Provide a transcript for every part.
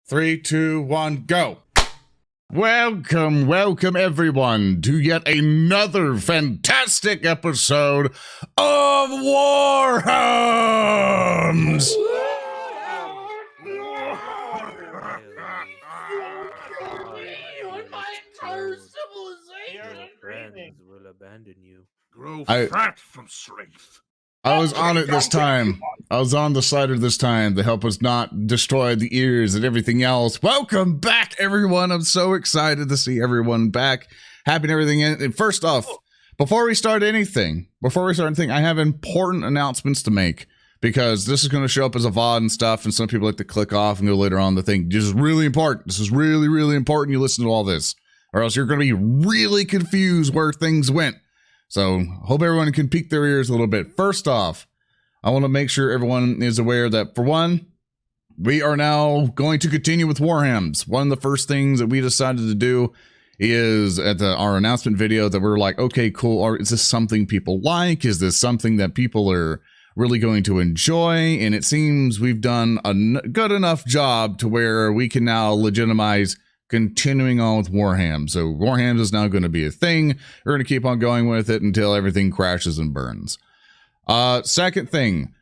3, 2, 1, go. Welcome everyone to yet another fantastic episode of WarHams. Will abandon you. Grow fat from strength. I was on it this time. I was on the slider this time to help us not destroy the ears and everything else. Welcome back, everyone. I'm so excited to see everyone back. Happy and everything. And first off, before we start anything, I have important announcements to make because this is going to show up as a VOD and stuff, and some people like to click off and go later on the thing. This is really important. This is really, really important you listen to all this, or else you're going to be really confused where things went. So, hope everyone can peek their ears a little bit. First off, I want to make sure everyone is aware that, for one, we are now going to continue with WarHams. One of the first things that we decided to do is at our announcement video that we're like, okay, cool. Is this something people like? Is this something that people are really going to enjoy? And it seems we've done a good enough job to where we can now legitimize continuing on with WarHams. So WarHams is now going to be a thing. We're going to keep on going with it until everything crashes and burns. Second thing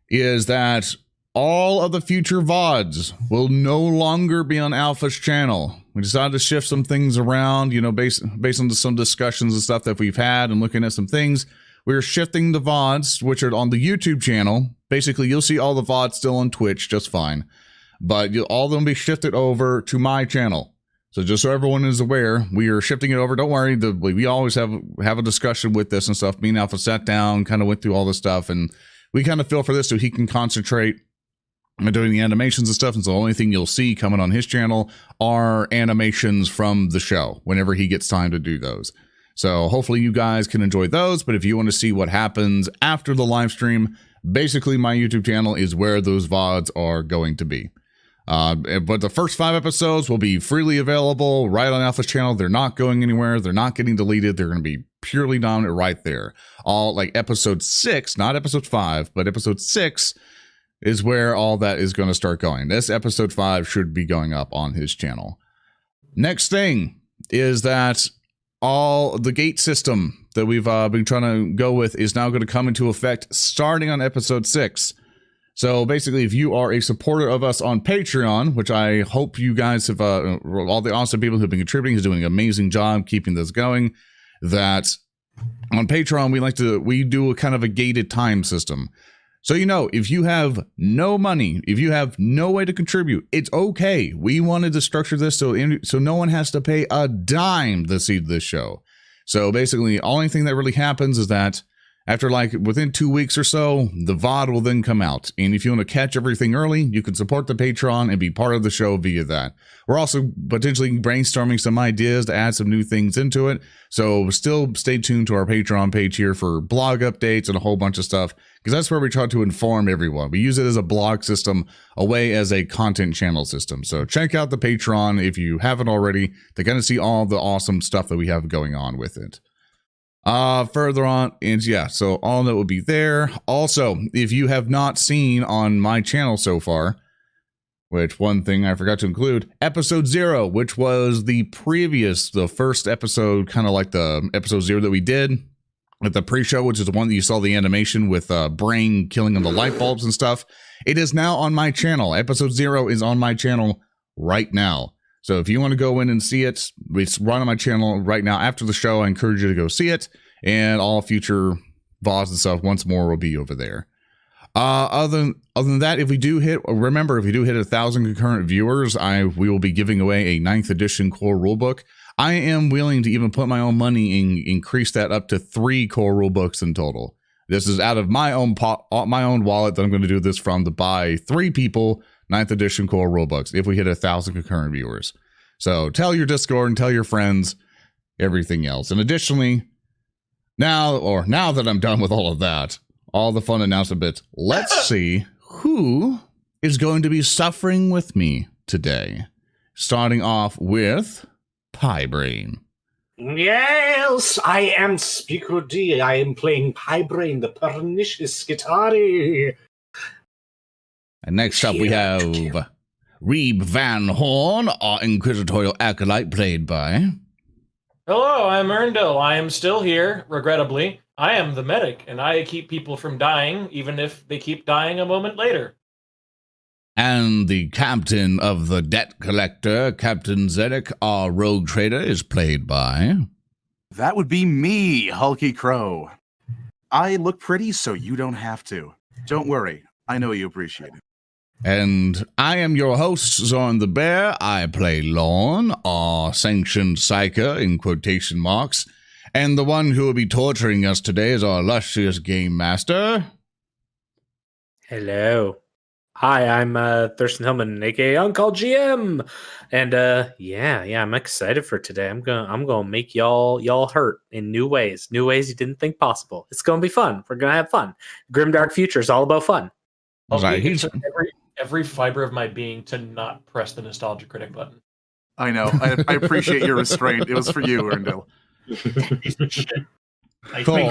is that all of the future VODs will no longer be on Alpha's channel. We decided to shift some things around, based on some discussions and stuff that we've had and looking at some things. We're shifting the VODs, which are on the YouTube channel. Basically, you'll see all the VODs still on Twitch just fine. But all of them be shifted over to my channel. So just so everyone is aware, we are shifting it over. Don't worry, we always have a discussion with this and stuff. Me and Alpha sat down, kind of went through all this stuff, and we kind of feel for this so he can concentrate on doing the animations and stuff. And so the only thing you'll see coming on his channel are animations from the show whenever he gets time to do those. So hopefully you guys can enjoy those. But if you want to see what happens after the live stream, basically my YouTube channel is where those VODs are going to be. But the first 5 episodes will be freely available right on Alpha's channel. They're not going anywhere. They're not getting deleted. They're going to be purely dominant right there. All like episode 6, not episode 5, but episode 6 is where all that is going to start going. This episode 5 should be going up on his channel. Next thing is that all the gate system that we've been trying to go with is now going to come into effect starting on episode 6. So basically, if you are a supporter of us on Patreon, which I hope you guys have, all the awesome people who've been contributing is doing an amazing job keeping this going, that on Patreon, we do a kind of a gated time system. So, if you have no money, if you have no way to contribute, it's okay. We wanted to structure this so no one has to pay a dime to see this show. So basically, only thing that really happens is that after within 2 weeks or so, the VOD will then come out. And if you want to catch everything early, you can support the Patreon and be part of the show via that. We're also potentially brainstorming some ideas to add some new things into it. So still stay tuned to our Patreon page here for blog updates and a whole bunch of stuff, because that's where we try to inform everyone. We use it as a blog system, away as a content channel system. So check out the Patreon if you haven't already to kind of see all the awesome stuff that we have going on with it. Further on, and yeah, so all that will be there. Also, if you have not seen on my channel so far, which one thing I forgot to include, episode 0, which was the first episode, kind of like the episode 0 that we did at the pre-show, which is the one that you saw the animation with Braine killing on the light bulbs and stuff. It is now on my channel. Episode 0 is on my channel right now. So if you want to go in and see it, it's right on my channel right now. After the show, I encourage you to go see it. And all future VODs and stuff, once more, will be over there. Other than that, if we do hit 1,000 concurrent viewers, we will be giving away a 9th edition core rulebook. I am willing to even put my own money and increase that up to 3 core rulebooks in total. This is out of my own wallet that I'm going to do this from, to buy 3 people 9th edition core rulebooks if we hit 1,000 concurrent viewers. So tell your Discord and tell your friends, everything else. And additionally, now that I'm done with all of that, all the fun announcement bits, let's see who is going to be suffering with me today. Starting off with Braine. Yes, I am Speaker D. I am playing Braine, the pernicious Skitari. And next up we have Reeb Van Horn, our Inquisitorial Acolyte, played by... Hello, I'm Earndil. I am still here, regrettably. I am the medic, and I keep people from dying, even if they keep dying a moment later. And the captain of the debt collector, Captain Zedek, our rogue trader, is played by... That would be me, HulkyKrow. I look pretty, so you don't have to. Don't worry, I know you appreciate it. And I am your host, ZoranTheBear. I play Lorn, our sanctioned psyker, in quotation marks. And the one who will be torturing us today is our illustrious game master. Hello. Hi, I'm Thurston Hillman, aka Uncalled GM, and I'm excited for today. I'm gonna make y'all hurt in new ways you didn't think possible. It's gonna be fun. We're gonna have fun. Grimdark Future is all about fun. Every fiber of my being to not press the nostalgia critic button. I know. I appreciate your restraint. It was for you, Earndil. Cool.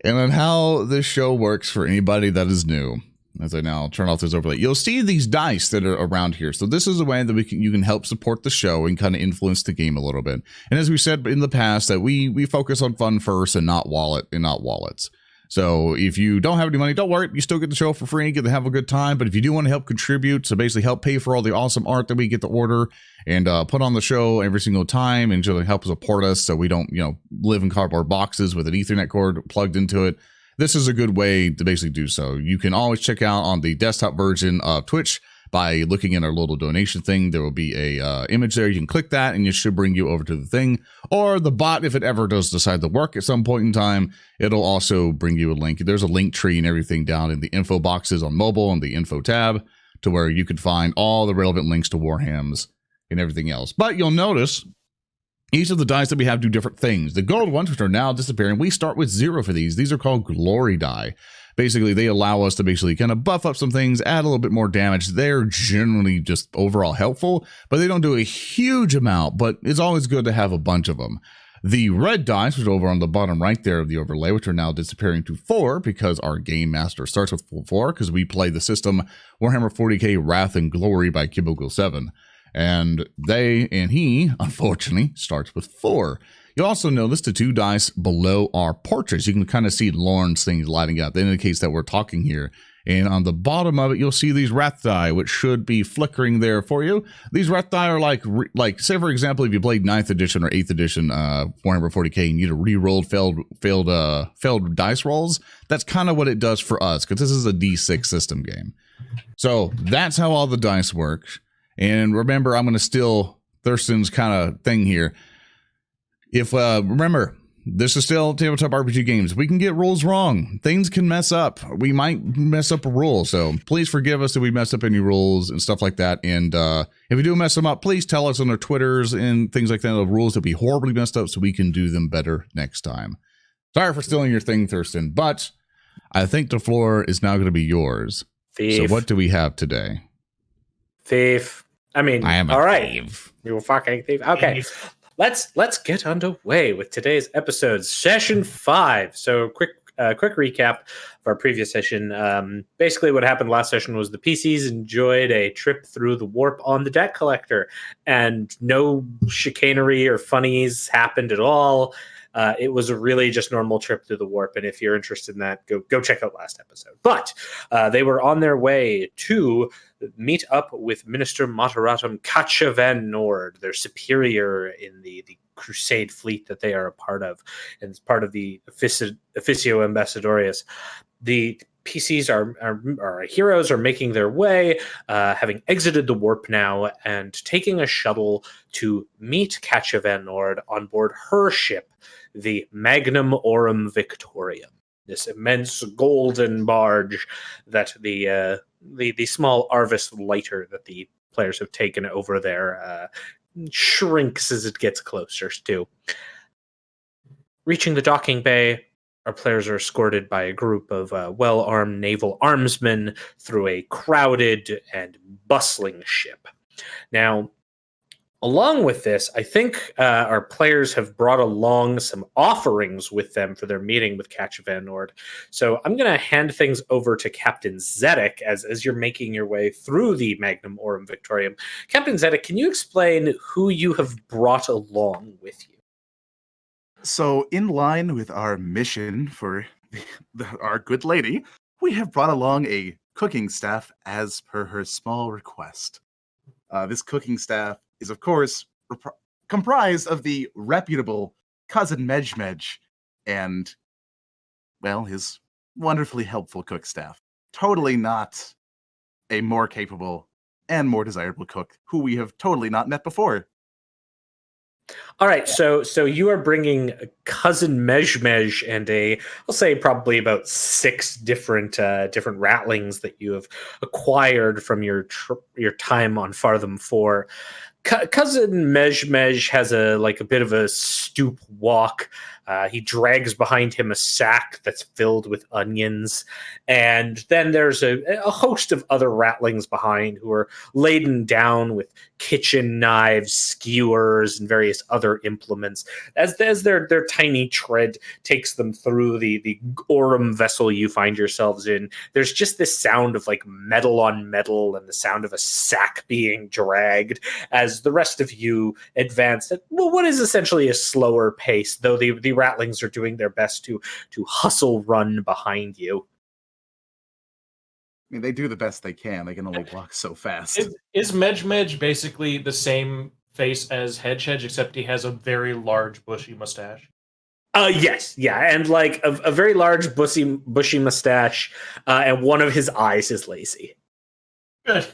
And on how this show works for anybody that is new, as I now turn off this overlay, you'll see these dice that are around here. So this is a way that you can help support the show and kind of influence the game a little bit. And as we said in the past, that we focus on fun first and not wallets. So if you don't have any money, don't worry. You still get the show for free and get to have a good time. But if you do want to help contribute, so basically help pay for all the awesome art that we get to order and put on the show every single time and just help support us so we don't, live in cardboard boxes with an Ethernet cord plugged into it. This is a good way to basically do so. You can always check out on the desktop version of Twitch by looking at our little donation thing. There will be a image there. You can click that and it should bring you over to the thing. Or the bot, if it ever does decide to work at some point in time, it'll also bring you a link. There's a link tree and everything down in the info boxes on mobile and the info tab to where you can find all the relevant links to WarHams and everything else. But you'll notice each of the dice that we have do different things. The gold ones, which are now disappearing, we start with 0 for these. These are called glory die. Basically, they allow us to basically kind of buff up some things, add a little bit more damage. They're generally just overall helpful, but they don't do a huge amount, but it's always good to have a bunch of them. The red dice, which are over on the bottom right there of the overlay, which are now disappearing to 4 because our game master starts with 4 because we play the system Warhammer 40k Wrath and Glory by Kibogul 7. And he, unfortunately, starts with 4. You'll also notice the 2 dice below our portraits. You can kind of see Lorn's things lighting up. That indicates that we're talking here. And on the bottom of it, you'll see these wrath die, which should be flickering there for you. These wrath die are like say, for example, if you played 9th edition or 8th edition Warhammer 40k and you re-rolled failed dice rolls, that's kind of what it does for us, because this is a D6 system game. So that's how all the dice work. And remember, I'm going to steal Thurston's kind of thing here. Remember, this is still tabletop RPG games. We can get rules wrong. Things can mess up. We might mess up a rule. So please forgive us if we mess up any rules and stuff like that. And if we do mess them up, please tell us on our Twitters and things like that of rules that be horribly messed up so we can do them better next time. Sorry for stealing your thing, Thurston, but I think the floor is now going to be yours. Thief. So what do we have today? Thief. I am a all right. thief. You're a fucking thief. Okay. Let's get underway with today's episode, session 5. So quick recap of our previous session. Basically what happened last session was the PCs enjoyed a trip through the warp on the debt collector, and no chicanery or funnies happened at all. It was a really just normal trip through the warp, and if you're interested in that, go check out last episode. But they were on their way to meet up with Minister Moderatum Katja Van Nord, their superior in the Crusade fleet that they are a part of, and it's part of the Officio Ambassadorius. The PCs our heroes are making their way, having exited the warp now, and taking a shuttle to meet Katja Van Nord on board her ship, the Magnum Aurum Victorium, this immense golden barge that the small Arvis lighter that the players have taken over there shrinks as it gets closer to. Reaching the docking bay, our players are escorted by a group of well-armed naval armsmen through a crowded and bustling ship. Now, Along with this, I think our players have brought along some offerings with them for their meeting with Catch Van Nord. So I'm going to hand things over to Captain Zedek as you're making your way through the Magnum Aurum Victorium. Captain Zedek, can you explain who you have brought along with you? So, in line with our mission for our good lady, we have brought along a cooking staff as per her small request. This cooking staff is, of course, comprised of the reputable Cousin Mejmej and, well, his wonderfully helpful cook staff. Totally not a more capable and more desirable cook who we have totally not met before. All right, so you are bringing Cousin Mejmej and I'll say probably about 6 different rattlings that you have acquired from your time on Fartham 4. Cousin Mejmej has a bit of a stoop walk. He drags behind him a sack that's filled with onions. And then there's a host of other rattlings behind who are laden down with kitchen knives, skewers, and various other implements. As their tiny tread takes them through the Aurum vessel you find yourselves in, there's just this sound of metal on metal and the sound of a sack being dragged as the rest of you advance at what is essentially a slower pace, though the rattlings are doing their best to hustle run behind you. I mean, they do the best they can. They can only walk so fast. Is Mejmej basically the same face as Hedge, except he has a very large bushy mustache? Yes, yeah, and a very large bushy mustache, and one of his eyes is lazy. Good.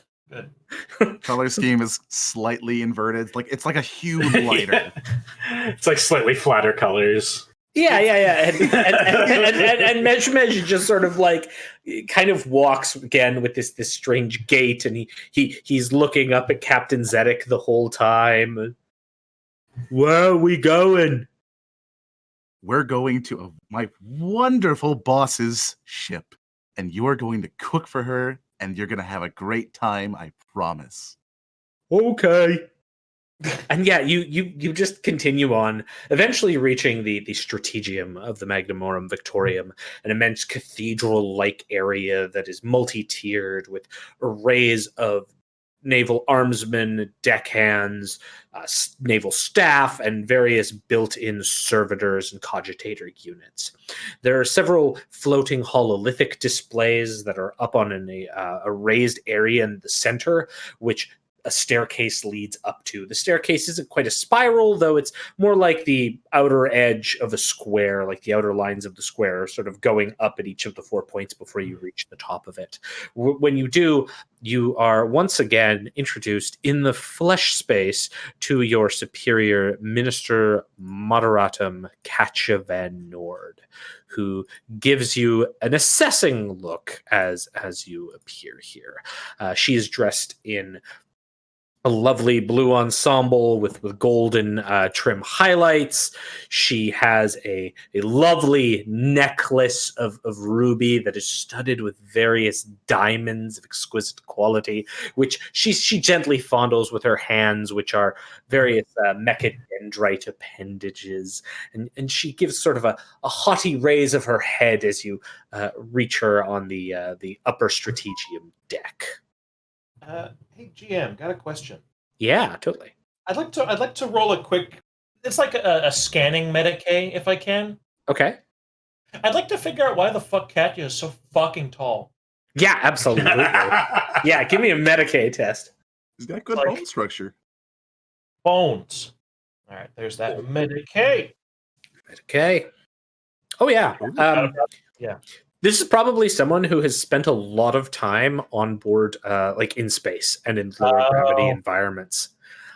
Color scheme is slightly inverted. It's like a hue lighter. It's slightly flatter colors. Yeah. And Mejmej just sort of kind of walks again with this strange gait, and he's looking up at Captain Zedek the whole time. Where are we going? We're going to my wonderful boss's ship, and you're going to cook for her, and you're going to have a great time, I promise. Okay. And yeah, you just continue on, eventually reaching the strategium of the Magnum Aurum Victorium, an immense cathedral-like area that is multi-tiered with arrays of naval armsmen, deckhands, naval staff, and various built-in servitors and cogitator units. There are several floating hololithic displays that are up on a raised area in the center, which a staircase leads up to. The staircase isn't quite a spiral, though it's more like the outer edge of a square, like the outer lines of the square, sort of going up at each of the 4 points before you reach the top of it. When you do, you are once again introduced in the flesh space to your superior Minister Moderatum Catch Van Nord, who gives you an assessing look as you appear here. She is dressed in a lovely blue ensemble with golden trim highlights. She has a lovely necklace of ruby that is studded with various diamonds of exquisite quality, which she gently fondles with her hands, which are various mechadendrite appendages. And she gives sort of a haughty raise of her head as you reach her on the upper strategium deck. Hey GM, got a question. Yeah, totally. I'd like to roll a quick. It's like a scanning Medicae, if I can. Okay. I'd like to figure out why the fuck Katya is so fucking tall. Yeah, absolutely. Yeah, give me a Medicae test. He's got good bone structure. Bones. All right, there's that Medicae. Medicae. Oh yeah. Yeah. This is probably someone who has spent a lot of time on board, in space and in lower gravity environments.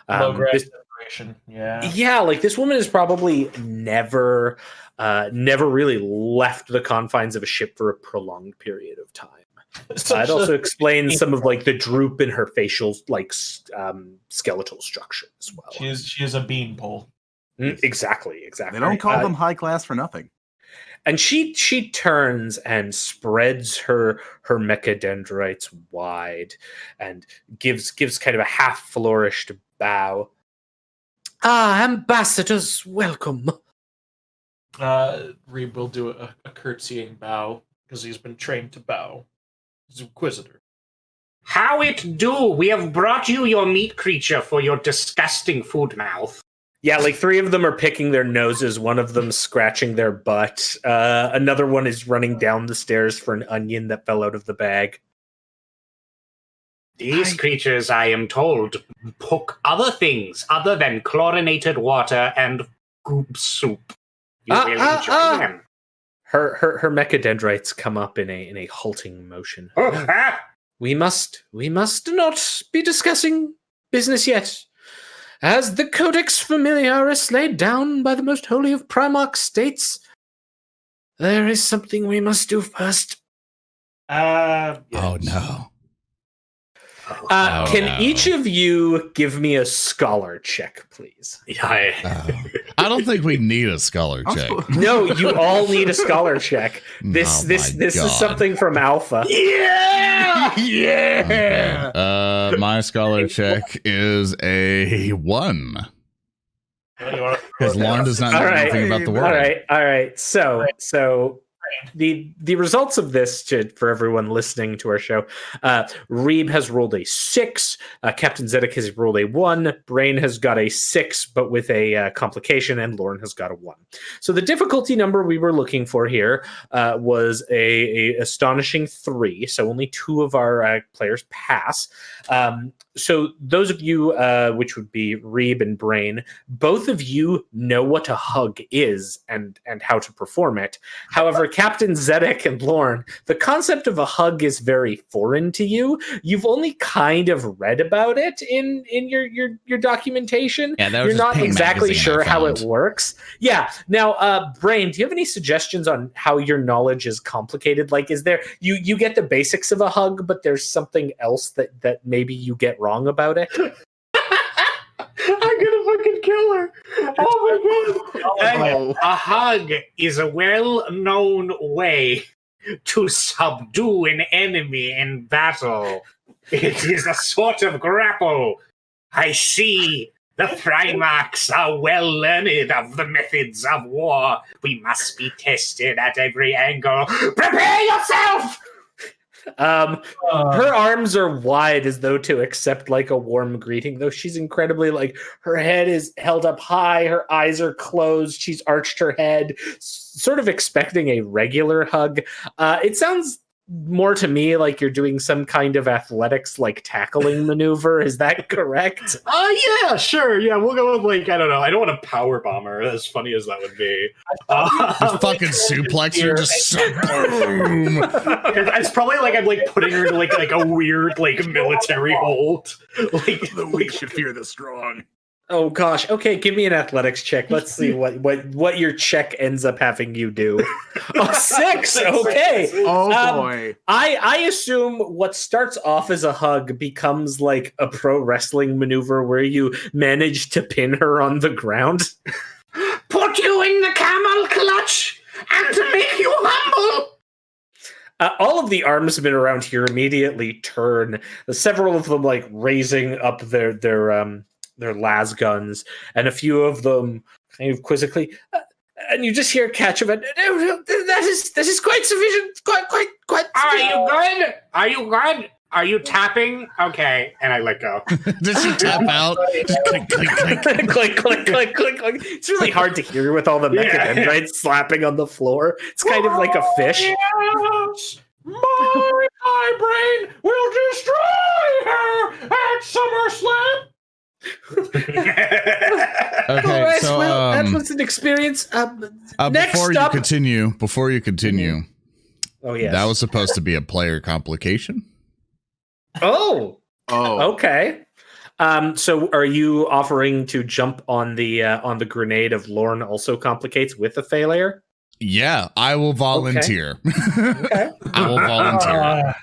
Low gravity separation. Yeah. Yeah, this woman has probably never really left the confines of a ship for a prolonged period of time. It also explains some of the droop in her facial skeletal structure as well. She is a beanpole. Exactly. They don't call them high class for nothing. And she turns and spreads her mechadendrites wide and gives kind of a half flourished bow. Ambassadors, welcome. Reeb will do a curtsying bow because he's been trained to bow. He's an inquisitor. How it do? We have brought you your meat creature for your disgusting food mouth. Yeah, like 3 of them are picking their noses, one of them scratching their butt. Another one is running down the stairs for an onion that fell out of the bag. These creatures, I am told, cook other things other than chlorinated water and goop soup. You will enjoy them. Her mechadendrites come up in a halting motion. We must not be discussing business yet. As the Codex Familiaris laid down by the most holy of Primarch states, there is something we must do first. Yes. Oh no. Can each of you give me a scholar check, please? Yeah, I don't think we need a scholar check. No, you all need a scholar check. This is something from Alpha. Yeah! Yeah! Okay. My scholar check is a 1. Because Lorn does not know anything about the world. All right. So the results of this, for everyone listening to our show, Reeb has rolled a 6, Captain Zedek has rolled a 1, Braine has got a 6 but with a complication, and Lorn has got a 1. So the difficulty number we were looking for here was a astonishing 3, so only 2 of our players pass. So those of you, which would be Reeb and Braine, both of you know what a hug is and how to perform it. However, Captain Zedek and Lorn, the concept of a hug is very foreign to you. You've only kind of read about it in your documentation. Yeah, that was You're not exactly sure how it found. works. Yeah. Now, Braine, do you have any suggestions on how your knowledge is complicated? Like, is there you get the basics of a hug, but there's something else that maybe you get wrong about it? I'm gonna fucking kill her. Oh my god. A hug is a well-known way to subdue an enemy in battle. It is a sort of grapple. I see the Primarchs are well learned of the methods of war. We must be tested at every angle. Prepare yourself! Her arms are wide as though to accept like a warm greeting, though she's incredibly her head is held up high, her eyes are closed, she's arched her head, sort of expecting a regular hug. It sounds more to me like you're doing some kind of athletics tackling maneuver. Is that correct? Yeah, sure. Yeah, we'll go with I don't know. I don't want to power bomb her, as funny as that would be. Just fucking suplex her, just boom. It's probably I'm putting her into like a weird military hold. The weak should fear the strong. Oh gosh. Okay, give me an athletics check. Let's see what your check ends up having you do. Oh, 6. Okay. Oh boy. I assume what starts off as a hug becomes like a pro wrestling maneuver where you manage to pin her on the ground. Put you in the camel clutch and to make you humble. All of the armsmen around here immediately turn. Several of them raising up their las guns, and a few of them kind of quizzically, and you just hear a catch of it. That is quite sufficient. Quite. Are you good? Are you good? Are you tapping? Okay, and I let go. Does she tap out? Just click, click, click. click, click, click, click, click. It's really hard to hear with all the mechadendrites slapping on the floor. It's kind of like a fish. Yes! My Braine will destroy her at SummerSlam. Okay, Alright, so well, that was an experience. Next before you continue, oh yes, that was supposed to be a player complication. Oh, Oh, okay. So are you offering to jump on the grenade of Lorn also complicates with a failure? Yeah, I will volunteer. Okay. I will volunteer.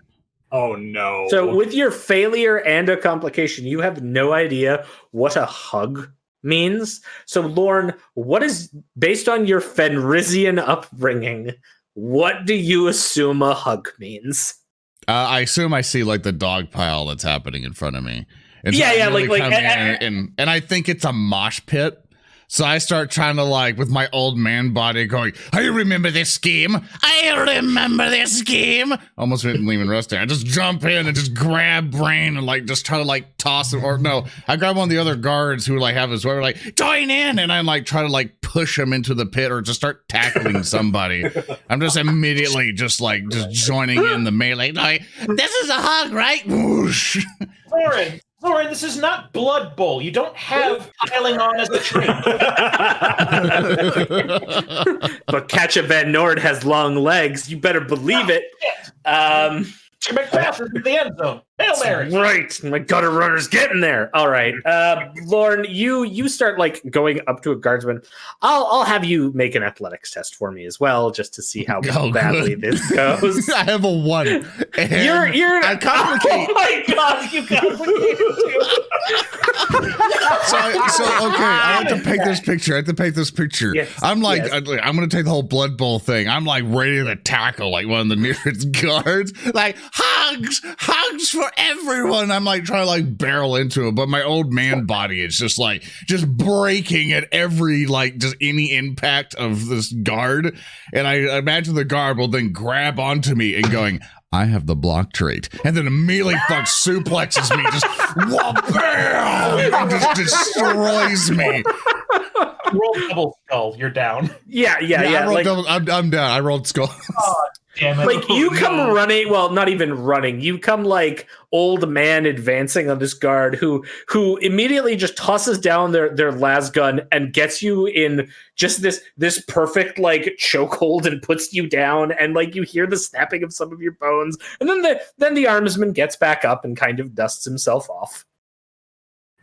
Oh no. So with your failure and a complication, you have no idea what a hug means. So Lorn, what is, based on your Fenrisian upbringing, what do you assume a hug means? I assume I see like the dog pile that's happening in front of me. And Yeah, I yeah, really like- come in and I think it's a mosh pit. So I start trying to like with my old man body going, I remember this scheme. I remember this scheme. Almost went Lehman Rusty. I just jump in and just grab Braine and like just try to like toss him, or no, I grab one of the other guards who like have his weapon, like join in, and I like try to like push him into the pit or just start tackling somebody. I'm just immediately just joining in the melee. Like, this is a hug, right? Whoosh. Zoran, this is not Blood Bowl. You don't have piling on as a trait. But Katja Van Nord has long legs. You better believe it. McMath is in the end zone. Hail Mary. Right, my gutter runner's getting there. All right, Lorn, you start like going up to a guardsman. I'll have you make an athletics test for me as well, just to see how badly this goes. I have a 1. And You're I complicate. Oh my god, you complicated too. So okay, I have to paint this picture. Yes, I'm like, yes. I'm gonna take the whole Blood Bowl thing. I'm like ready to tackle like one of the nearest guards. Like hugs for everyone. I'm like trying to like barrel into it, but my old man body is just breaking at every like just any impact of this guard. And I imagine the guard will then grab onto me and going, I have the block trait, and then immediately suplexes me, just bam, and just destroys me. Roll double skull. You're down. Yeah. I rolled Like, double, I'm down. I rolled skull. Oh, damn it. like you come running, well, not even running. You come like old man advancing on this guard who immediately just tosses down their las gun and gets you in just this perfect like chokehold and puts you down, and like you hear the snapping of some of your bones, and then the armsman gets back up and kind of dusts himself off.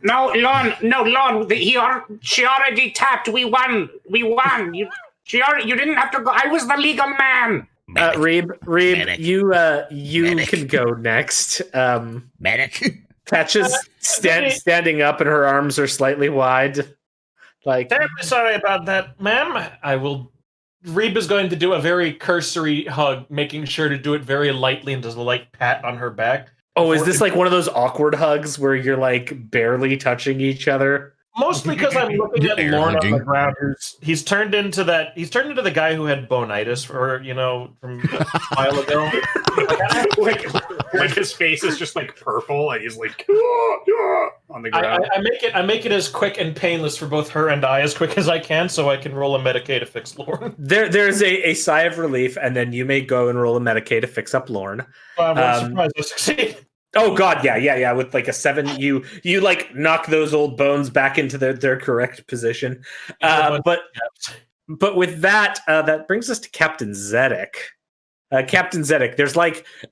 No, Lorn. She already tapped. We won. You didn't have to go. I was the legal man. Reeb, Medic. you Medic. can go next. Medic. Patches standing up and her arms are slightly wide. Like, Terribly sorry about that, ma'am. Reeb is going to do a very cursory hug, making sure to do it very lightly and does a light pat on her back. oh, is this like one of those awkward hugs where you're like barely touching each other? Mostly because I'm looking at Air Lorn on hugging. the ground. He's turned into the guy who had bonitis from a while ago. like his face is just like purple, and he's like on the ground. I make it as quick and painless for both her and I as quick as I can, so I can roll a Medicae to fix Lorn. There's a sigh of relief, and then you may go and roll a Medicae to fix up Lorn. I'm surprised I succeed. Oh god, yeah. With like a 7, you like knock those old bones back into their correct position. But with that, that brings us to Captain Zedek. Captain Zedek,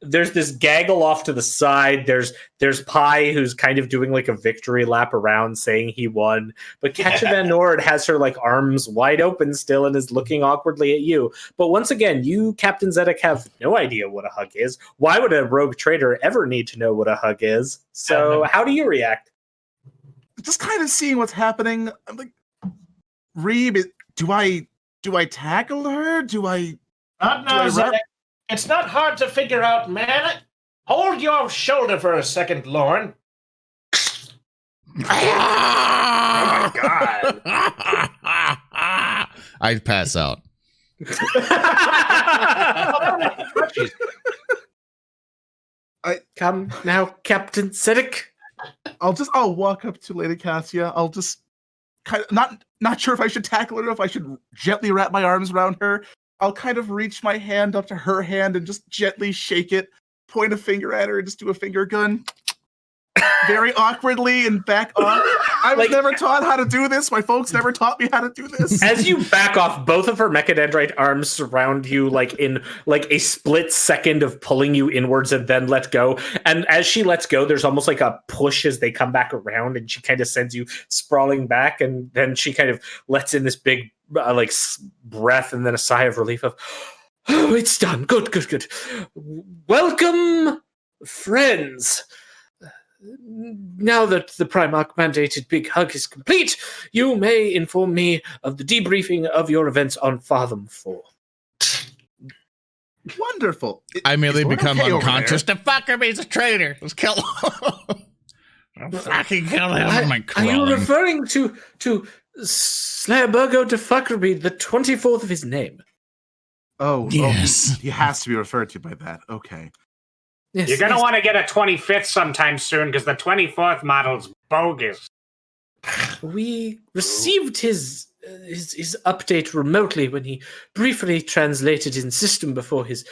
there's this gaggle off to the side. There's Pi, who's kind of doing like a victory lap around, saying he won. But Katja Van Nord has her like arms wide open still and is looking awkwardly at you. But once again, you, Captain Zedek, have no idea what a hug is. Why would a rogue trader ever need to know what a hug is? So how do you react? Just kind of seeing what's happening. I'm like, Reeb, do I tackle her? Do I? Not now, Zedek. It's not hard to figure out, man. Hold your shoulder for a second, Lorn. Oh my God. I pass out. Come now, Captain Zedek. I'll walk up to Lady Cassia. I'll just kind of not sure if I should tackle her, if I should gently wrap my arms around her. I'll kind of reach my hand up to her hand and just gently shake it, point a finger at her, and just do a finger gun. Very awkwardly and back off. I was never taught how to do this. My folks never taught me how to do this. As you back off, both of her mechadendrite arms surround you like in like a split second of pulling you inwards and then let go. And as she lets go, there's almost like a push as they come back around, and she kind of sends you sprawling back. And then she kind of lets in this big breath and then a sigh of relief of, oh, it's done. Good. Welcome, friends. Now that the Primarch mandated big hug is complete, you may inform me of the debriefing of your events on Fathom 4. Wonderful. I immediately Is Lorn become okay over unconscious. there? The fucker means a traitor. Let's kill him. I'll fucking kill him. I'm like Are you crawling. referring to Slayerburgo de Fuckerby, the 24th of his name? Oh, Yes. he has to be referred to by that. Okay. Yes, You're going to yes. want to get a 25th sometime soon because the 24th model's bogus. We received his update remotely when he briefly translated in system before his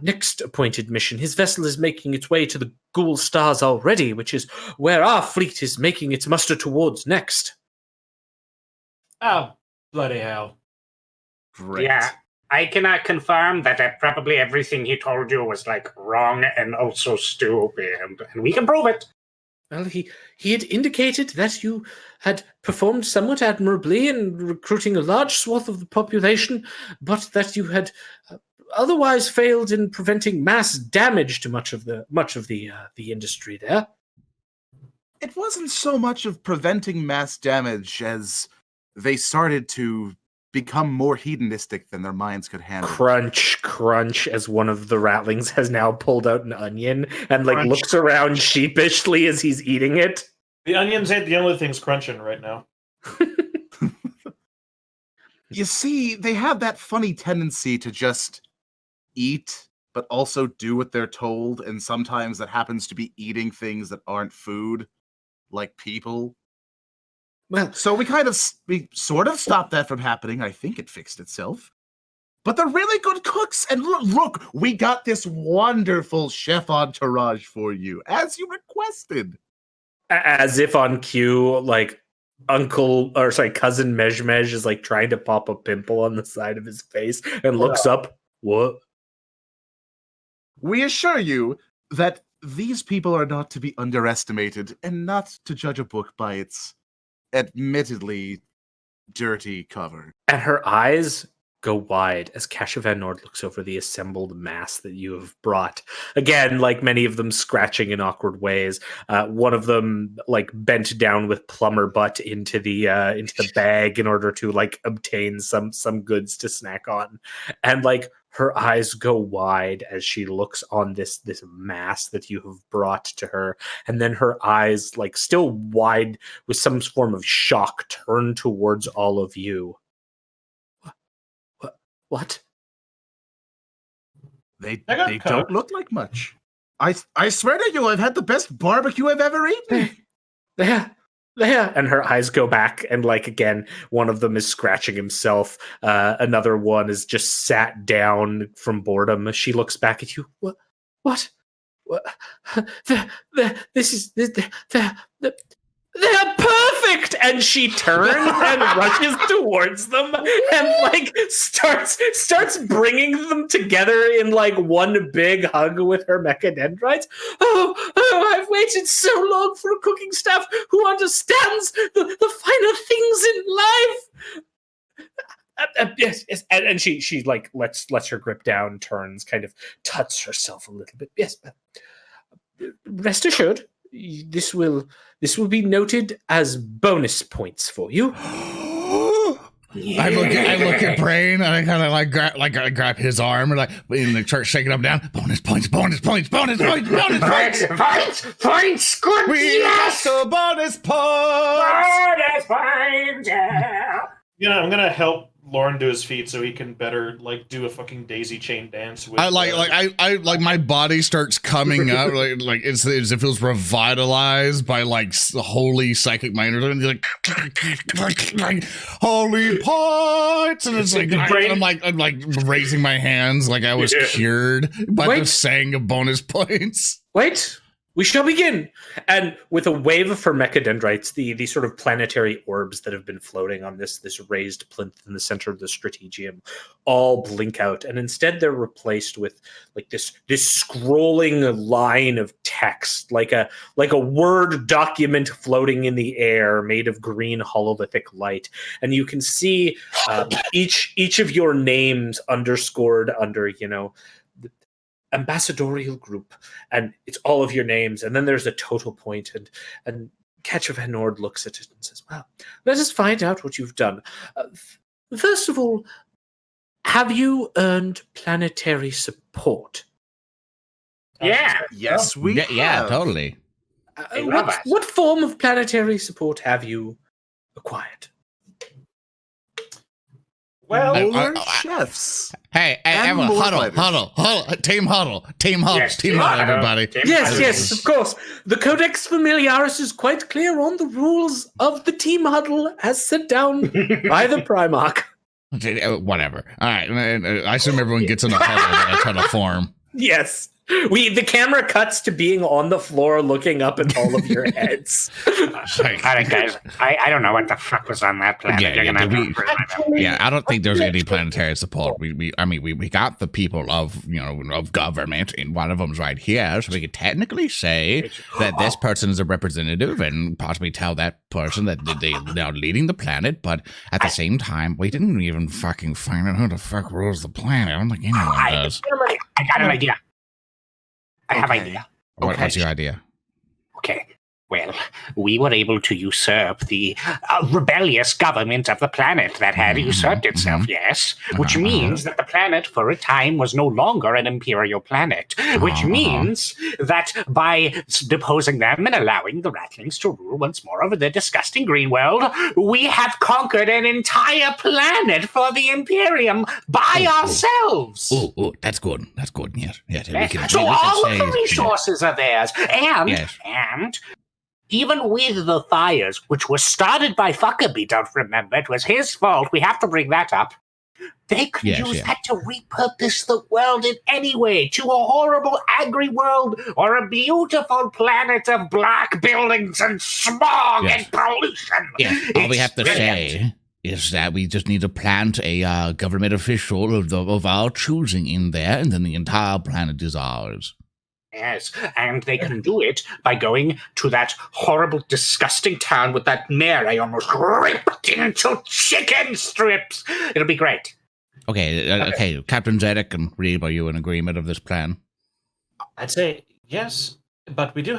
next appointed mission. His vessel is making its way to the Ghoul Stars already, which is where our fleet is making its muster towards next. Oh, bloody hell. Great. Yeah, I cannot confirm that probably everything he told you was like wrong and also stupid, and we can prove it. Well, he had indicated that you had performed somewhat admirably in recruiting a large swath of the population, but that you had otherwise failed in preventing mass damage to much of the industry there. It wasn't so much of preventing mass damage as they started to become more hedonistic than their minds could handle. Crunch, crunch, as one of the ratlings has now pulled out an onion and Crunch. looks around sheepishly as he's eating it. The onions ain't the only things crunching right now. You see, they have that funny tendency to just eat, but also do what they're told, and sometimes that happens to be eating things that aren't food, like people. Well, So we sort of stopped that from happening. I think it fixed itself. But they're really good cooks, and look, we got this wonderful chef entourage for you, as you requested. as if on cue, cousin Mejmej is trying to pop a pimple on the side of his face and looks up. What? We assure you that these people are not to be underestimated, and not to judge a book by its admittedly dirty cover. And her eyes go wide as Kasha Van Nord looks over the assembled mass that you have brought. Again, like many of them scratching in awkward ways. One of them bent down with plumber butt into the bag in order to obtain some goods to snack on. And her eyes go wide as she looks on this mass that you have brought to her. And then her eyes, still wide with some form of shock, turn towards all of you. What? They got don't cooked. look like much. I swear to you, I've had the best barbecue I've ever eaten. There. And her eyes go back, and again, one of them is scratching himself. Another one is just sat down from boredom. She looks back at you. What? They're perfect! And she turns and rushes towards them and starts bringing them together in one big hug with her mechadendrites. Oh, I've waited so long for a cooking staff who understands the finer things in life. Yes, and she lets her grip down, turns, kind of tuts herself a little bit. Yes, rest assured, this will be noted as bonus points for you. I look at Braine, and I kind of grab his arm and start shaking him down. Bonus points. Points, good. We got the bonus points. Bonus points. Yeah. I'm gonna help Lorn to his feet so he can better do a fucking daisy chain dance with I my body starts coming up it's as if it was revitalized by holy psychic mind, and holy points, and it's I'm raising my hands like I was cured by the saying of bonus points. Wait, we shall begin. And with a wave of her mechadendrites, the sort of planetary orbs that have been floating on this raised plinth in the center of the strategium all blink out, and instead they're replaced with this scrolling line of text, like a Word document floating in the air made of green hololithic light. And you can see each of your names underscored under, ambassadorial group, and it's all of your names, and then there's a total point, and Kasha Van Nord looks at it and says, well, let us find out what you've done. First of all, have you earned planetary support? Yeah. Yes, we Yeah, have. totally. I love it. What form of planetary support have you acquired? Well, More I- chefs. Hey, And everyone, more huddle, fighters. huddle, team huddle, Yes, team team huddle, huddle. everybody. Team Yes, huddle. yes, of course. The Codex Familiaris is quite clear on the rules of the team huddle as set down by the Primarch. Whatever. All right, I assume everyone gets in a huddle and try to form. Yes. The camera cuts to being on the floor looking up at all of your heads. All right, guys. I don't know what the fuck was on that planet. Yeah, You're yeah, gonna have did to we- remind me. Yeah, I don't think there's any planetary support. We got the people of of government, and one of them's right here, so we could technically say that this person is a representative, and possibly tell that person that they're leading the planet. But at the same time, we didn't even fucking find out who the fuck rules the planet. I don't think anyone does. I got an idea. I have Okay. an idea. What's your idea? Okay. Well, we were able to usurp the rebellious government of the planet that had usurped itself, yes. Which means that the planet, for a time, was no longer an imperial planet. Which means that by deposing them and allowing the Ratlings to rule once more over the disgusting green world, we have conquered an entire planet for the Imperium by ourselves. Oh, that's good. That's good. Yes, yes. So all of the resources are theirs. And, Yes. and even with the fires, which were started by Fuckaby, don't remember, it was his fault, we have to bring that up. They could use that to repurpose the world in any way, to a horrible agri-world or a beautiful planet of black buildings and smog and pollution. Yeah, all we It's have to brilliant. say is that we just need to plant a government official of our choosing in there, and then the entire planet is ours. Yes, and they can do it by going to that horrible, disgusting town with that mayor I almost ripped into chicken strips. It'll be great. Okay, Captain Zedek and Reeb, are you in agreement of this plan? I'd say yes, but we do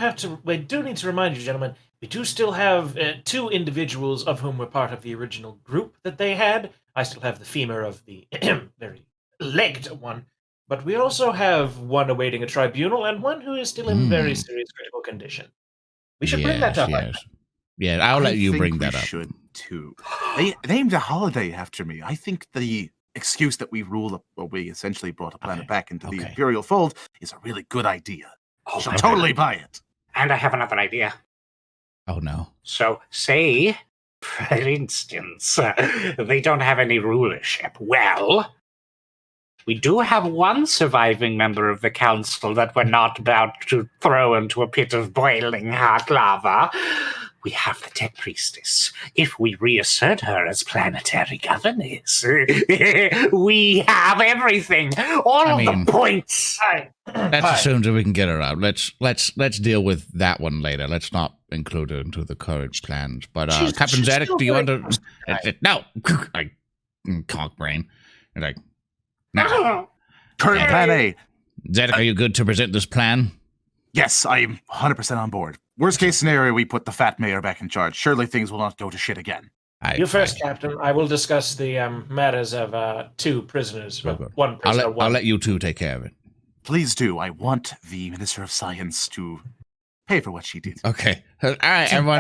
need to remind you, gentlemen, we do still have two individuals of whom were part of the original group that they had. I still have the femur of the very legged one. But we also have one awaiting a tribunal and one who is still in very serious critical condition. We should bring that up. Yes. Yeah, I'll let you bring that up. Should too. They named a holiday after me. I think the excuse that we we essentially brought a planet back into the Imperial fold is a really good idea. Oh, She'll totally buy it. And I have another idea. Oh, no. So, say, for instance, they don't have any rulership. Well, we do have one surviving member of the council that we're not about to throw into a pit of boiling hot lava. We have the Dead Priestess. If we reassert her as planetary governess, we have everything. All of the points. That's assumed that we can get her out. Let's deal with that one later. Let's not include her into the current plans. But Captain Zedek, do you want to? No, I conk brain. You're like, no. Current plan A. Zedek, are you good to present this plan? Yes, I am 100% on board. Worst case scenario, we put the fat mayor back in charge. Surely things will not go to shit again. You first, Captain. I will discuss the matters of two prisoners. One prisoner. I'll let you two take care of it. Please do. I want the Minister of Science to pay for what she did. Okay. All right, everyone.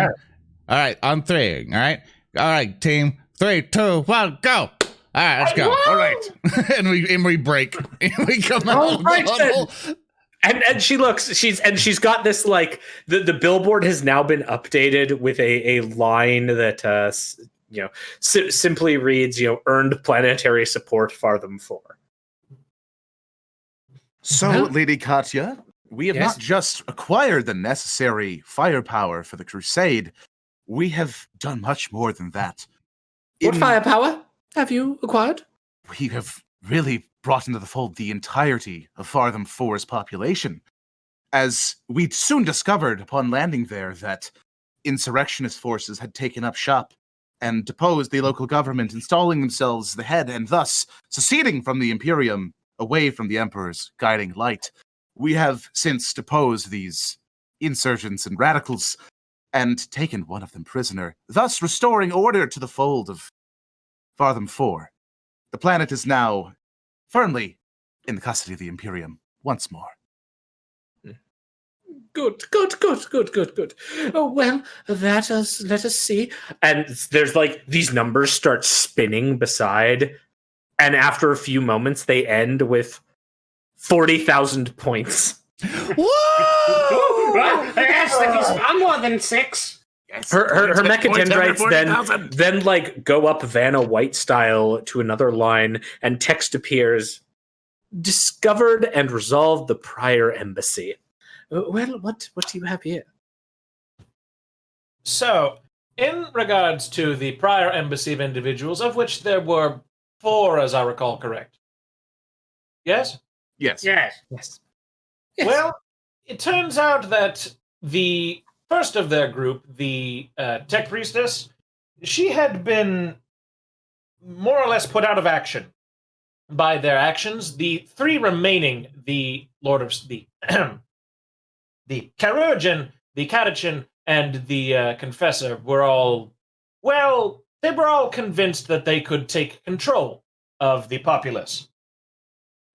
All right, on three. All right, team. 3, 2, 1, go. All right, let's go. All right. and we break. And we come out. And she looks, she's got this, like, the billboard has now been updated with a line that simply reads, earned planetary support Fartham 4. So, Lady Katya, we have Yes? not just acquired the necessary firepower for the crusade, we have done much more than that. What firepower have you acquired? We have really brought into the fold the entirety of Fartham 4's population. As we soon discovered upon landing there that insurrectionist forces had taken up shop and deposed the local government, installing themselves as the head and thus seceding from the Imperium away from the Emperor's guiding light. We have since deposed these insurgents and radicals and taken one of them prisoner, thus restoring order to the fold of Fartham 4. The planet is now firmly in the custody of the Imperium once more. Good. Oh, well, let us see. And there's like these numbers start spinning beside, and after a few moments, they end with 40,000 points. Whoa! Yes, that is far more than 6. Yes. Her mechadendrites 40,000. then like go up Vanna White style to another line, and text appears: discovered and resolved the prior embassy. Well, what do you have here? So, in regards to the prior embassy of individuals, of which there were 4, as I recall correct. Yes? Yes. Yes. Yes. Well, it turns out that the first of their group, the Tech Priestess, she had been more or less put out of action by their actions. The 3 remaining, the Lord of the the Chirurgeon, the Catechin, and the Confessor were all, well, they were all convinced that they could take control of the populace.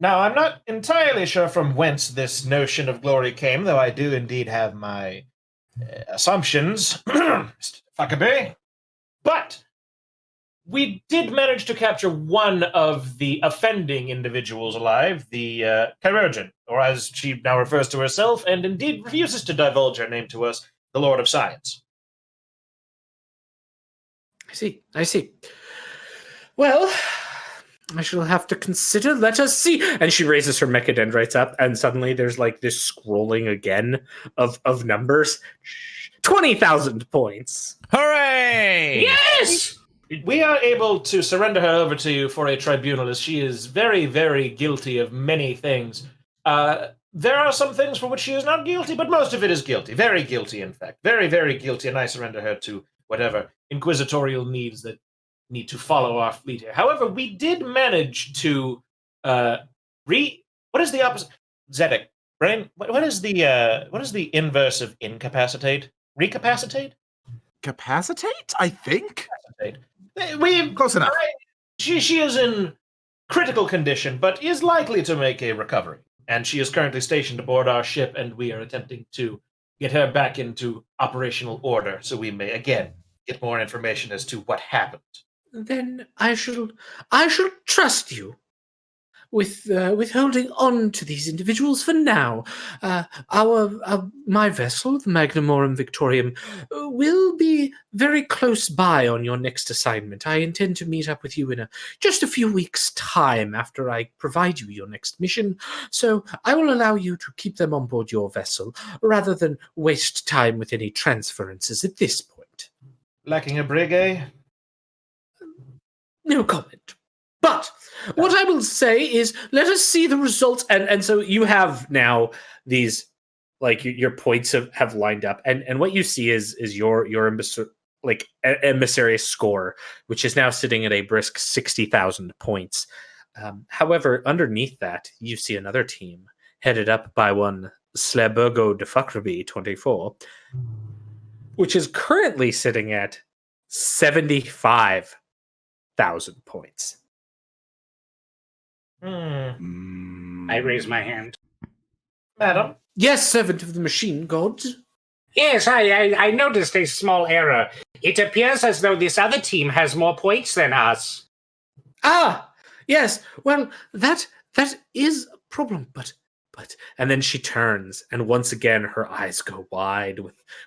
Now, I'm not entirely sure from whence this notion of glory came, though I do indeed have my assumptions, Mr. Fuckabee. But we did manage to capture one of the offending individuals alive, the Chirurgeon, or as she now refers to herself, and indeed refuses to divulge her name to us, the Lord of Science. I see. Well, I shall have to consider. Let us see. And she raises her mechadendrites up, and suddenly there's like this scrolling again of numbers. 20,000 points. Hooray! Yes! We are able to surrender her over to you for a tribunal, as she is very, very guilty of many things. There are some things for which she is not guilty, but most of it is guilty. Very guilty, in fact. Very, very guilty, and I surrender her to whatever inquisitorial needs that need to follow our fleet here. However, we did manage to what is the opposite? Zedek. Braine, what is the inverse of incapacitate? Recapacitate? Capacitate, I think? Close enough. She is in critical condition, but is likely to make a recovery. And she is currently stationed aboard our ship, and we are attempting to get her back into operational order so we may, again, get more information as to what happened. Then I shall trust you with holding on to these individuals for now. My vessel, the Magnamorum Victorium, will be very close by on your next assignment. I intend to meet up with you in just a few weeks' time after I provide you your next mission, so I will allow you to keep them on board your vessel, rather than waste time with any transferences at this point. Lacking a brig, eh? No comment. But what I will say is, let us see the results. And so you have now these, like, your points have lined up. And what you see is your emissary score, which is now sitting at a brisk 60,000 points. However, underneath that, you see another team headed up by one Sleburgo de Fuckerby 24, which is currently sitting at 75,000 points. I raise my hand. Madam? Yes, servant of the machine god. Yes, I noticed a small error. It appears as though this other team has more points than us. Ah, yes. Well, that is a problem, but and then she turns, and once again her eyes go wide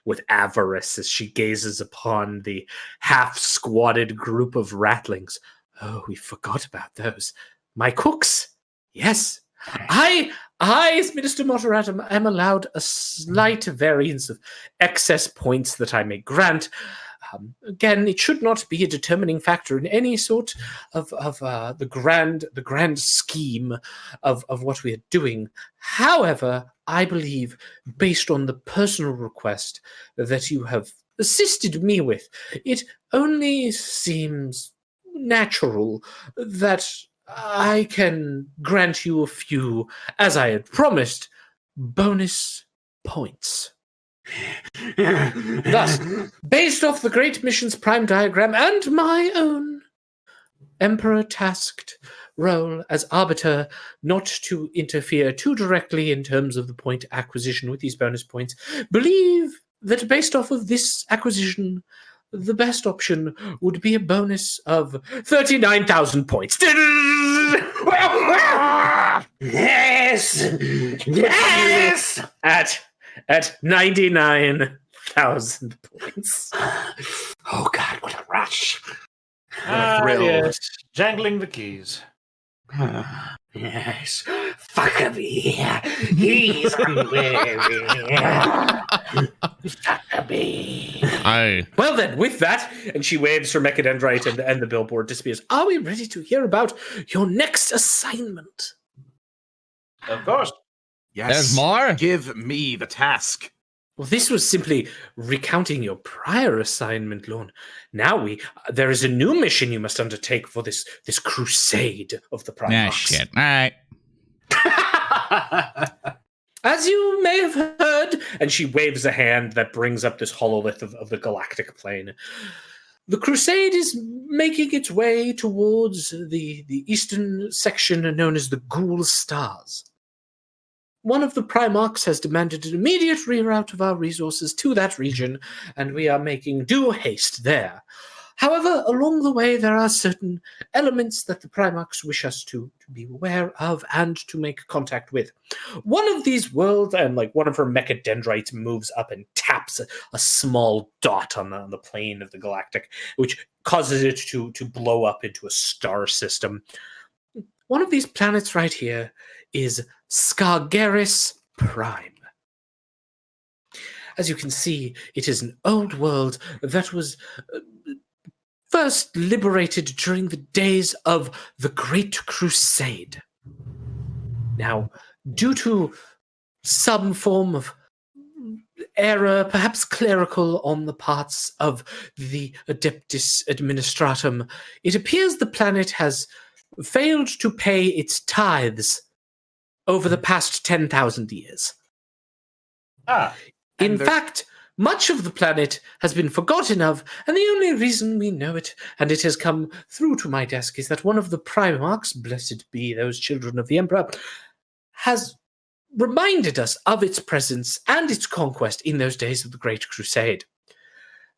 with avarice as she gazes upon the half-squatted group of ratlings. Oh, we forgot about those. My cooks. Yes. I, as Minister Moderat, am allowed a slight variance of excess points that I may grant. Again, it should not be a determining factor in any sort of the grand scheme of what we are doing. However, I believe, based on the personal request that you have assisted me with, it only seems natural that I can grant you a few, as I had promised, bonus points. Thus, based off the Great Missions Prime diagram and my own, Emperor tasked role as arbiter, not to interfere too directly in terms of the point acquisition with these bonus points, believe that based off of this acquisition, the best option would be a bonus of 39,000 points. Yes! Yes! At 99,000 points. Oh God, what a rush! thrill. Yes, jangling the keys. Yes, Fuckabee. He's unwary. Fuckabee. Well then, with that, and she waves her mechadendrite and the billboard disappears. Are we ready to hear about your next assignment? Of course. Yes. There's more? Give me the task. Well, this was simply recounting your prior assignment, Lorn. Now there is a new mission you must undertake for this crusade of the Primarchs. Shit. All right. As you may have heard, and she waves a hand that brings up this hololith of the galactic plane. The crusade is making its way towards the eastern section known as the Ghoul Stars. One of the Primarchs has demanded an immediate reroute of our resources to that region, and we are making due haste there. However, along the way, there are certain elements that the Primarchs wish us to be aware of and to make contact with. One of these worlds, and one of her mechadendrites moves up and taps a small dot on the plane of the galactic, which causes it to blow up into a star system. One of these planets right here is Scargeris Prime. As you can see, it is an old world that was first liberated during the days of the Great Crusade. Now, due to some form of error, perhaps clerical, on the parts of the Adeptus Administratum, it appears the planet has failed to pay its tithes over the past 10,000 years. In fact, much of the planet has been forgotten of, and the only reason we know it, and it has come through to my desk, is that one of the Primarchs, blessed be those children of the Emperor, has reminded us of its presence and its conquest in those days of the Great Crusade.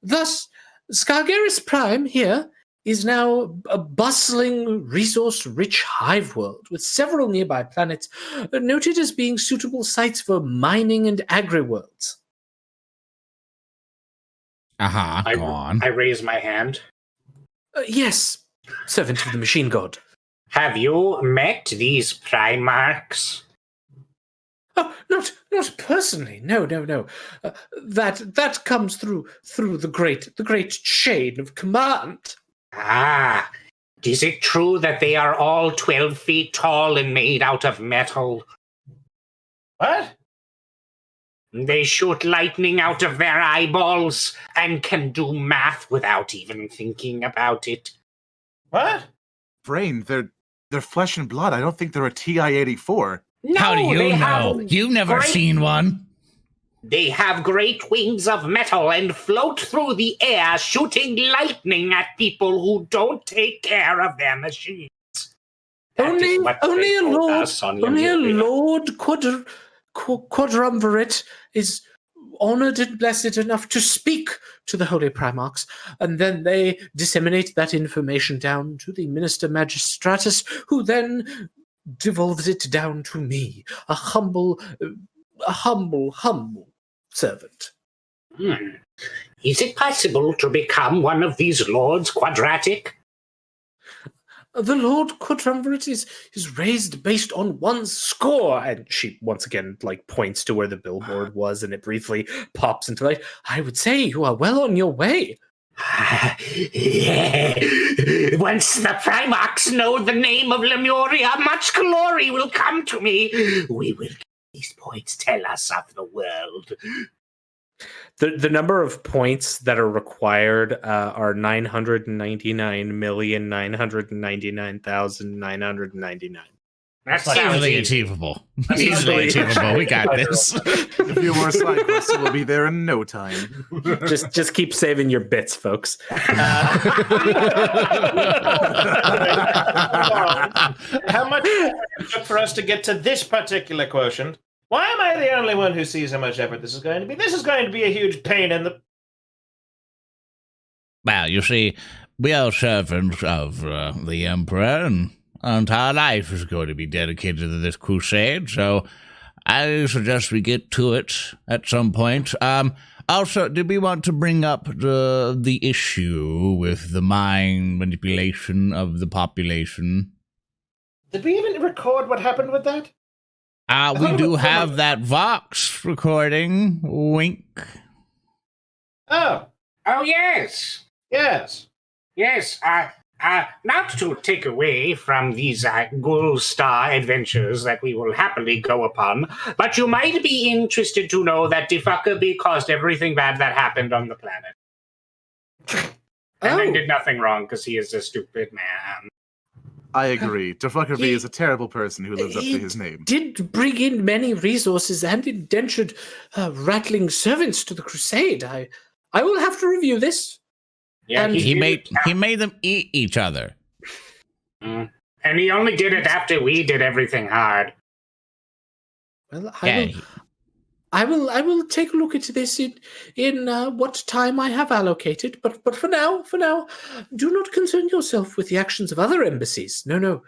Thus, Scargeris Prime here is now a bustling, resource-rich hive world with several nearby planets noted as being suitable sites for mining and agri-worlds. Go on. I raise my hand. Yes, servant of the machine god. Have you met these Primarchs? Oh, not personally. No. That comes through the great chain of command. Ah, is it true that they are all 12 feet tall and made out of metal? What? They shoot lightning out of their eyeballs and can do math without even thinking about it. What? Braine, they're flesh and blood. I don't think they're a TI-84. No, How do you they know? have You've never great- seen one. They have great wings of metal and float through the air, shooting lightning at people who don't take care of their machines. That is what they told us on Lemuria. Lord Quadrumvirate is honored and blessed enough to speak to the Holy Primarchs, and then they disseminate that information down to the Minister Magistratus, who then devolves it down to me, a humble servant. Is it possible to become one of these lords quadratic? The Lord Quadrumvirate is raised based on one's score. And she once again points to where the billboard was, and it briefly pops into light. I would say you are well on your way. Once the Primarchs know the name of Lemuria, much glory will come to me. We will get these points tell us of the world. The number of points that are required are 999,999,999. That's Easily easy. achievable. That's Easily easily achievable. We got this. A few more side quests will be there in no time. Just keep saving your bits, folks. How much effort it took for us to get to this particular quotient? Why am I the only one who sees how much effort this is going to be? This is going to be a huge pain in the... Well, you see, we are servants of the Emperor, and our entire life is going to be dedicated to this crusade, so I suggest we get to it at some point. Also, did we want to bring up the issue with the mind manipulation of the population? Did we even record what happened with that? We do have that Vox recording. Wink. Oh, Oh, yes. yes. Yes. Not to take away from these Ghoul Star adventures that we will happily go upon, but you might be interested to know that Defuckerby caused everything bad that happened on the planet. And then did nothing wrong because he is a stupid man. I agree. Defuckerby He- is a terrible person who lives up to his name. Did bring in many resources and indentured rattling servants to the crusade. I will have to review this. Yeah, And He did made them eat each other. And he only did it after we did everything hard. Well, Yeah, I will take a look at this in what time I have allocated. But for now, do not concern yourself with the actions of other embassies. No,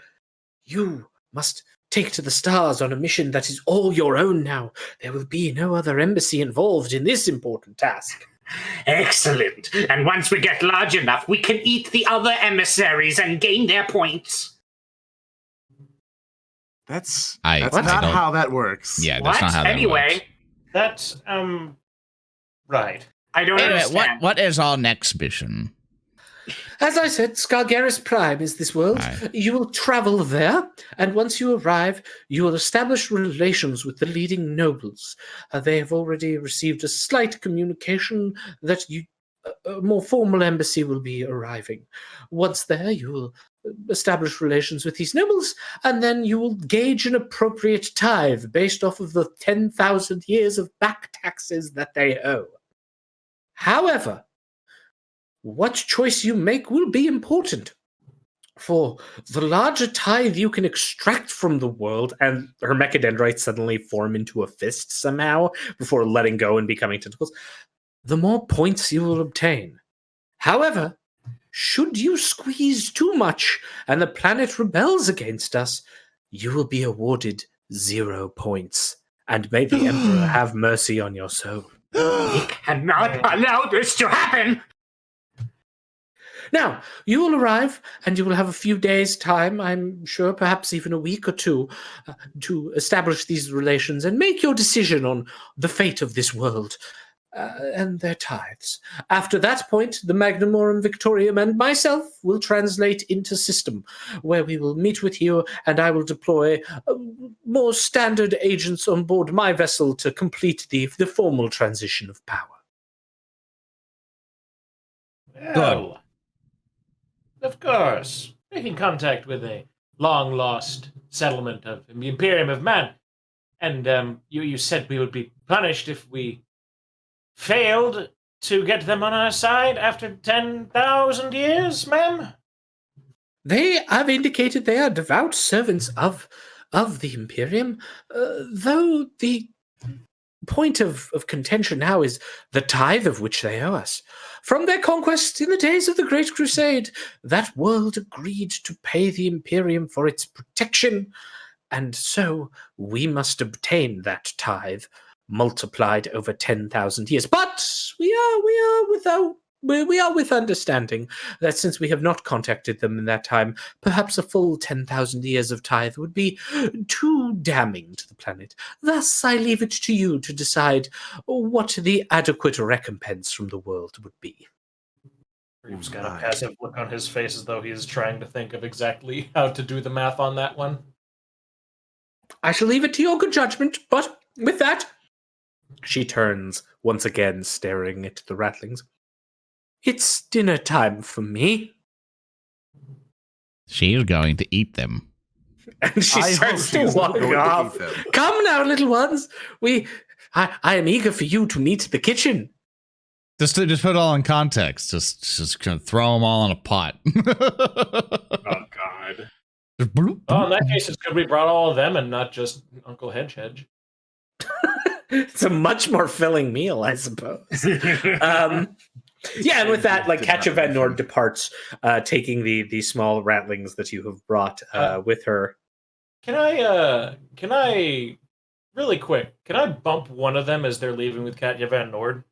you must take to the stars on a mission that is all your own now. There will be no other embassy involved in this important task. Excellent. And once we get large enough, we can eat the other emissaries and gain their points. That's I not don't- how that works. yeah, that's What? not how that Anyway, works. That's, right. I don't Anyway, understand. what is our next mission? As I said, Scargeris Prime is this world. Aye. You will travel there, and once you arrive, you will establish relations with the leading nobles. They have already received a slight communication that a more formal embassy will be arriving. Once there, you will establish relations with these nobles, and then you will gauge an appropriate tithe based off of the 10,000 years of back taxes that they owe. However, what choice you make will be important. For the larger tithe you can extract from the world, and her mechadendrites suddenly form into a fist somehow before letting go and becoming tentacles, the more points you will obtain. However, should you squeeze too much and the planet rebels against us, you will be awarded 0 points. And may the Emperor have mercy on your soul. We cannot allow this to happen. Now, you will arrive, and you will have a few days' time, I'm sure, perhaps even a week or two, to establish these relations and make your decision on the fate of this world and their tithes. After that point, the Magnamorum Victorium and myself will translate into system, where we will meet with you, and I will deploy more standard agents on board my vessel to complete the formal transition of power. Well, of course. Making contact with a long-lost settlement of the Imperium of Man. And you said we would be punished if we failed to get them on our side after 10,000 years, ma'am? They have indicated they are devout servants of the Imperium, though the point of contention now is the tithe of which they owe us. From their conquest in the days of the Great Crusade, that world agreed to pay the Imperium for its protection, and so we must obtain that tithe multiplied over 10,000 years. But we are with understanding that since we have not contacted them in that time, perhaps a full 10,000 years of tithe would be too damning to the planet. Thus, I leave it to you to decide what the adequate recompense from the world would be. Reeb's got a passive look on his face as though he is trying to think of exactly how to do the math on that one. I shall leave it to your good judgment, but with that, she turns, once again staring at the rattlings. It's dinner time for me. She's going to eat them. And she I starts hope to she's not walk going to off. eat them. Come now, little ones. I am eager for you to meet the kitchen. Just put it all in context. Just kind of throw them all in a pot. Oh God. Just bloop, Oh, in that bloop. case, it's good we brought all of them and not just Uncle Hedge. It's a much more filling meal, I suppose. Yeah, and with that, like Katja Van Nord departs, taking the small ratlings that you have brought with her. Can I, really quick, can I bump one of them as they're leaving with Katja Van Nord?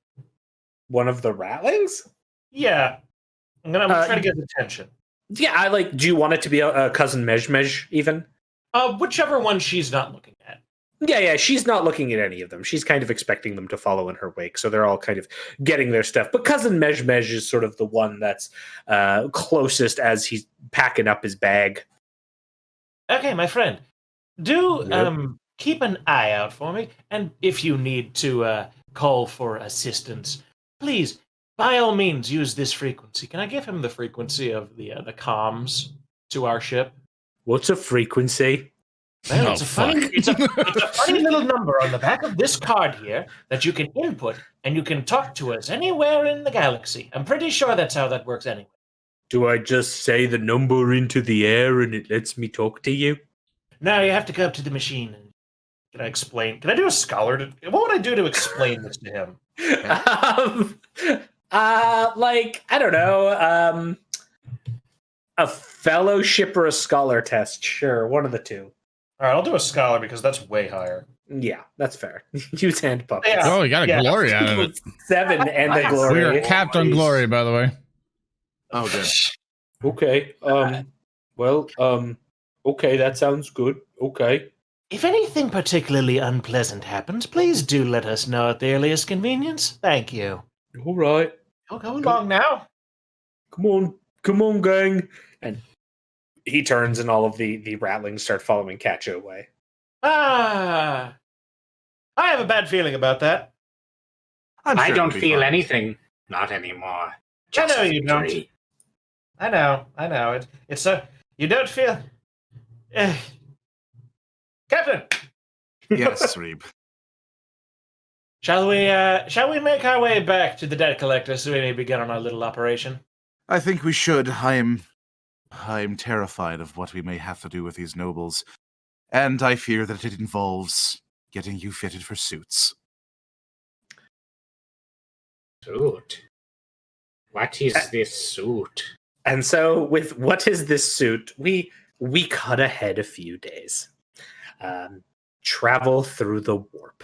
One of the ratlings? Yeah. I'm gonna try to get his attention. Yeah, do you want it to be a cousin Mej even? Whichever one she's not looking at. Yeah, she's not looking at any of them. She's kind of expecting them to follow in her wake, so they're all kind of getting their stuff. But cousin Mej is sort of the one that's closest as he's packing up his bag. Okay, my friend. Keep an eye out for me, and if you need to call for assistance, please, by all means, use this frequency. Can I give him the frequency of the comms to our ship? What's a frequency? Well, it's a funny little number on the back of this card here that you can input, and you can talk to us anywhere in the galaxy. I'm pretty sure that's how that works anyway. Do I just say the number into the air and it lets me talk to you? No, you have to go up to the machine. Can I explain? Can I do a scholar? What would I do to explain this to him? I don't know. A fellowship or a scholar test. Sure, one of the two. All right, I'll do a scholar because that's way higher. Yeah, that's fair. Use hand puppets. Yeah. Oh, you got a glory out of it. 7 and a glory. We are capped on glory, by the way. Oh, good. Okay. Okay, that sounds good. Okay. If anything particularly unpleasant happens, please do let us know at the earliest convenience. Thank you. All right. I'll go along now. Come on, gang. And he turns and all of the ratlings start following Katja away. I have a bad feeling about that. I don't feel anything. Not anymore. I know you don't. I know. It's you don't feel. Captain, Yes, Reeb. shall we make our way back to the debt collector so we may begin on our little operation? I think we should. I'm terrified of what we may have to do with these nobles, and I fear that it involves getting you fitted for suits. Suit? What is this suit? And so with what is this suit, we cut ahead a few days. Travel through the warp.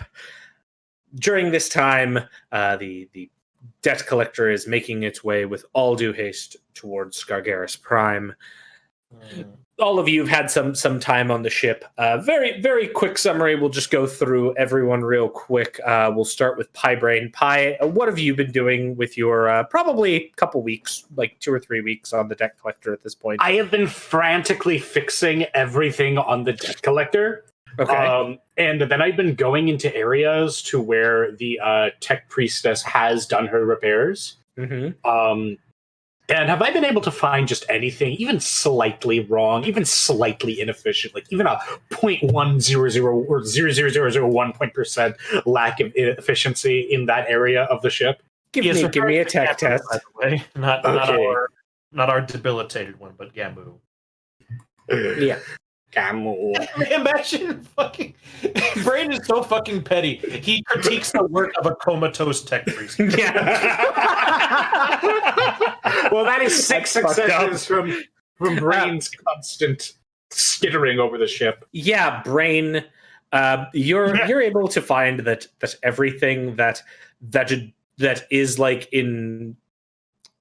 During this time, the debt collector is making its way with all due haste towards Scargeris Prime. All of you have had some time on the ship. Very, very quick summary. We'll just go through everyone real quick. We'll start with Braine. What have you been doing with your probably couple weeks, like 2 or 3 weeks on the debt collector at this point? I have been frantically fixing everything on the debt collector. Okay. And then I've been going into areas to where the tech priestess has done her repairs. Mm-hmm. And have I been able to find just anything, even slightly wrong, even slightly inefficient, like even a 0.100 or 0.001% lack of efficiency in that area of the ship? Give me a tech test. By the way, not our debilitated one, but Gamu. Yeah. Imagine fucking Braine is so fucking petty. He critiques the work of a comatose tech priest. Yeah. Well, that is 6 That's successes from Braine's constant skittering over the ship. Yeah, Braine, you're able to find that everything that is like in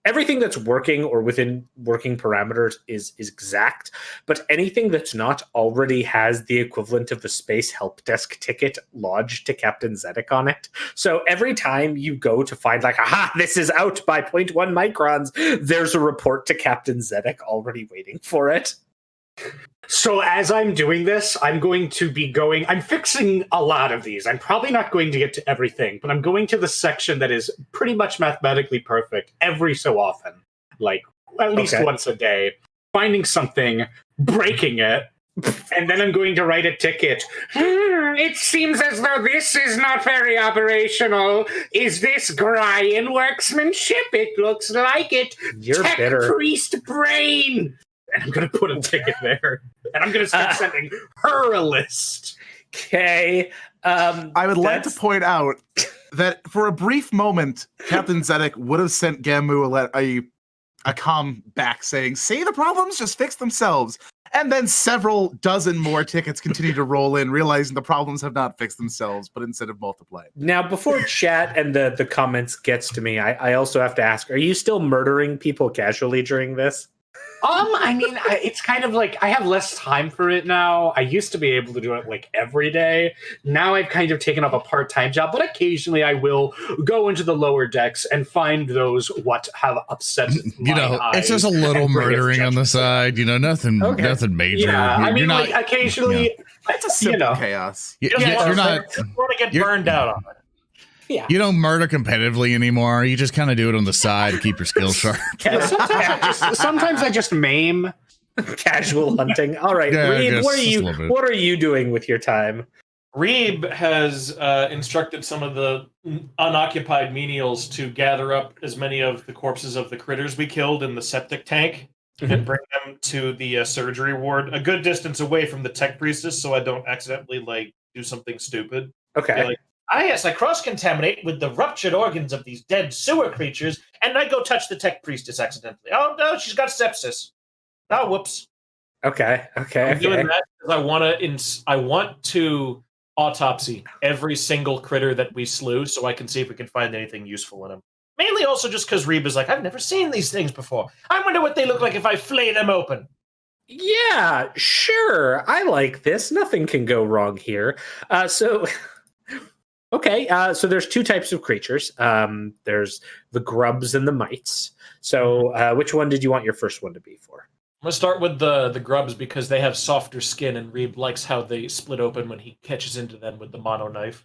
everything that's working or within working parameters is exact, but anything that's not already has the equivalent of a space help desk ticket lodged to Captain Zedek on it. So every time you go to find like, aha, this is out by 0.1 microns, there's a report to Captain Zedek already waiting for it. So as I'm doing this, I'm fixing a lot of these. I'm probably not going to get to everything, but I'm going to the section that is pretty much mathematically perfect every so often, like at least once a day, finding something, breaking it, And then I'm going to write a ticket. It seems as though this is not very operational. Is this Brian workmanship? It looks like it. You're Tech bitter. Priest Braine. And I'm going to put a ticket there. And I'm going to start sending her a list. Okay. I would like to point out that for a brief moment, Captain Zedek would have sent Gamu a comm back saying, "See, the problems just fix themselves." And then several dozen more tickets continue to roll in, realizing the problems have not fixed themselves, but instead have multiplied. Now, before chat and the comments gets to me, I also have to ask, are you still murdering people casually during this? I mean, it's kind of like I have less time for it now. I used to be able to do it like every day. Now I've kind of taken up a part-time job, but occasionally I will go into the lower decks and find those what have upset my eyes it's just a little murdering on the side. Nothing major. Yeah, I mean, not, like occasionally, It's a simple chaos. You're not. want to get burned out on it. Yeah. You don't murder competitively anymore. You just kind of do it on the side to keep your skills sharp. Sometimes I just maim. Casual hunting. All right, Yeah, Reeb, what are you doing with your time? Reeb has instructed some of the unoccupied menials to gather up as many of the corpses of the critters we killed in the septic tank and bring them to the surgery ward, a good distance away from the tech priestess, so I don't accidentally do something stupid. Okay. Yes, I cross-contaminate with the ruptured organs of these dead sewer creatures, and I go touch the tech priestess accidentally. Oh no, she's got sepsis. Oh, whoops. Okay. I'm doing that because I want to autopsy every single critter that we slew, so I can see if we can find anything useful in them. Mainly also just because Reeb is like, I've never seen these things before. I wonder what they look like if I flay them open. Yeah, sure. I like this. Nothing can go wrong here. Okay, so there's two types of creatures. There's the grubs and the mites. So which one did you want your first one to be for? I'm going to start with the grubs because they have softer skin, and Reeb likes how they split open when he catches into them with the mono knife.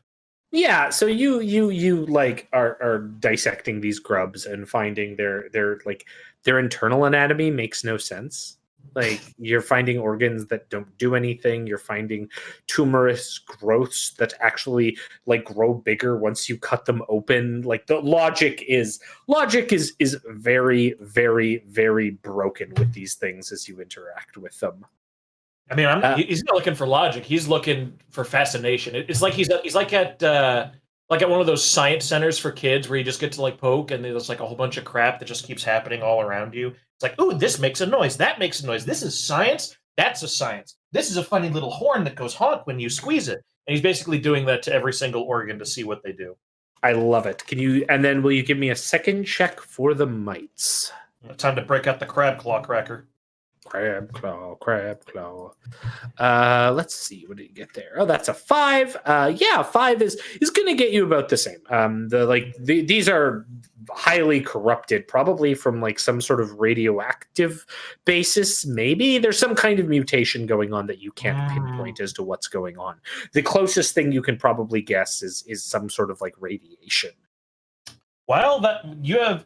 Yeah, so you are dissecting these grubs and finding their internal anatomy makes no sense. Like, you're finding organs that don't do anything. You're finding tumorous growths that actually grow bigger once you cut them open. Like, the logic is very, very, very broken with these things as you interact with them. I mean, he's not looking for logic. He's looking for fascination. It's like he's like at one of those science centers for kids where you just get to poke and there's a whole bunch of crap that just keeps happening all around you. It's like, ooh, this makes a noise. That makes a noise. This is science. That's a science. This is a funny little horn that goes honk when you squeeze it. And he's basically doing that to every single organ to see what they do. I love it. Will you give me a second check for the mites? Time to break out the crab claw cracker. Crab claw. Let's see. What did you get there? Oh, that's a 5. 5 is going to get you about the same. These are highly corrupted, probably from some sort of radioactive basis. Maybe there's some kind of mutation going on that you can't pinpoint as to what's going on. The closest thing you can probably guess is some sort of radiation. Well,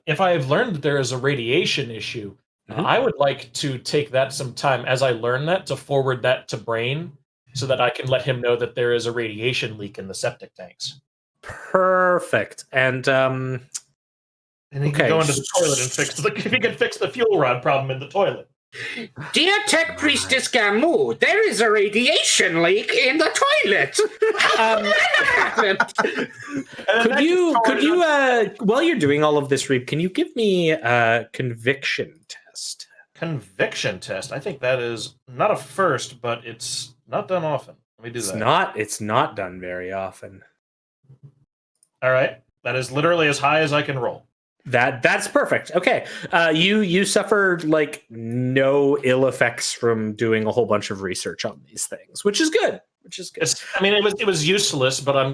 if I have learned that there is a radiation issue, I would like to take that some time as I learn that to forward that to Braine so that I can let him know that there is a radiation leak in the septic tanks. Perfect. And he can go into the toilet and if he can fix the fuel rod problem in the toilet. Dear Tech Priestess Gamu, there is a radiation leak in the toilet. Could you while you're doing all of this, Reeb, can you give me a conviction test? Conviction test. I think that is not a first, but it's not done often. Let me do that. It's not done very often. All right. That is literally as high as I can roll. That's perfect. Okay. You suffered no ill effects from doing a whole bunch of research on these things, which is good. It was useless, but I'm,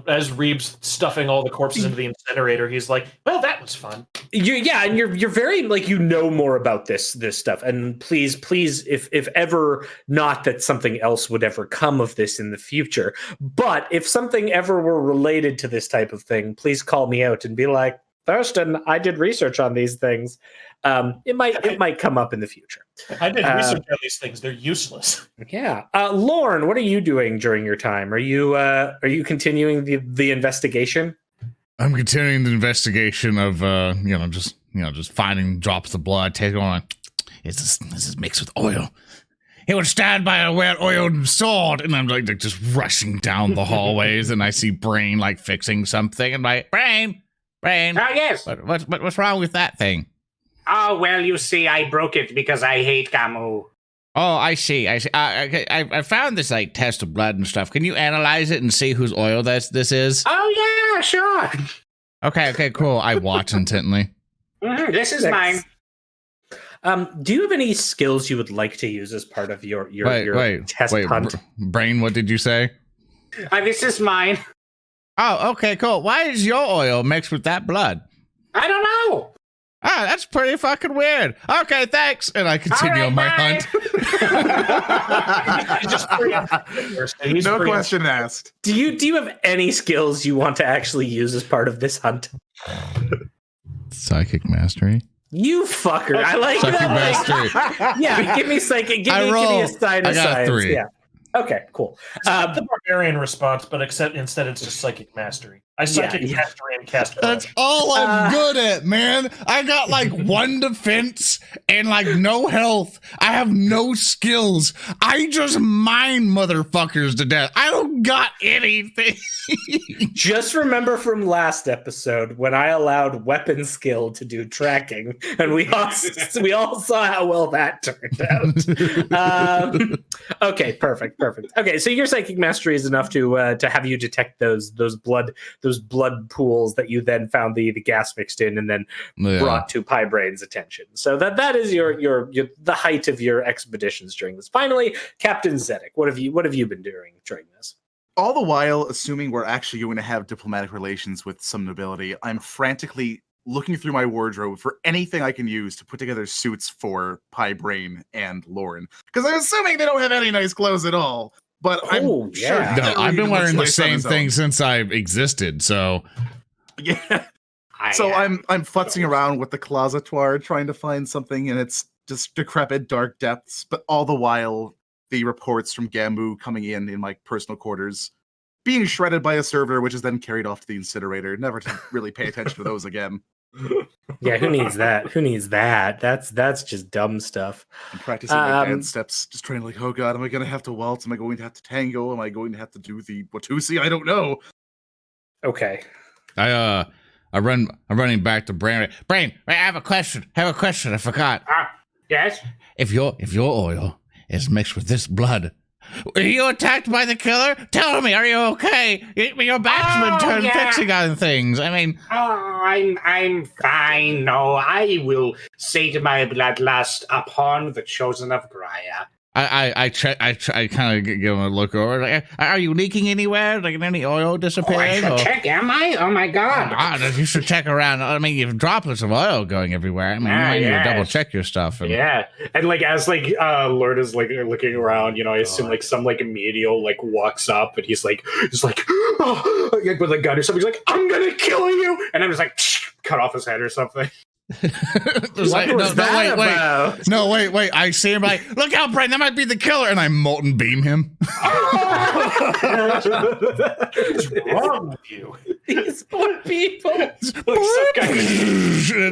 as Reeb's stuffing all the corpses into the incinerator, he's like, well, that was fun. And you're very more about this stuff. And please, if ever, not that something else would ever come of this in the future, but if something ever were related to this type of thing, please call me out and be like, Thurston, I did research on these things. It might come up in the future. I did research on these things. They're useless. Yeah. Lorn, what are you doing during your time? Are you continuing the investigation? I'm continuing the investigation of just finding drops of blood, taking on. This is mixed with oil. He would stand by a well-oiled sword, and I'm like just rushing down the hallways, and I see Braine like fixing something, and like Braine. Yes. What's wrong with that thing? Oh, well, you see, I broke it because I hate Gamu. Oh, I see. I found this like test of blood and stuff. Can you analyze it and see whose oil this is? Oh, yeah, sure. Okay, cool. I watch intently. This is mine. Do you have any skills you would like to use as part of your test hunt? Braine, what did you say? This is mine. Oh, okay, cool. Why is your oil mixed with that blood? I don't know. Ah, that's pretty fucking weird. Okay, thanks. And I continue on my hunt. No question asked. Do you have any skills you want to actually use as part of this hunt? Psychic mastery. You fucker! I like Psychic that. mastery. Yeah, give me psychic. Give me a sign of I got science. 3. Yeah. Okay, cool. It's not the barbarian response, but instead it's just psychic mastery. I psychic mastery and cast. That's all I'm good at, man. I got like 1 defense and like no health. I have no skills. I just mine motherfuckers to death. I don't got anything. Just remember from last episode when I allowed weapon skill to do tracking, and we all saw how well that turned out. Okay, perfect. Okay, so your psychic mastery is enough to have you detect those blood pools that you then found the gas mixed in and then brought to Braine's attention. So that is your the height of your expeditions during this. Finally, Captain Zedek, what have you been doing during this? All the while, assuming we're actually going to have diplomatic relations with some nobility, I'm frantically looking through my wardrobe for anything I can use to put together suits for Braine and Lorn. Because I'm assuming they don't have any nice clothes at all. But I'm sure. No, I've been wearing the same thing since I existed, so. Yeah. So I'm futzing around with the closetoire trying to find something, and it's just decrepit dark depths, but all the while the reports from Gambu coming in my personal quarters, being shredded by a server, which is then carried off to the incinerator, never to really pay attention to those again. Yeah, who needs that? That's just dumb stuff. I'm practicing my dance steps, just trying to like, oh god, am I going to have to waltz? Am I going to have to tango? Am I going to have to do the Watusi? I don't know. Okay. I'm running back to Braine. Braine, I have a question. I forgot. Yes? If your oil is mixed with this blood, were you attacked by the killer? Tell me, are you okay? Your batsman turned fixing on things. I mean, I'm fine. No, I will say to my bloodlust upon the chosen of Graia. I kind of give him a look over. Like, are you leaking anywhere? Like, any oil disappearing? I should check. Am I? Oh my god! You should check around. I mean, you have droplets of oil going everywhere. I mean, you might need to double check your stuff. And like as Lord is like looking around, I assume like some like medial like walks up and he's like oh, like with a gun or something. He's like, I'm gonna kill you, and I'm just like cut off his head or something. Wait. I see him like, look out, Braine, that might be the killer, and I molten beam him. What's wrong with you? These poor people. It's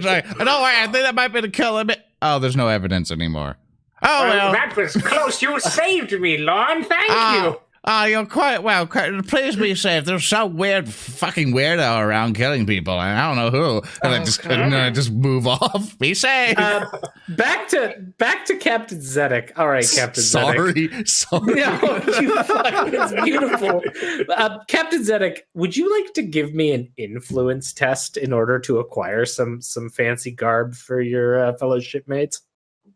like, no, I think that might be the killer. Oh, there's no evidence anymore. Oh, well. That was close. You saved me, Lorn. Thank you. You're quite well. Please be safe. There's some fucking weirdo around killing people, and I don't know who. And I just move off. Be safe. Back to Captain Zedek. All right, Captain Zedek. Sorry. No, you fuck. It's beautiful. Captain Zedek, would you like to give me an influence test in order to acquire some fancy garb for your fellow shipmates?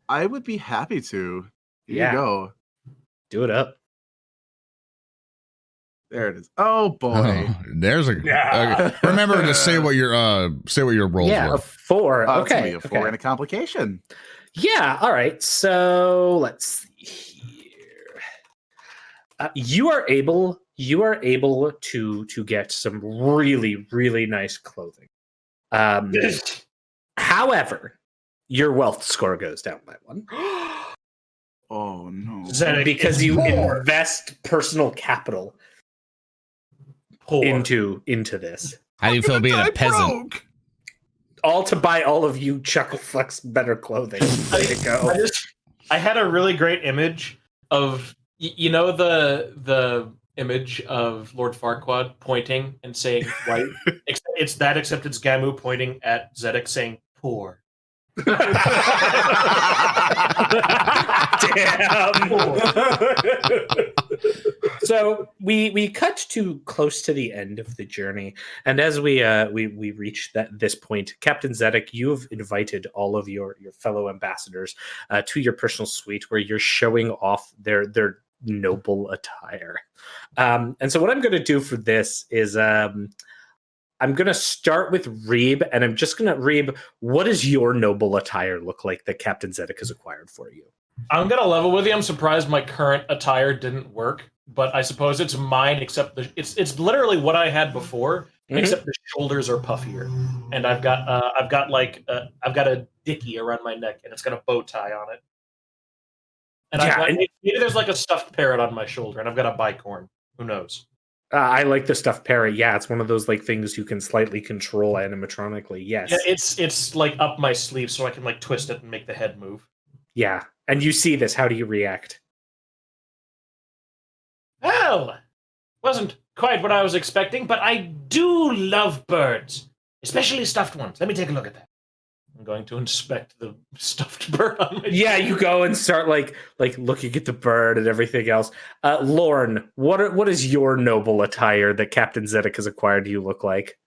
I would be happy to. Here you go. Do it up. There it is. Oh boy. Oh, there's a. Remember to say what your rolls were. A 4. It's Okay. gonna be a 4 and a complication. Yeah. All right. So let's see here. You are able to get some really, really nice clothing. However, your wealth score goes down by 1. Oh no! Zedek Because is you poor. invest personal capital Poor. into this. How do you feel being a Die peasant? broke. All to buy all of you Chucklefuck's better clothing. There you go. I had a really great image of you know the image of Lord Farquaad pointing and saying white. Except it's Gamu pointing at Zedek saying poor. Damn. So we cut to close to the end of the journey, and as we reach this point, Captain Zedek, you have invited all of your fellow ambassadors to your personal suite where you're showing off their noble attire. And so what I'm going to do for this is I'm going to start with Reeb, and I'm just going to, Reeb, what does your noble attire look like that Captain Zedek has acquired for you? I'm going to level with you. I'm surprised my current attire didn't work, but I suppose it's mine, except it's literally what I had before, except the shoulders are puffier. And I've got a dicky around my neck, and it's got a bow tie on it. And maybe there's like a stuffed parrot on my shoulder, and I've got a bicorn. Who knows? I like the stuffed parrot. Yeah, it's one of those like things you can slightly control animatronically. Yes. Yeah, it's like up my sleeve, so I can like twist it and make the head move. Yeah, and you see this. How do you react? Well, wasn't quite what I was expecting, but I do love birds, especially stuffed ones. Let me take a look at that. I'm going to inspect the stuffed bird on my Yeah, you go and start like looking at the bird and everything else. Lorn, what is your noble attire that Captain Zedek has acquired? Do you look like?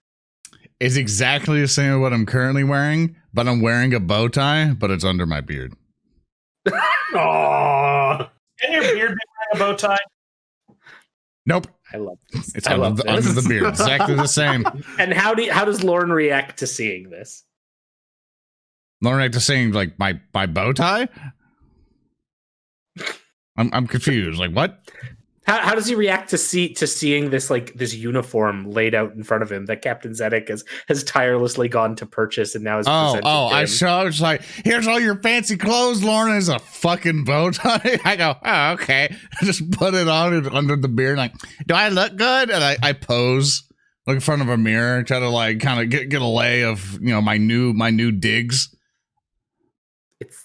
It's exactly the same as what I'm currently wearing, but I'm wearing a bow tie, but it's under my beard. Aww. Can your beard be wearing a bow tie? Nope. I love this. It's under the beard. Exactly the same. And how does Lorn react to seeing this? Lauren to saying like my bow tie? I'm confused. Like what? How does he react to seeing this this uniform laid out in front of him that Captain Zedek has tirelessly gone to purchase and now is presented to him? I saw it's like, here's all your fancy clothes, Lauren, is a fucking bow tie. I go, oh, okay. I just put it on under the beard, like, do I look good? And I pose like in front of a mirror, try to like kind of get a lay of my new digs.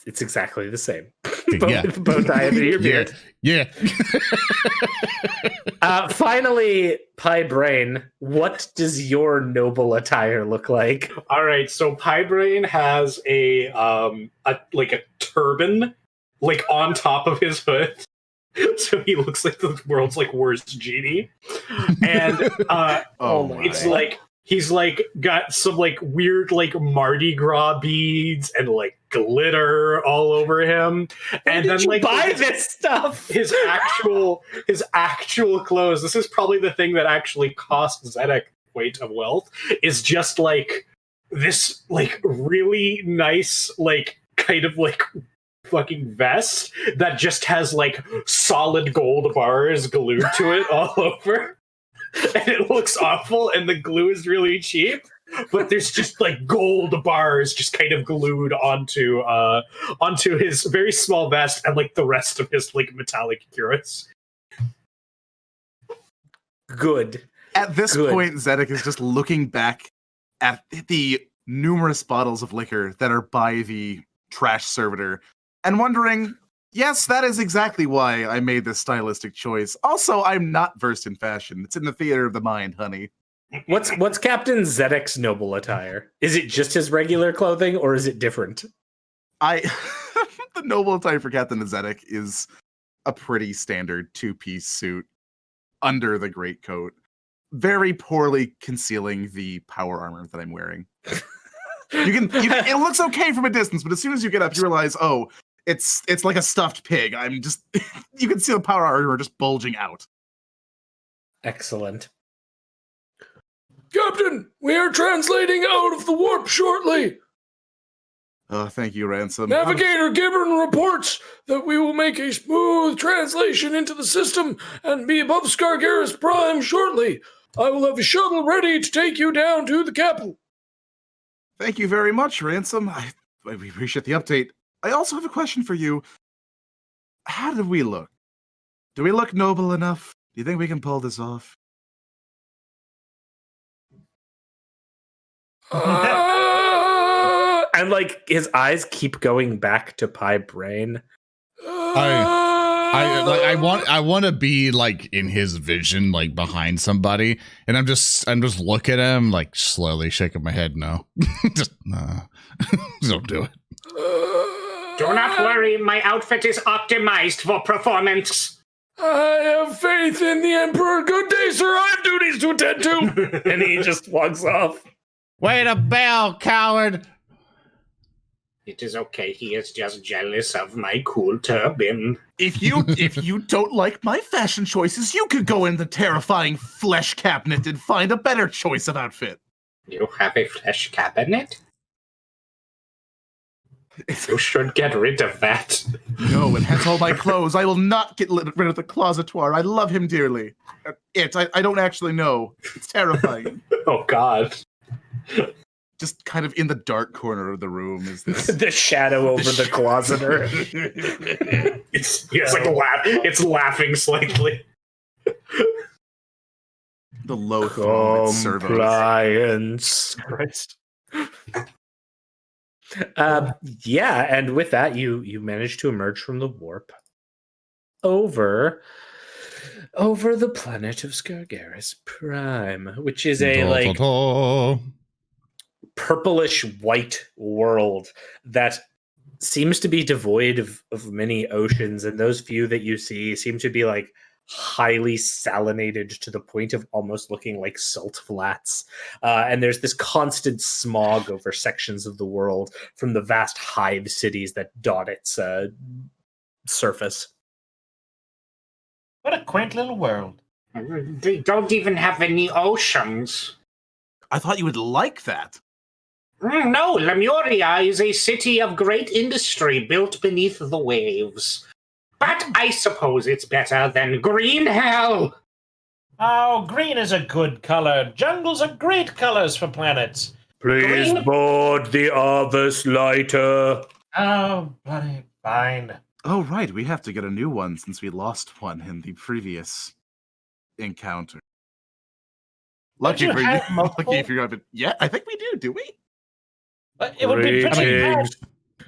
It's exactly the same. Yeah. Bow tie under your beard. Yeah. Finally, Braine, what does your noble attire look like? All right, so Braine has a turban like on top of his hood. So he looks like the world's like worst genie. And it's like he's like got some like weird like Mardi Gras beads and like glitter all over him. And then like buy this stuff. His actual clothes. This is probably the thing that actually cost Zedek weight of wealth. Is just like this like really nice like kind of like fucking vest that just has like solid gold bars glued to it all over. And it looks awful, and the glue is really cheap. But there's just like gold bars just kind of glued onto his very small vest and like the rest of his like metallic cuirass. Good. At this point, Zedek is just looking back at the numerous bottles of liquor that are by the trash servitor and wondering, yes, that is exactly why I made this stylistic choice. Also, I'm not versed in fashion. It's in the theater of the mind, honey. What's Captain Zedek's noble attire? Is it just his regular clothing, or is it different? The noble attire for Captain Zedek is a pretty standard two-piece suit under the greatcoat, very poorly concealing the power armor that I'm wearing. It looks okay from a distance, but as soon as you get up, you realize, oh, it's like a stuffed pig. You can see the power armor just bulging out. Excellent. Captain, we are translating out of the warp shortly. Thank you, Ransom. Navigator Gibbon reports that we will make a smooth translation into the system and be above Scargeris Prime shortly. I will have a shuttle ready to take you down to the capital. Thank you very much, Ransom. We appreciate the update. I also have a question for you. How do we look? Do we look noble enough? Do you think we can pull this off? And like his eyes keep going back to Braine. I want to be like in his vision, like behind somebody, and I'm just looking at him, like slowly shaking my head. No, just no, don't do it. Do not worry, my outfit is optimized for performance. I have faith in the Emperor. Good day, sir. I have duties to attend to. And he just walks off. Way to bail, coward! It is okay. He is just jealous of my cool turban. If you don't like my fashion choices, you could go in the terrifying flesh cabinet and find a better choice of outfit. You have a flesh cabinet? You should get rid of that. No, it has all my clothes. I will not get rid of the closetoire. I love him dearly. I don't actually know. It's terrifying. Oh, God. Just kind of in the dark corner of the room is this. The shadow over the closeter. It's laughing slightly. The low throne servos. Compliance. Christ. Yeah, and with that, you manage to emerge from the warp over the planet of Scargeris Prime, which is a like purplish white world that seems to be devoid of many oceans, and those few that you see seem to be like highly salinated to the point of almost looking like salt flats. And there's this constant smog over sections of the world from the vast hive cities that dot its surface. What a quaint little world. They don't even have any oceans. I thought you would like that. No, Lemuria is a city of great industry built beneath the waves. But I suppose it's better than green hell. Oh, green is a good color. Jungles are great colors for planets. Please board the Arvus lighter. Oh, bloody fine. Oh, right. We have to get a new one since we lost one in the previous encounter. Lucky for you. Lucky for you. Yeah, I think we do. Do we? It would be pretty bad.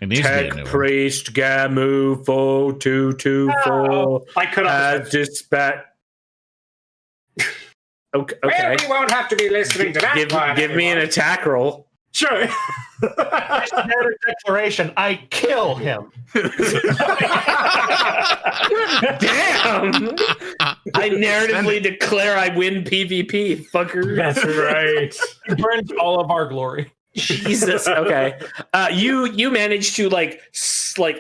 Tech Priest Gamu 4224 I could have dispatch. Okay. Well, we won't have to be listening to that. Give me an attack roll. Sure. Standard declaration. I kill him. Damn! I narratively declare I win PvP, fucker. That's right. He burns all of our glory. Jesus. Okay. You managed to like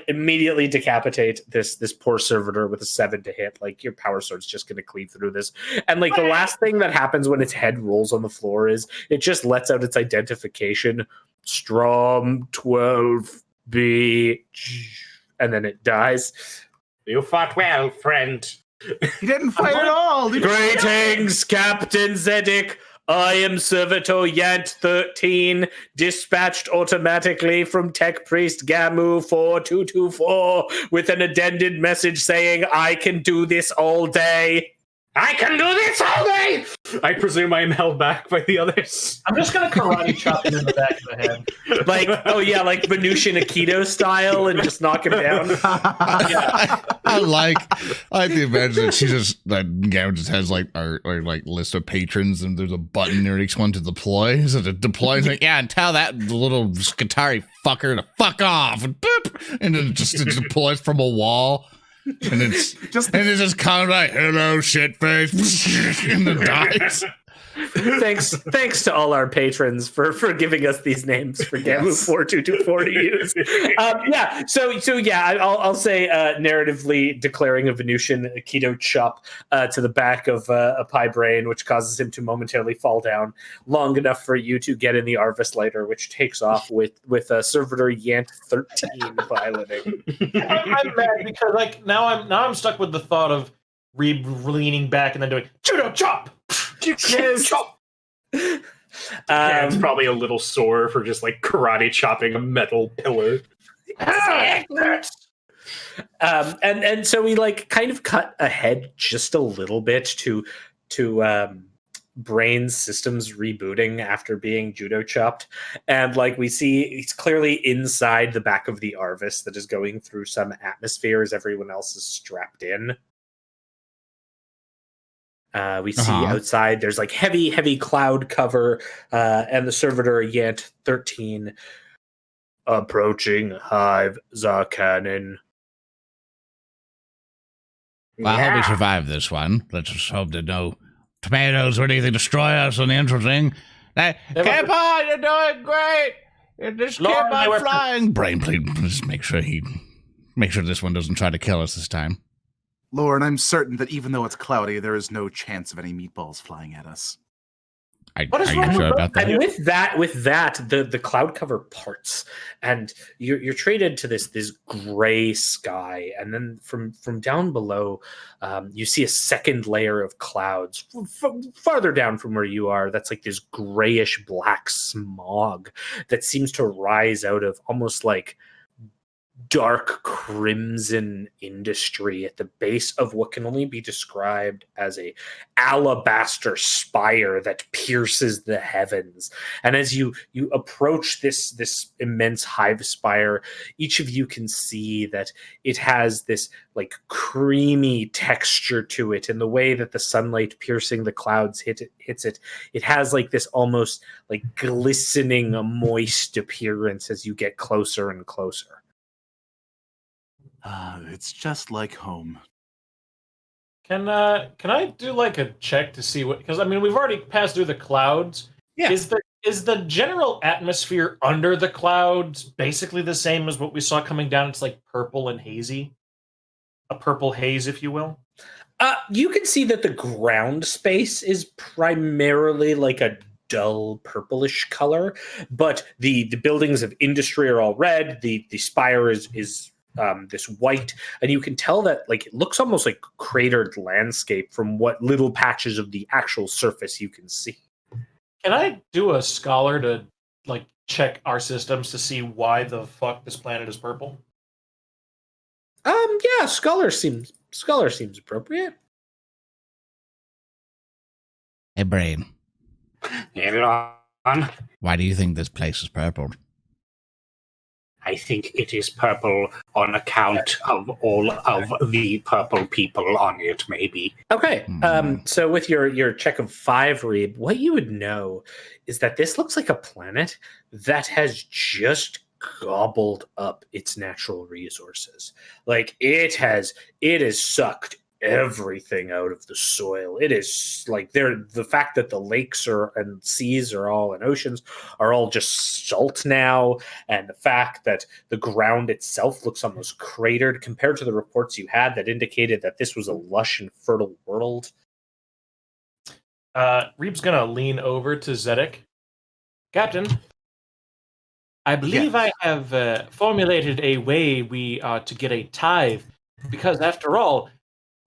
immediately decapitate this poor servitor with a 7 to hit. Like your power sword's just gonna cleave through this. And like the last thing that happens when its head rolls on the floor is it just lets out its identification. Strom 12B, and then it dies. You fought well, friend. He didn't fight at all. Greetings, Captain Zedek. I am Servitor Yant 13, dispatched automatically from Tech Priest Gamu 4224 with an addended message saying I can do this all day. I can do this all day! I presume I am held back by the others. I'm just going to karate chop him in the back of the head. Like, oh yeah, like Venusian Aikido style and just knock him down. I like the imagine that she just that Gavin just has like our like list of patrons and there's a button near each one to deploy. So to deploy, like, yeah, and tell that little Skitari fucker to fuck off and boop, and then it deploys from a wall. And it's just kind of like hello shitface and then dies. Thanks to all our patrons for giving us these names for Gamu 4224 to use. I'll say narratively declaring a Venusian Aikido chop to the back of a Braine, which causes him to momentarily fall down long enough for you to get in the Arvus lighter, which takes off with Servitor Yant 13 piloting. I'm mad because like now I'm stuck with the thought of Reeb leaning back and then doing judo chop. Yes. Yeah, it's probably a little sore for just like karate chopping a metal pillar. And so we like kind of cut ahead just a little bit to Braine's systems rebooting after being judo chopped, and like we see it's clearly inside the back of the Arvis that is going through some atmosphere as everyone else is strapped in. We see outside there's like heavy cloud cover, and the servitor Yant 13 approaching Hive Zarkanin. Well, I hope we survive this one. Let's just hope that no tomatoes or anything destroy us on the interesting. Hey, keep on, you're doing great. You just keep on flying. Braine, please make sure this one doesn't try to kill us this time. Lorn, I'm certain that even though it's cloudy, there is no chance of any meatballs flying at us. Are you sure about that? And with that, the cloud cover parts, and you're treated to this gray sky, and then from down below, you see a second layer of clouds farther down from where you are. That's like this grayish black smog that seems to rise out of almost like dark crimson industry at the base of what can only be described as a alabaster spire that pierces the heavens. And as you approach this immense hive spire, each of you can see that it has this like creamy texture to it, and the way that the sunlight piercing the clouds hits it, it has like this almost like glistening moist appearance as you get closer and closer. It's just like home. Can I do like a check to see what? Because I mean, we've already passed through the clouds. Yeah. Is the general atmosphere under the clouds basically the same as what we saw coming down? It's like purple and hazy, a purple haze, if you will. You can see that the ground space is primarily like a dull purplish color, but the buildings of industry are all red. The spire is this white, and you can tell that like it looks almost like cratered landscape from what little patches of the actual surface you can see. Can I do a scholar to like check our systems to see why the fuck this planet is purple? Yeah, scholar seems appropriate. Hey, Braine. Elon, Why do you think this place is purple? I think it is purple on account of all of the purple people on it, maybe. Okay, so with your check of 5, Reeb, what you would know is that this looks like a planet that has just gobbled up its natural resources. Like it has sucked everything out of the soil. It is like the fact that the lakes and seas are all and oceans are all just salt now, and the fact that the ground itself looks almost cratered compared to the reports you had that indicated that this was a lush and fertile world. Reeb's gonna lean over to Zedek. Captain, I believe I have formulated a way we are to get a tithe, because after all,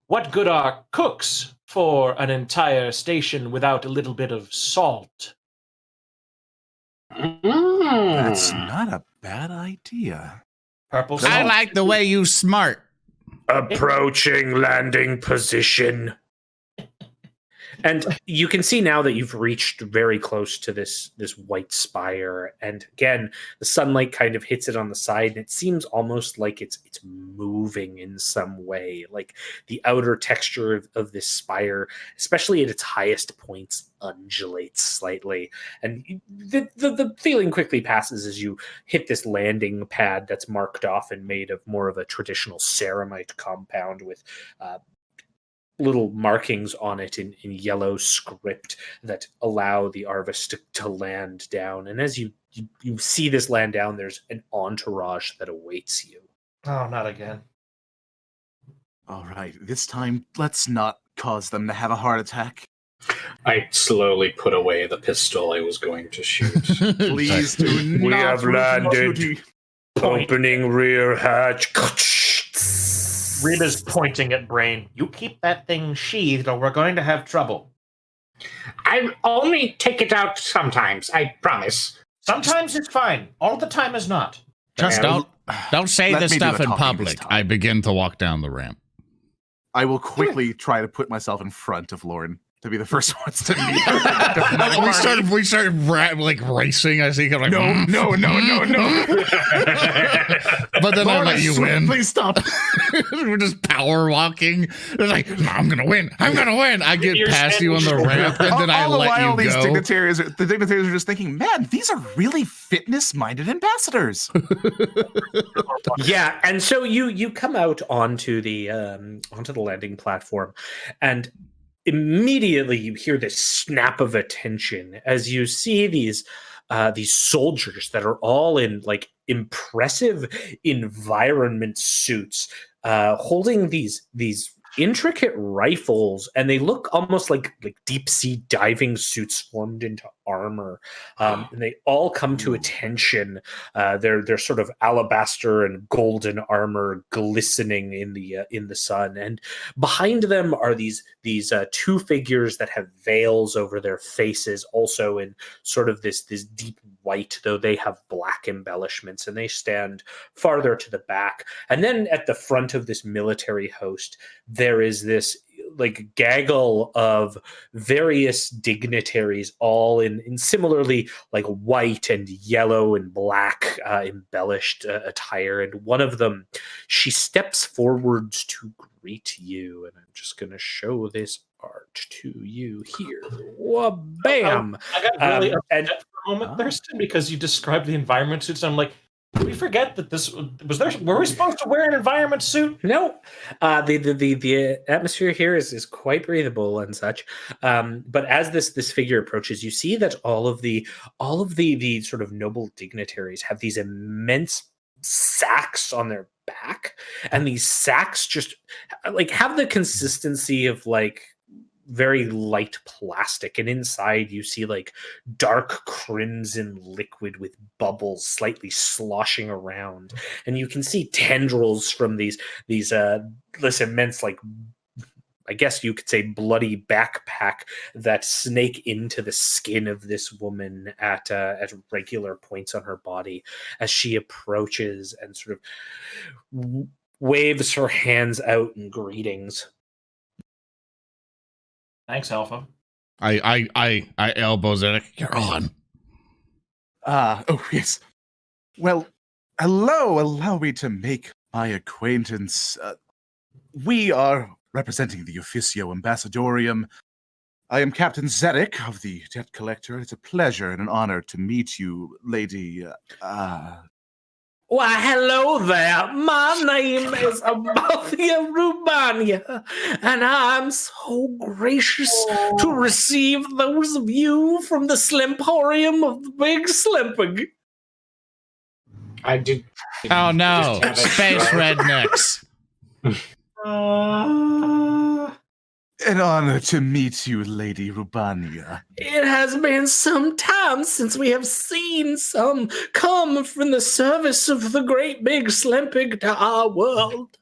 what good are cooks for an entire station without a little bit of salt? That's not a bad idea. Purple salt. I like the way you smart. Approaching landing position. And you can see now that you've reached very close to this white spire, and again, the sunlight kind of hits it on the side, and it seems almost like it's moving in some way. Like the outer texture of this spire, especially at its highest points, undulates slightly. And the feeling quickly passes as you hit this landing pad that's marked off and made of more of a traditional ceramite compound with little markings on it in yellow script that allow the Arvis to land down. And as you see this land down, there's an entourage that awaits you. Oh, not again. All right, this time, let's not cause them to have a heart attack. I slowly put away the pistol I was going to shoot. Please do not. We have landed. duty. Opening rear hatch. Reeb is pointing at Braine. You keep that thing sheathed or we're going to have trouble. I only take it out sometimes, I promise. Sometimes it's fine. All the time is not. Just Don't say Let this me do stuff the in talking this public. time. I begin to walk down the ramp. I will quickly try to put myself in front of Lorn to be the first ones to meet. we started racing. I think I'm like, No. But then I Lorn, let you swear, win. Please stop. We're just power walking. It's like, I'm gonna win. I get You're past you on the ramp, and then I all the let while, you these go. dignitaries are just thinking, man, these are really fitness-minded ambassadors. Yeah, and so you come out onto the landing platform, and immediately you hear this snap of attention as you see these soldiers that are all in like impressive environment suits, holding these intricate rifles, and they look almost like deep sea diving suits formed into armor. And they all come to attention. They're sort of alabaster and golden armor glistening in the sun, and behind them are these two figures that have veils over their faces, also in sort of this deep white, though they have black embellishments, and they stand farther to the back. And then at the front of this military host, there is this like gaggle of various dignitaries, all in similarly like white and yellow and black embellished attire. And one of them, she steps forwards to greet you, and I'm just going to show this art to you here. Whoa, bam! I got really and upset for a moment there, Stu, because you described the environment suits. And I'm like, did we forget that this was there? Were we supposed to wear an environment suit? No, the atmosphere here is quite breathable and such. But as this figure approaches, you see that all of the sort of noble dignitaries have these immense sacks on their back, and these sacks just like have the consistency of like very light plastic, and inside you see like dark crimson liquid with bubbles slightly sloshing around, and you can see tendrils from these this immense, like, I guess you could say, bloody backpack that snake into the skin of this woman at regular points on her body as she approaches and sort of waves her hands out in greetings. Thanks, Alpha. I elbow Zedek. You're on. Oh, yes. Well, hello, allow me to make my acquaintance. We are representing the Officio Ambassadorium. I am Captain Zedek of the Debt Collector. It's a pleasure and an honor to meet you, Lady. Why, hello there. My name is Abathia Rubania, and I'm so gracious to receive those of you from the Slimporium of the Big Slimping. I did. Oh no, space rednecks. An honor to meet you, Lady Rubania. It has been some time since we have seen some come from the service of the Great Big Slimping to our world.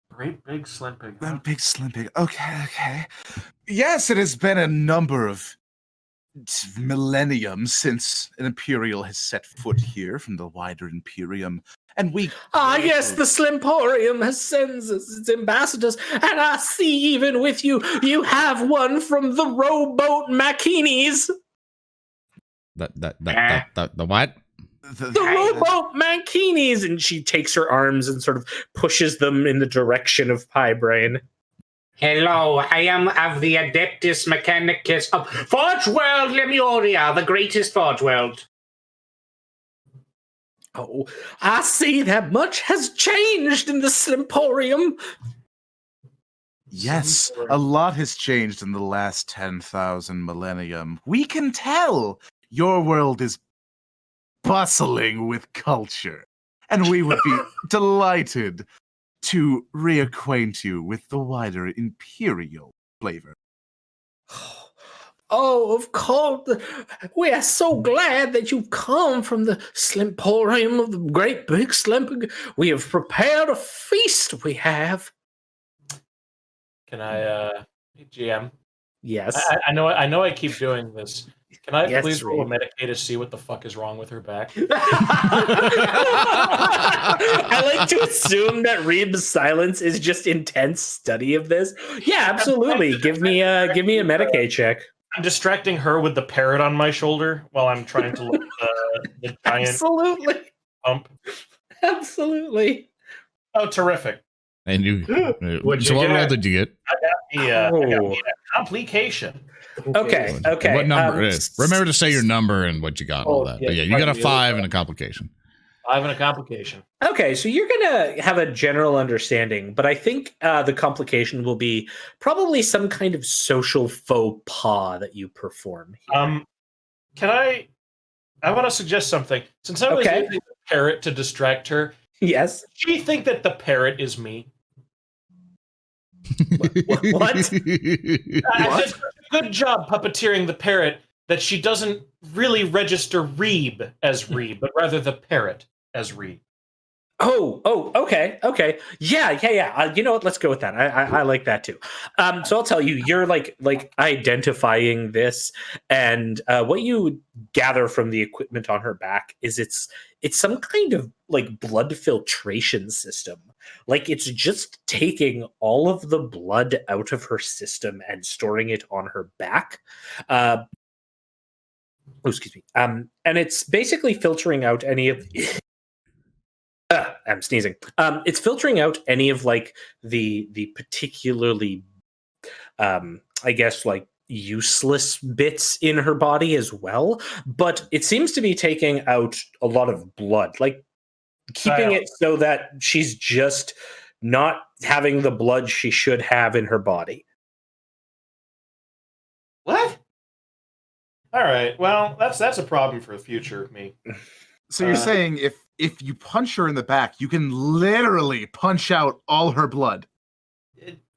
Great big slimping. The Big Slimping. Okay. Yes, it has been a number of millenniums since an Imperial has set foot here from the wider Imperium. And we... Yes, the Slimporium has sent its ambassadors, and I see even with you, you have one from the rowboat Makinis. The what? The rowboat Mankinis, and she takes her arms and sort of pushes them in the direction of Braine. Hello, I am of the Adeptus Mechanicus of Forge World Lemuria, the greatest Forge World. Oh, I see that much has changed in the Slimporium. Yes, a lot has changed in the last 10,000 millennium. We can tell your world is bustling with culture, and we would be delighted to reacquaint you with the wider Imperial flavor. Oh, of course. We are so glad that you've come from the Slimporium of the Great Big Slimping. We have prepared a feast, we have. Can I, GM? Yes. I know I keep doing this. Can I Yes, please roll a Reeb. Medicae to see what the fuck is wrong with her back? I like to assume that Reeb's silence is just intense study of this. Yeah, absolutely. Give me a Medicae check. I'm distracting her with the parrot on my shoulder while I'm trying to look at the giant Absolutely. pump. Absolutely. Oh, terrific. And you. What'd So you what get? roll did you get? I got Oh. me a complication. Okay. Okay. What number it is? Remember to say your number and what you got and all Oh, that. yeah, But yeah, you got a pardon me. 5 and a complication. 5 and a complication. Okay, so you're gonna have a general understanding, but I think the complication will be probably some kind of social faux pas that you perform. Here. Can I want to suggest something. Since I was Okay. using the parrot to distract her, Yes. does she think that the parrot is me? What? I did such a good job puppeteering the parrot that she doesn't really register Reeb as Reeb, but rather the parrot as Reeb. Oh, okay. Yeah. You know what? Let's go with that. I like that too. So I'll tell you, you're like identifying this, and what you gather from the equipment on her back is it's some kind of like blood filtration system. Like it's just taking all of the blood out of her system and storing it on her back. Excuse me. And it's basically filtering out any of. I'm sneezing. It's filtering out any of like the particularly, I guess like useless bits in her body as well. But it seems to be taking out a lot of blood, like keeping it so that she's just not having the blood she should have in her body. What? All right. Well, that's a problem for the future, me. So you're saying if you punch her in the back, you can literally punch out all her blood.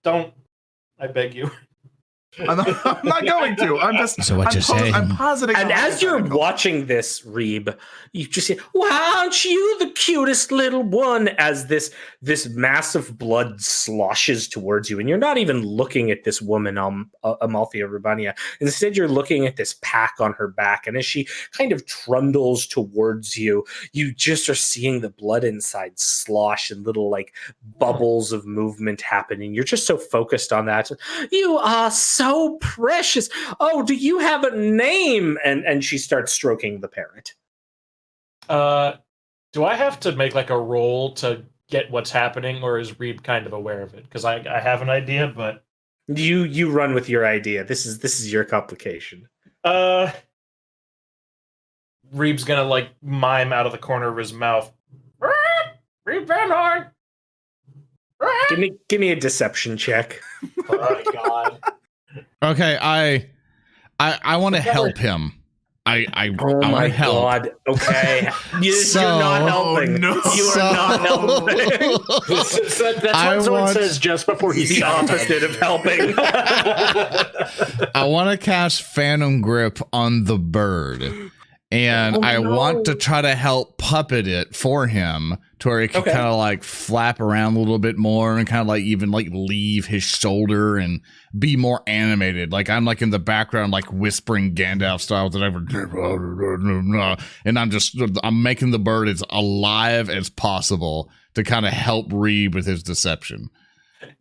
Don't. I beg you. I'm not going to. I'm just. So what I'm you're saying? I'm positing. And a as you're hypothetical. watching this, Reeb, you just say, "Why aren't you the cutest little one?" As this mass of blood sloshes towards you, and you're not even looking at this woman, Amalthea Rubania. Instead, you're looking at this pack on her back, and as she kind of trundles towards you, you just are seeing the blood inside slosh and little like bubbles of movement happening. You're just so focused on that. You are so precious. Oh, do you have a name? And she starts stroking the parrot. Do I have to make like a roll to get what's happening, or is Reeb kind of aware of it? Because I have an idea, but You run with your idea. This is your complication. Reeb's gonna like mime out of the corner of his mouth. Reeb Van Horn. Give me a deception check. Oh God. Okay, I want to help him. I Oh want my to help. god. Okay. So- You're not helping. Oh, no. You are not helping. That's I what Zoran want- says just before he The opposite of helping. I want to cast Phantom Grip on the bird. And I want to try to help puppet it for him to where it can Okay. kind of like flap around a little bit more and kind of like even like leave his shoulder and be more animated. Like I'm like in the background, like whispering Gandalf style, whatever. And I'm making the bird as alive as possible to kind of help Reeb with his deception.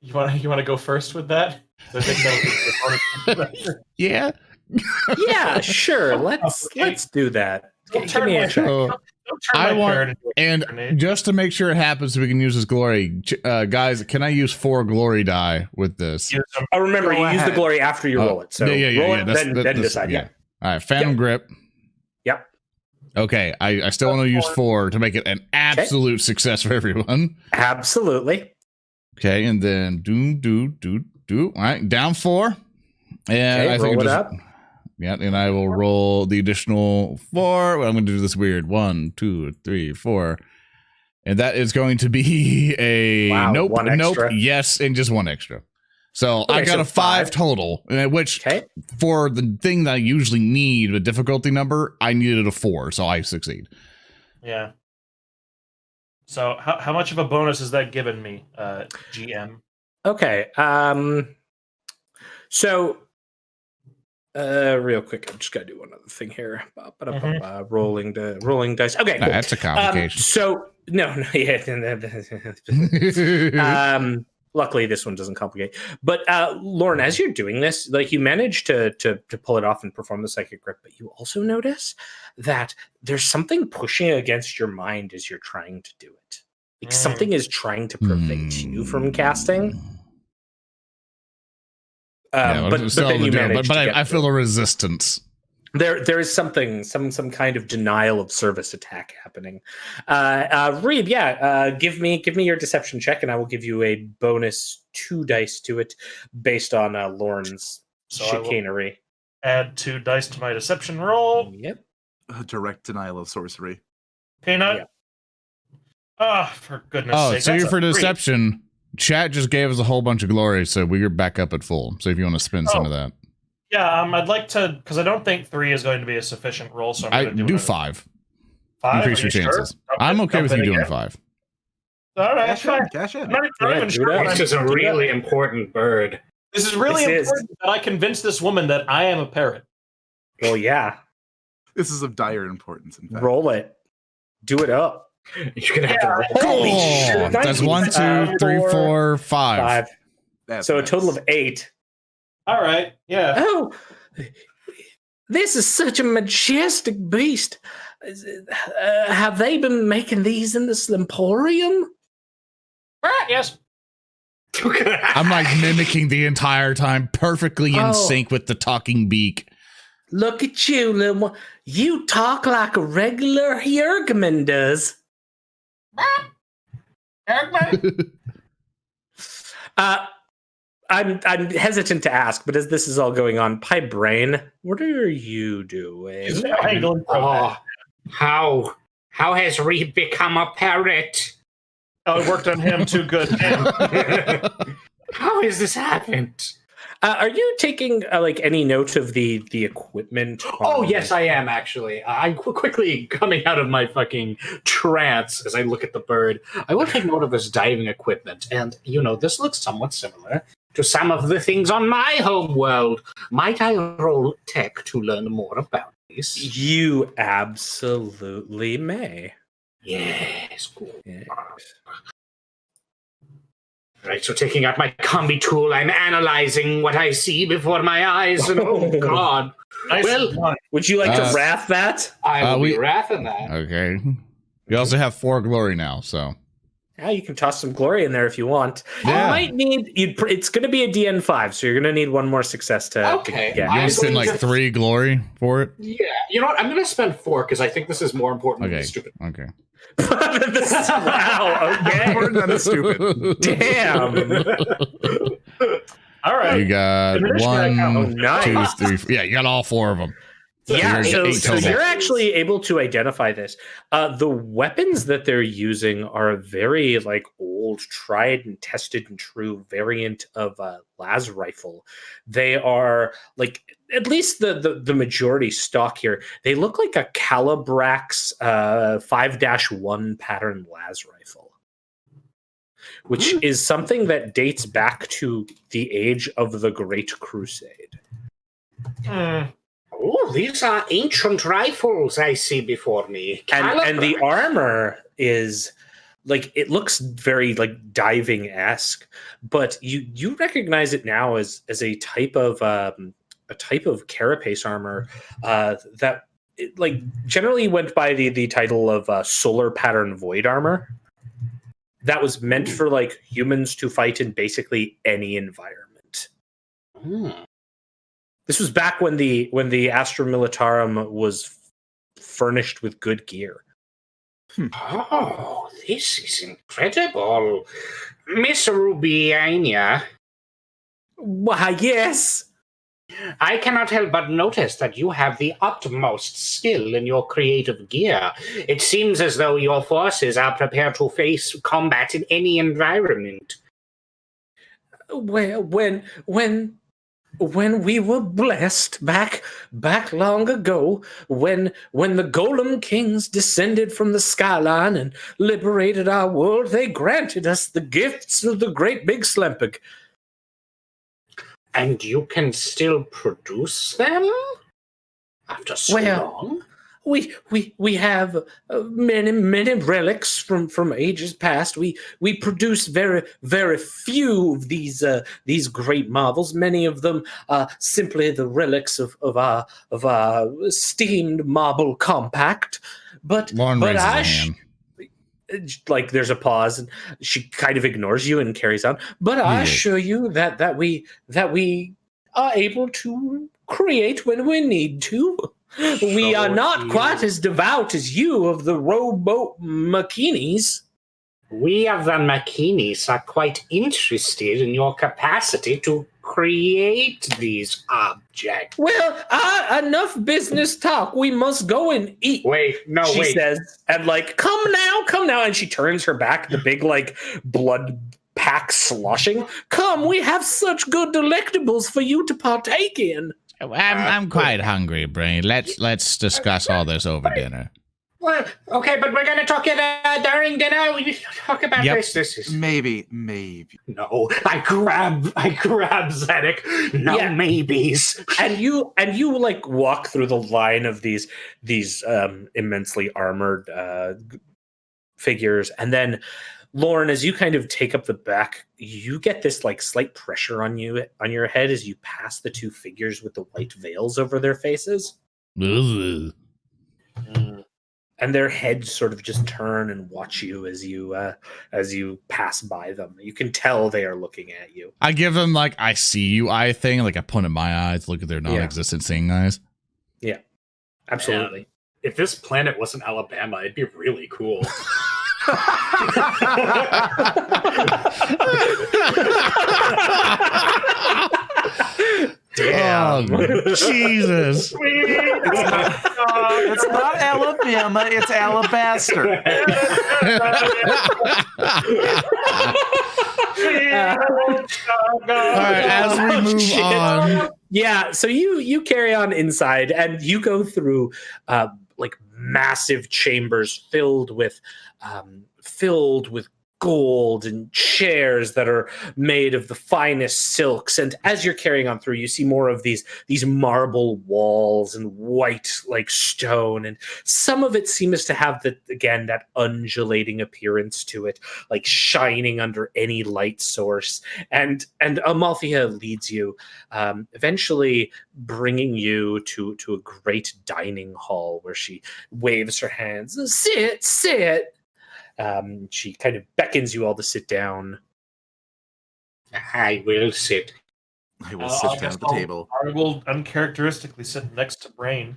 You want to go first with that? I think that Yeah. Yeah, sure. Let's do that. Give me a check. So, Don't turn I my want- parrot into a and grenade. just to make sure it happens so we can use his glory, guys, can I use 4 glory die with this? Use them. Oh, remember, Go you use the ahead. glory after you roll it. So roll it, then decide. Yeah. All right, Phantom Grip. Yep. Okay, I still want to use 4 to make it an absolute success for everyone. Absolutely. Okay, and then do. All right, down 4. And Okay, I think roll it just, up. yeah, and I will roll the additional 4. Well, I'm going to do this weird 1, 2, 3, 4. And that is going to be a Wow, nope, one extra. yes, and just 1 extra. So Okay, I got so a 5 5. total, which Okay. for the thing that I usually need, the difficulty number, I needed a 4, so I succeed. Yeah. So how much of a bonus is that giving me, GM? Okay. So Real quick, I'm just gotta do one other thing here. Rolling dice. Okay, cool. That's a complication. Luckily, this one doesn't complicate. But Lorn, as you're doing this, like you manage to pull it off and perform the psychic grip, but you also notice that there's something pushing against your mind as you're trying to do it. Like something is trying to prevent you from casting. But then you manage. But I feel a resistance. There is something, some kind of denial of service attack happening. Reeb, give me your deception check, and I will give you a bonus 2 dice to it based on Lorn's chicanery. Add 2 dice to my deception roll. Yep. Direct denial of sorcery. Peanut. Yep. For goodness sake. So you're for deception. Chat just gave us a whole bunch of glory, so we're back up at full. So if you want to spend some of that. Yeah, I'd like to, because I don't think 3 is going to be a sufficient roll, so I'm going to do 5. 5? Increase your chances. Sure? I'm okay with you doing 5. All right, Cash in. I'm not even sure. This is a really important bird. This is really important that I convince this woman that I am a parrot. Well, yeah. This is of dire importance, in fact. Roll it. Do it up. You're gonna have to roll. Holy shit. That's 1, 2, 3, 4, 5. So a total of 8. All right. Yeah. Oh, this is such a majestic beast. Have they been making these in this emporium? Yes. I'm like mimicking the entire time, perfectly in sync with the talking beak. Look at you, little one. You talk like a regular Jurgman does. I'm hesitant to ask, but as this is all going on, Braine, what are you doing? How has Reeb become a parrot? Oh, it worked on him too good. How has this happened? Are you taking any note of the equipment? Oh, yes, I am, actually. I'm quickly coming out of my fucking trance as I look at the bird. I will take note of this diving equipment. And, this looks somewhat similar to some of the things on my home world. Might I roll tech to learn more about this? You absolutely may. Yes, cool. Yes. Right, so taking out my combi tool, I'm analyzing what I see before my eyes, and oh god. Well, would you like to wrath that? I will be wrathing that. Okay. You also have 4 glory now, so. Yeah, you can toss some glory in there if you want. Yeah. You might need. It's going to be a DN5, so you're going to need 1 more success to. Okay. To get. You want to spend 3 glory for it? Yeah. You know what? I'm going to spend 4 because I think this is more important than stupid. Okay. Wow. Okay. More than stupid. Damn. All right. You got 1, nice. 2, 3. Yeah, you got all 4 of them. Yeah, So so you're actually able to identify this. The weapons that they're using are a very old, tried and tested and true variant of las rifle. They are at least the majority stock here. They look like a Calibrax 5-1 pattern las rifle, which is something that dates back to the age of the Great Crusade. Oh, these are ancient rifles I see before me. And the armor is it looks very diving-esque, but you recognize it now as a type of carapace armor that generally went by the title of solar pattern void armor. That was meant for humans to fight in basically any environment. This was back when the Astra Militarum was furnished with good gear. Oh, this is incredible. Miss Rubiania. Why, yes. I cannot help but notice that you have the utmost skill in your creative gear. It seems as though your forces are prepared to face combat in any environment. Well, when we were blessed back long ago, when the Golem Kings descended from the skyline and liberated our world, they granted us the gifts of the great big Slempig. And you can still produce them after so long? We have many relics from ages past. We produce very few of these great marvels. Many of them are simply the relics of our esteemed marble compact. But Lorn raises a hand. Like there's a pause, and she kind of ignores you and carries on. But I assure you that we are able to create when we need to. We are not quite as devout as you of the rowboat machinis. We of the machinis are quite interested in your capacity to create these objects. Well, enough business talk. We must go and eat. She says, and like, come now. And she turns her back, the big like blood pack sloshing. Come, we have such good delectables for you to partake in. I'm quite hungry, Braine. Let's discuss all this over dinner. Well, okay, but we're going to talk it during dinner. We talk about this. This is maybe. No, I grab Zedek. No maybes. And you like walk through the line of these immensely armored figures, and then Lorn, as you kind of take up the back, you get this like slight pressure on your head as you pass the two figures with the white veils over their faces. And their heads sort of just turn and watch you as you pass by them. You can tell they are looking at you. I give them like I see you eye thing, like I point at my eyes, look at their non-existent seeing eyes. Yeah, absolutely. Man, if this planet wasn't Alabama, it'd be really cool. Damn. Oh, Jesus. It's not Alabama, it's Alabaster. All right, as we move on. Yeah, so you carry on inside and you go through like massive chambers filled with gold and chairs that are made of the finest silks. And as you're carrying on through, you see more of these marble walls and white like stone. And some of it seems to have that undulating appearance to it, like shining under any light source. And Amalthea leads you, eventually bringing you to a great dining hall where she waves her hands. Sit. She kind of beckons you all to sit down. I will sit. I will sit down at the table. I will uncharacteristically sit next to Braine.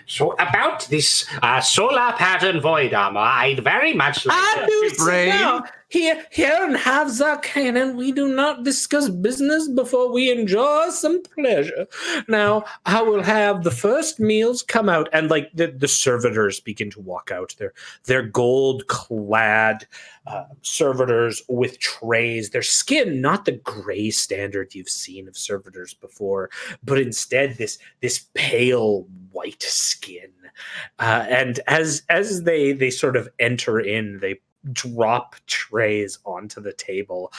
So about this solar pattern void armor, I'd very much like to see Braine. Here in Halves Arcanon, we do not discuss business before we enjoy some pleasure. Now, I will have the first meals come out, and like the servitors begin to walk out. They're gold-clad servitors with trays. Their skin, not the gray standard you've seen of servitors before, but instead this pale white skin. And as they sort of enter in, they drop trays onto the table,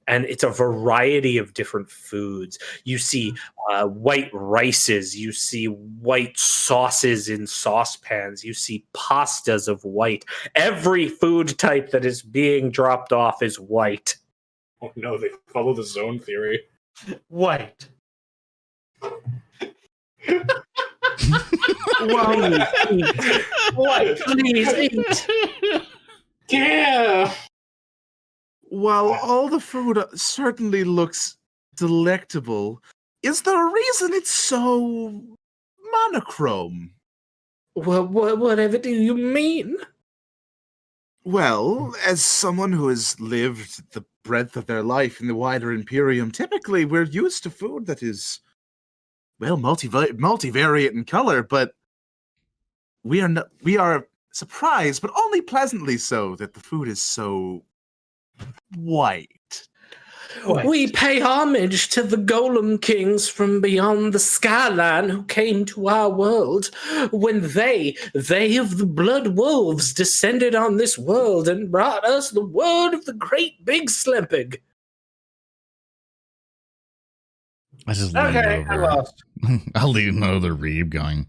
and it's a variety of different foods. You see white rices, you see white sauces in saucepans, you see pastas of white. Every food type that is being dropped off is white. Oh no, they follow the zone theory. White. Please eat. Yeah. While all the food certainly looks delectable, is there a reason it's so monochrome? Well, whatever do you mean? Well, as someone who has lived the breadth of their life in the wider Imperium, typically we're used to food that is, well, multivariate in color, but we are surprised, but only pleasantly so, that the food is so white. We pay homage to the Golem Kings from beyond the skyline who came to our world when they of the Blood Wolves descended on this world and brought us the word of the great big Slempig. I just lean Okay, I over. lost. I'll lean over Reeb going,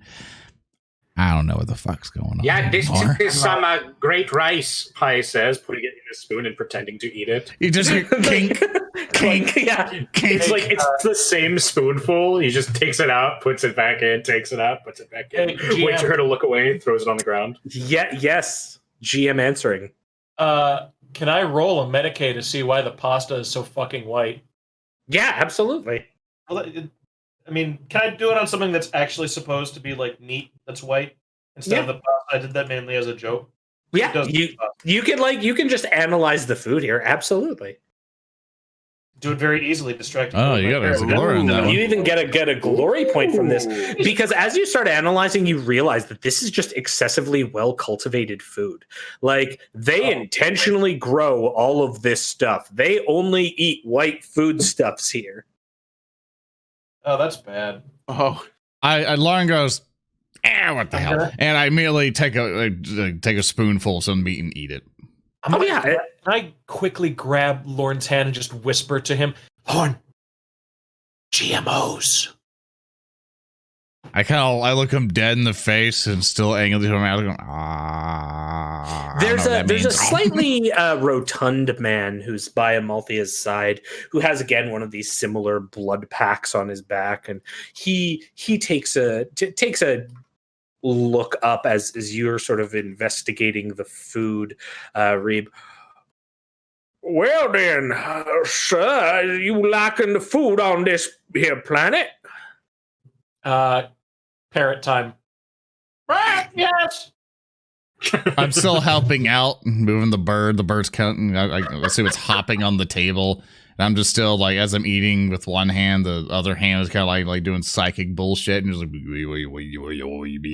I don't know what the fuck's going on. Yeah, this anymore." is some great rice, Pi says, putting it in a spoon and pretending to eat it. You just hear kink, Clink, yeah. kink. It's like it's the same spoonful. He just takes it out, puts it back in, takes it out, puts it back in. Hey, GM. Waits for her to look away, throws it on the ground. Yeah, yes. GM answering. Can I roll a Medicae to see why the pasta is so fucking white? Yeah, absolutely. Well, I mean, can I do it on something that's actually supposed to be like meat that's white instead of the pasta? I did that mainly as a joke. It Yeah, does- you can just analyze the food here. Absolutely. do it very easily. Distract. Oh, you got a glory on that one. You even get a glory point from this because as you start analyzing, you realize that this is just excessively well cultivated food. Like they intentionally grow all of this stuff. They only eat white foodstuffs here. Oh, that's bad. Oh, Lauren goes, what the hell? And I immediately take a spoonful of some meat and eat it. Oh yeah. Can I quickly grab Lorn's hand and just whisper to him, Lorn, GMOs. I look him dead in the face and still angrily to him out. There's a slightly rotund man who's by Amalthea's side who has again one of these similar blood packs on his back, and he takes a look up as you're sort of investigating the food, Reeb. Well then, sir, you liking the food on this here planet? Parrot time. Yes. I'm still helping out, moving the bird. The bird's counting. I assume it's hopping on the table. And I'm just still like, as I'm eating with one hand, the other hand is kind of like doing psychic bullshit and just like,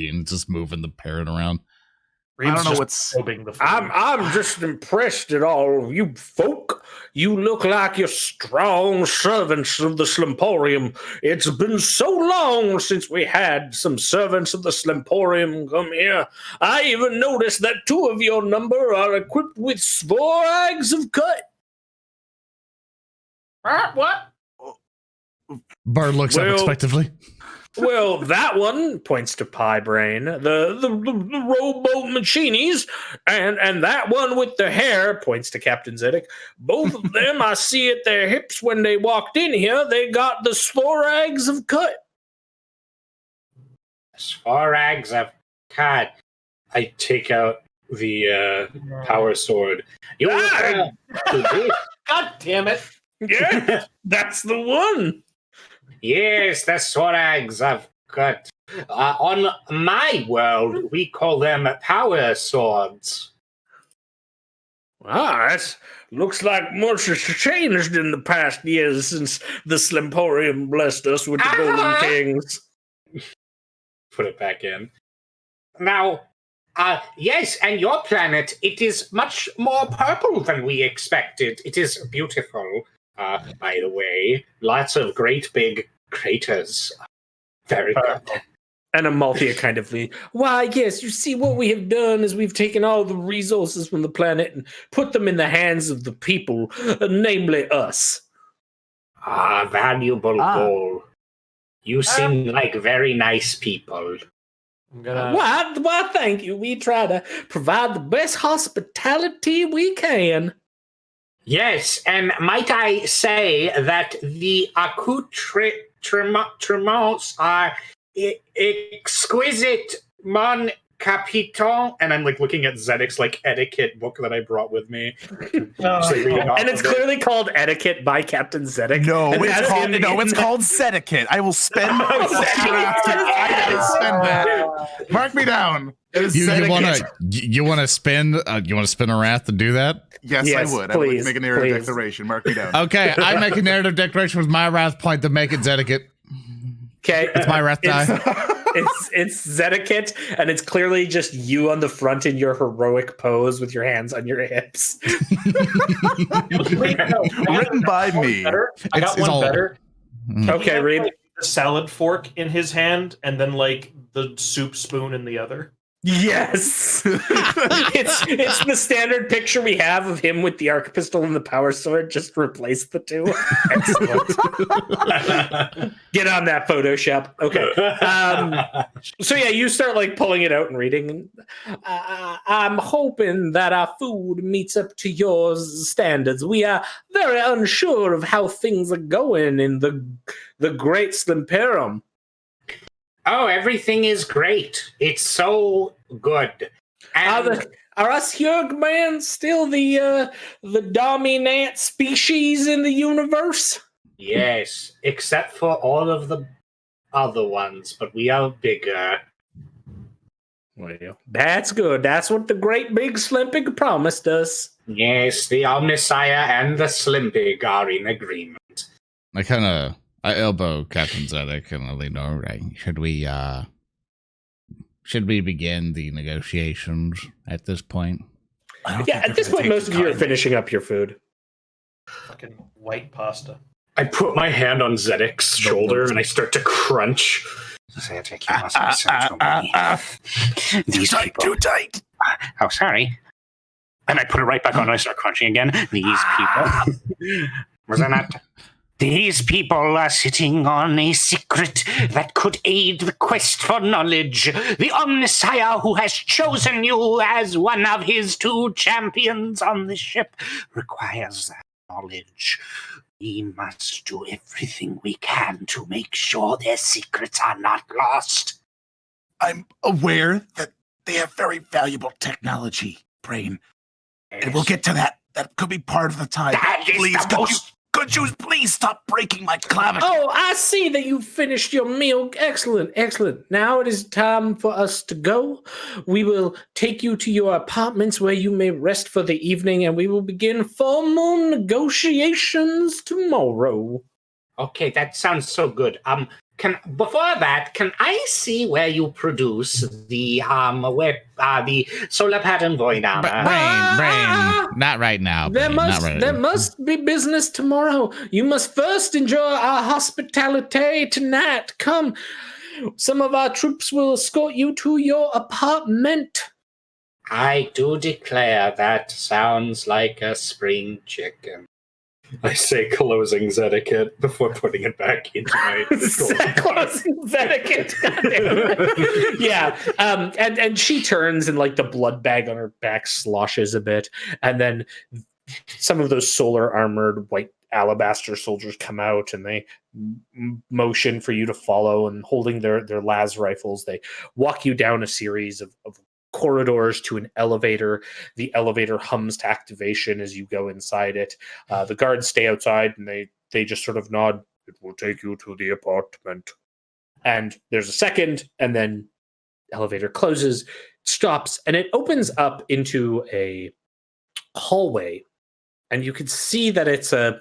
and just moving the parrot around. Reeb's I don't know just what's- probing the food. I'm just impressed at all of you folk. You look like you're strong servants of the Slimporium. It's been so long since we had some servants of the Slimporium come here. I even noticed that 2 of your number are equipped with Svorags of Cut. What? Bird looks up Well- expectantly. Well, that one points to Pie Brain, the rowboat machinis, and that one with the hair points to Captain Zedek. Both of them, I see at their hips when they walked in here, they got the Svorags of Cut. Sporags of cut. I take out the power sword. You Ah! God damn it. Yeah, that's the one. Yes, the Sporags of cut. On my world, we call them power swords. Ah, that looks like much has changed in the past years since the Slimporium blessed us with the Golden Kings. Put it back in. Now, yes, and your planet, it is much more purple than we expected. It is beautiful, by the way. Lots of great big craters. Very good. And Amalthea kind of why, yes, you see, what we have done is we've taken all the resources from the planet and put them in the hands of the people, namely us. Valuable goal. You seem like very nice people. I'm gonna. Why, thank you. We try to provide the best hospitality we can. Yes, and might I say that the accoutrements are exquisite, mon capitaine. And I'm like looking at Zedek's like etiquette book that I brought with me. Oh, Just, like, reading off And it's of it. clearly called Etiquette by Captain Zedek. no, And it's that's called, in- no, in it's the- called Zedekit. I will spend I will spend that. Mark me down. It is You Zedekit. want to spin a wrath to do that? Yes, Yes, I would. I would please, make a narrative please. declaration. Mark me down. Okay, I make a narrative declaration with my wrath point to make it Zedek. Okay, It's my wrath die. it's Zedekit, and it's clearly just you on the front in your heroic pose with your hands on your hips. Wait, no, Written by me. Better. I got It's one all- better. Okay, Reeb. Like, the salad fork in his hand, and then like the soup spoon in the other. Yes. it's the standard picture we have of him with the arc pistol and the power sword. Just replace the two. Excellent. Get on that Photoshop. Okay. So yeah, you start like pulling it out and reading. I'm hoping that our food meets up to your standards. We are very unsure of how things are going in the Great Slimperum. Oh, everything is great. It's so good. And Are us Yurgman still the dominant species in the universe? yes, except for all of the other ones, but we are bigger. Well, that's good. That's what the great big Slimpig promised us. Yes, the Omnissiah and the Slimpig are in agreement. I elbow Captain Zedek and I lean over. Right? Should we begin the negotiations at this point? Yeah, at this point, most of you are finishing up your food. Fucking white pasta. I put my hand on Zedek's shoulder and I start to crunch. Zedek, you must listen to me. These people... Too tight. Oh, sorry. And I put it right back on and I start crunching again. These people... Was that not... These people are sitting on a secret that could aid the quest for knowledge. The Omnissiah, who has chosen you as one of his 2 champions on the ship, requires that knowledge. We must do everything we can to make sure their secrets are not lost. I'm aware that they have very valuable technology, Braine. And we'll get to that. That could be part of the time. That is Please, the most... Could you please stop breaking my clavicle? Oh, I see that you finished your meal. Excellent, excellent. Now it is time for us to go. We will take you to your apartments where you may rest for the evening, and we will begin formal negotiations tomorrow. Okay, that sounds so good. Before that, can I see where you produce the solar pattern void armor? Braine, not right now. There must be business tomorrow. You must first enjoy our hospitality tonight. Come, some of our troops will escort you to your apartment. I do declare that sounds like a spring chicken. I say closing Zedek before putting it back into my closing Zedek. Goddamn. Yeah. And she turns and like the blood bag on her back sloshes a bit, and then some of those solar armored white alabaster soldiers come out and they motion for you to follow, and holding their las rifles, they walk you down a series of corridors to an elevator. The elevator hums to activation as you go inside it. The guards stay outside and they just sort of nod. It will take you to the apartment. And there's a second, and then elevator closes, stops, and it opens up into a hallway. And you can see that it's a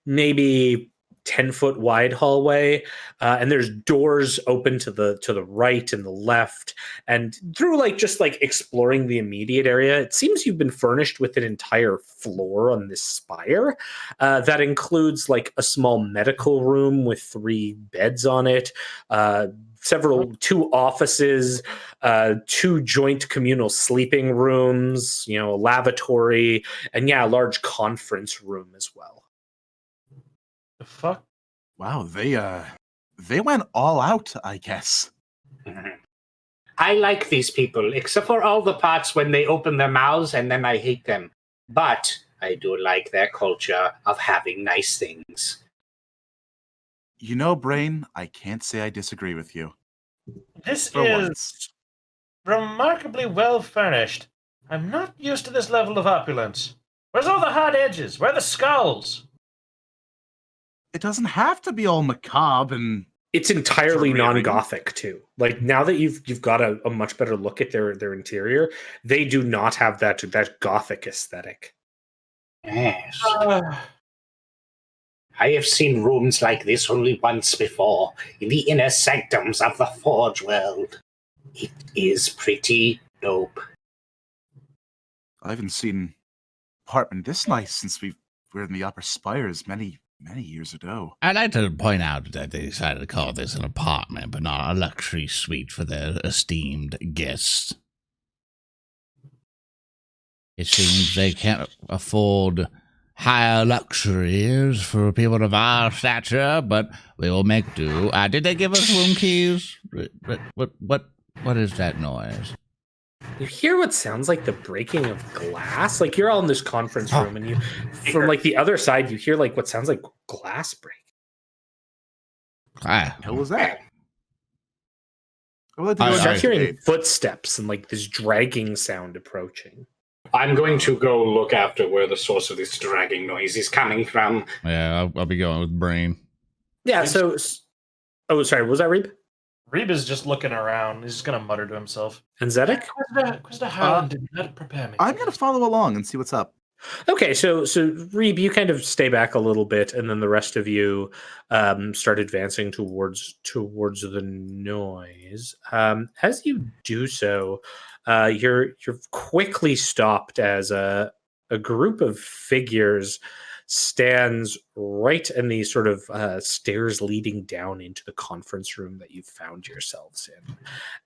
maybe 10-foot wide hallway, and there's doors open to the right and the left. And through just exploring the immediate area, it seems you've been furnished with an entire floor on this spire that includes a small medical room with 3 beds on it, 2 offices, 2 joint communal sleeping rooms, a lavatory, and a large conference room as well. The fuck? Wow, they went all out, I guess. I like these people, except for all the parts when they open their mouths, and then I hate them. But I do like their culture of having nice things. You know, Braine, I can't say I disagree with you. This For is once. remarkably well furnished. I'm not used to this level of opulence. Where's all the hard edges? Where are the skulls? It doesn't have to be all macabre and... It's entirely Dreary. non-Gothic too. Now that you've got a much better look at their interior, they do not have that Gothic aesthetic. Yes. I have seen rooms like this only once before, in the inner sanctums of the Forge World. It is pretty dope. I haven't seen an apartment this nice since we were in the upper spires many years ago. I'd like to point out that they decided to call this an apartment, but not a luxury suite for their esteemed guests. It seems they can't afford higher luxuries for people of our stature, but we will make do. Did they give us room keys? What is that noise? You hear what sounds like the breaking of glass. Like you're all in this conference room, and you, from like the other side, you hear like what sounds like glass break. What the hell was that? You start hearing footsteps and like this dragging sound approaching. I'm going to go look after where the source of this dragging noise is coming from. Yeah, I'll be going with Braine. Yeah, so... Oh, sorry, was that Reeb? Reeb is just looking around. He's just going to mutter to himself. And Zedek? Inquisitor Howland did not prepare me. I'm going to follow along and see what's up. Okay, so Reeb, you kind of stay back a little bit, and then the rest of you start advancing towards the noise. As you do so, you're quickly stopped as a group of figures stands right in the sort of stairs leading down into the conference room that you've found yourselves in.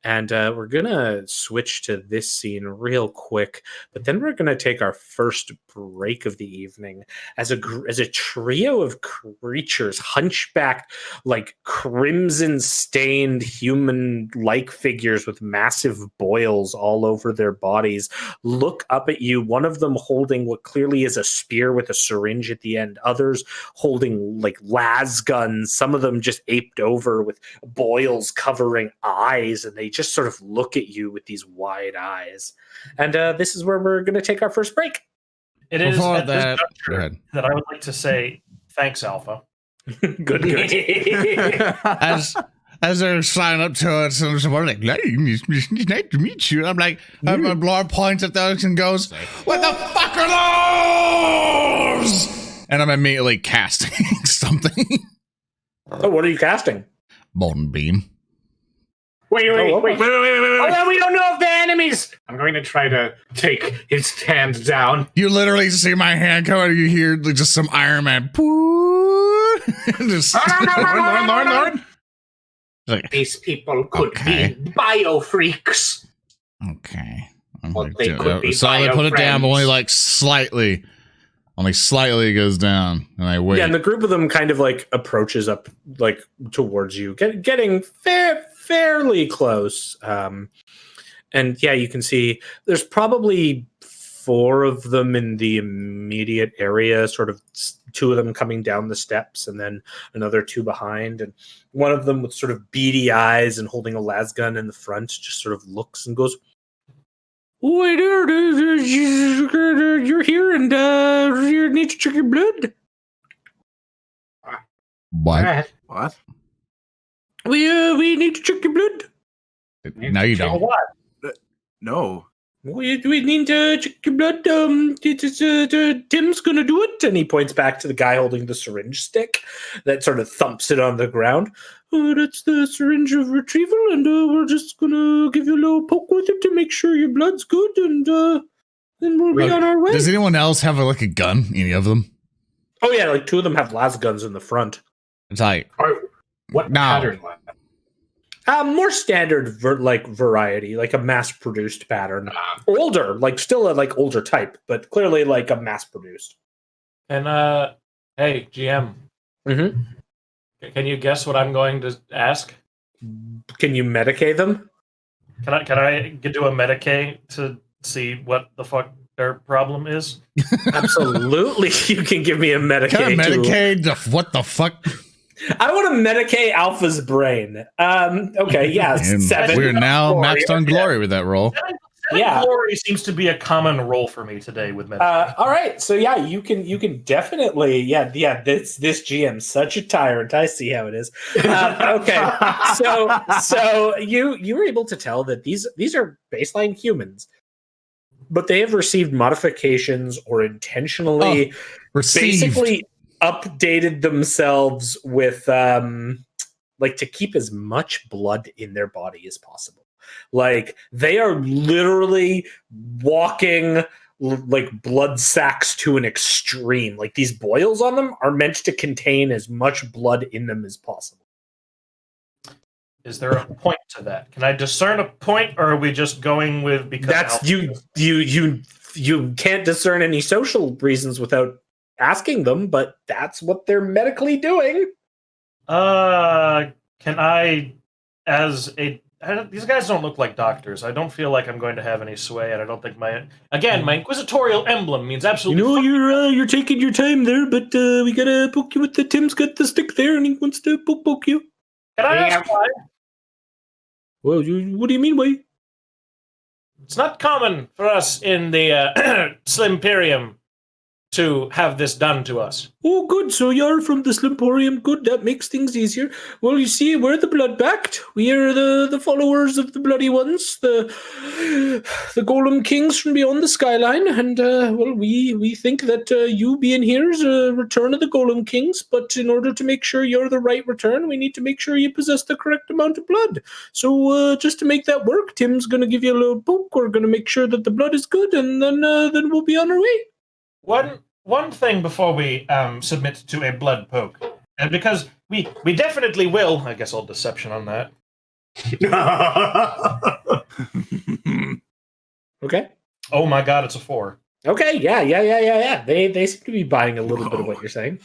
And we're going to switch to this scene real quick, but then we're going to take our first break of the evening as a trio of creatures, hunchback, like crimson-stained human-like figures with massive boils all over their bodies, look up at you, one of them holding what clearly is a spear with a syringe at the end, others holding like las guns, some of them just aped over with boils covering eyes, and they just sort of look at you with these wide eyes. And this is where we're going to take our first break. It is Before at this that, go juncture ahead. that I would like to say thanks, Alpha. Good. As they're signing up to it, so someone like, it's nice to meet you. I'm like, Lorn points at those and goes, "What the fuck are those?" And I'm immediately casting something. Oh, what are you casting? Molten Beam. Wait. Oh, we don't know if they're enemies. I'm going to try to take his hand down. You literally see my hand come out, and you hear like, just some Iron Man. Just, Lorn. like, These people could Okay. be biofreaks. okay. I'm Well, like, they could be so I put it down, but bio-friends. only like slightly. Only slightly it goes down, and I wait. Yeah, and the group of them kind of like approaches up like towards you, getting fairly close. And yeah, you can see there's probably 4 of them in the immediate area, sort of 2 of them coming down the steps and then another 2 behind. And one of them with sort of beady eyes and holding a las gun in the front just sort of looks and goes, "Wait, you're here and you need to check your blood. What? What? We need to check your blood. No, you don't. No. We need to check your blood. Tim's gonna do it." And he points back to the guy holding the syringe stick that sort of thumps it on the ground. "That's the syringe of retrieval, and we're just gonna give you a little poke with it to make sure your blood's good, and then we'll be on our way." Does anyone else have like a gun? Any of them? Oh yeah, like 2 of them have las guns in the front. It's like, What No. pattern was that? More standard variety, like a mass-produced pattern. Older, like still a like older type, but clearly like a mass-produced. And hey, GM, Mm-hmm. can you guess what I'm going to ask? Can you Medicae them? Can I do a Medicae to see what the fuck their problem is? Absolutely, you can give me a Medicae. kind of too. Medicaid? What the fuck? I want to Medicae Alpha's brain. Okay, yeah, And 7. we're now Glory. maxed on glory with that roll. Yeah. Glory seems to be a common role for me today with Medicae. All right, so yeah, you can definitely this GM's such a tyrant. I see how it is. Okay, so you were able to tell that these are baseline humans, but they have received modifications or intentionally basically updated themselves with like to keep as much blood in their body as possible. Like they are literally walking like blood sacks to an extreme. Like these boils on them are meant to contain as much blood in them as possible. Is there a point to that? Can I discern a point, or are we just going with because That's you can't discern any social reasons without asking them, but that's what they're medically doing. Can I, these guys don't look like doctors. I don't feel like I'm going to have any sway, and I don't think my Inquisitorial emblem means absolutely. You're taking your time there, but we gotta poke you with the Tim's got the stick there, and he wants to poke you. Can I ask why? Well, what do you mean, why? It's not common for us in the Slimperium to have this done to us. Oh, good. So you're from the Slimporium. Good. That makes things easier. Well, you see, we're the Blood-Backed. We are the followers of the Bloody Ones, the Golem Kings from beyond the skyline. And, well, we think that you being here is a return of the Golem Kings. But in order to make sure you're the right return, we need to make sure you possess the correct amount of blood. So just to make that work, Tim's going to give you a little poke. We're going to make sure that the blood is good, and then we'll be on our way. One thing before we submit to a blood poke, and because we definitely will. I guess all deception on that. Okay. Oh my God, it's a 4. Okay. Yeah. They seem to be buying a little bit of what you're saying.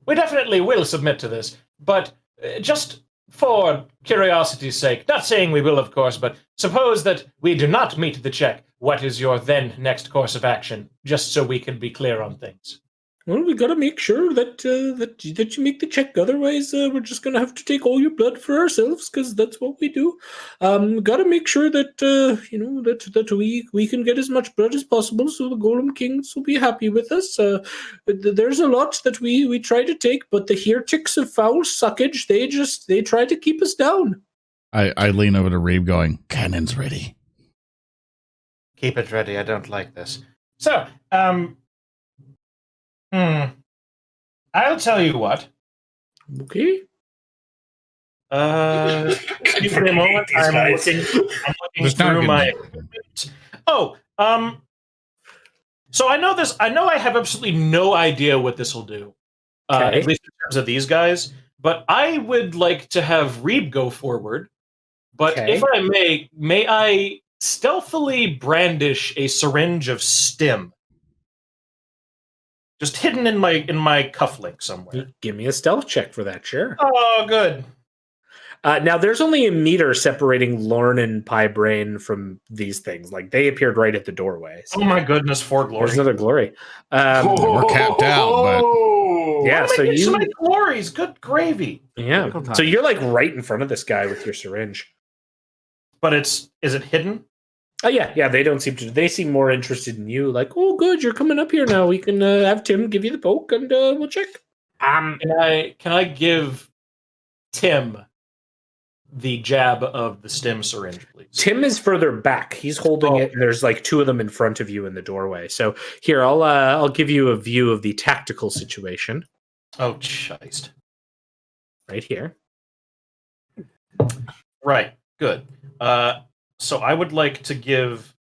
We definitely will submit to this, but just for curiosity's sake, not saying we will, of course, but suppose that we do not meet the check. What is your then next course of action? Just so we can be clear on things. Well, we got to make sure that you make the check. Otherwise, we're just going to have to take all your blood for ourselves, because that's what we do. Got to make sure that that we can get as much blood as possible, so the Golem Kings will be happy with us. There's a lot that we try to take, but the heretics of foul suckage, they try to keep us down. I lean over to Reeb, going, "Cannon's ready." Keep it ready. I don't like this. So, I'll tell you what. Okay. Excuse me a moment. I'm looking through my equipment. Oh, so I know this. I know I have absolutely no idea what this will do. Okay. At least in terms of these guys. But I would like to have Reeb go forward. But if I may I stealthily brandish a syringe of stim, just hidden in my cufflink somewhere. Give me a stealth check for that, sure. Oh, good. Now, there's only a meter separating Lorn and Braine from these things. Like, they appeared right at the doorway. So. Oh my goodness, for glory! There's another glory. We're capped out, but Yeah, so you so many glories. Good gravy. Yeah, so you're like right in front of this guy with your syringe. But is it hidden? Oh yeah. They don't seem to. They seem more interested in you. Like, oh, good, you're coming up here now. We can have Tim give you the poke, and we'll check. Can I give Tim the jab of the stim syringe, please? Tim is further back. He's holding it, and there's like 2 of them in front of you in the doorway. So here, I'll give you a view of the tactical situation. Oh, Christ! Right here. Right. Good. So I would like to give.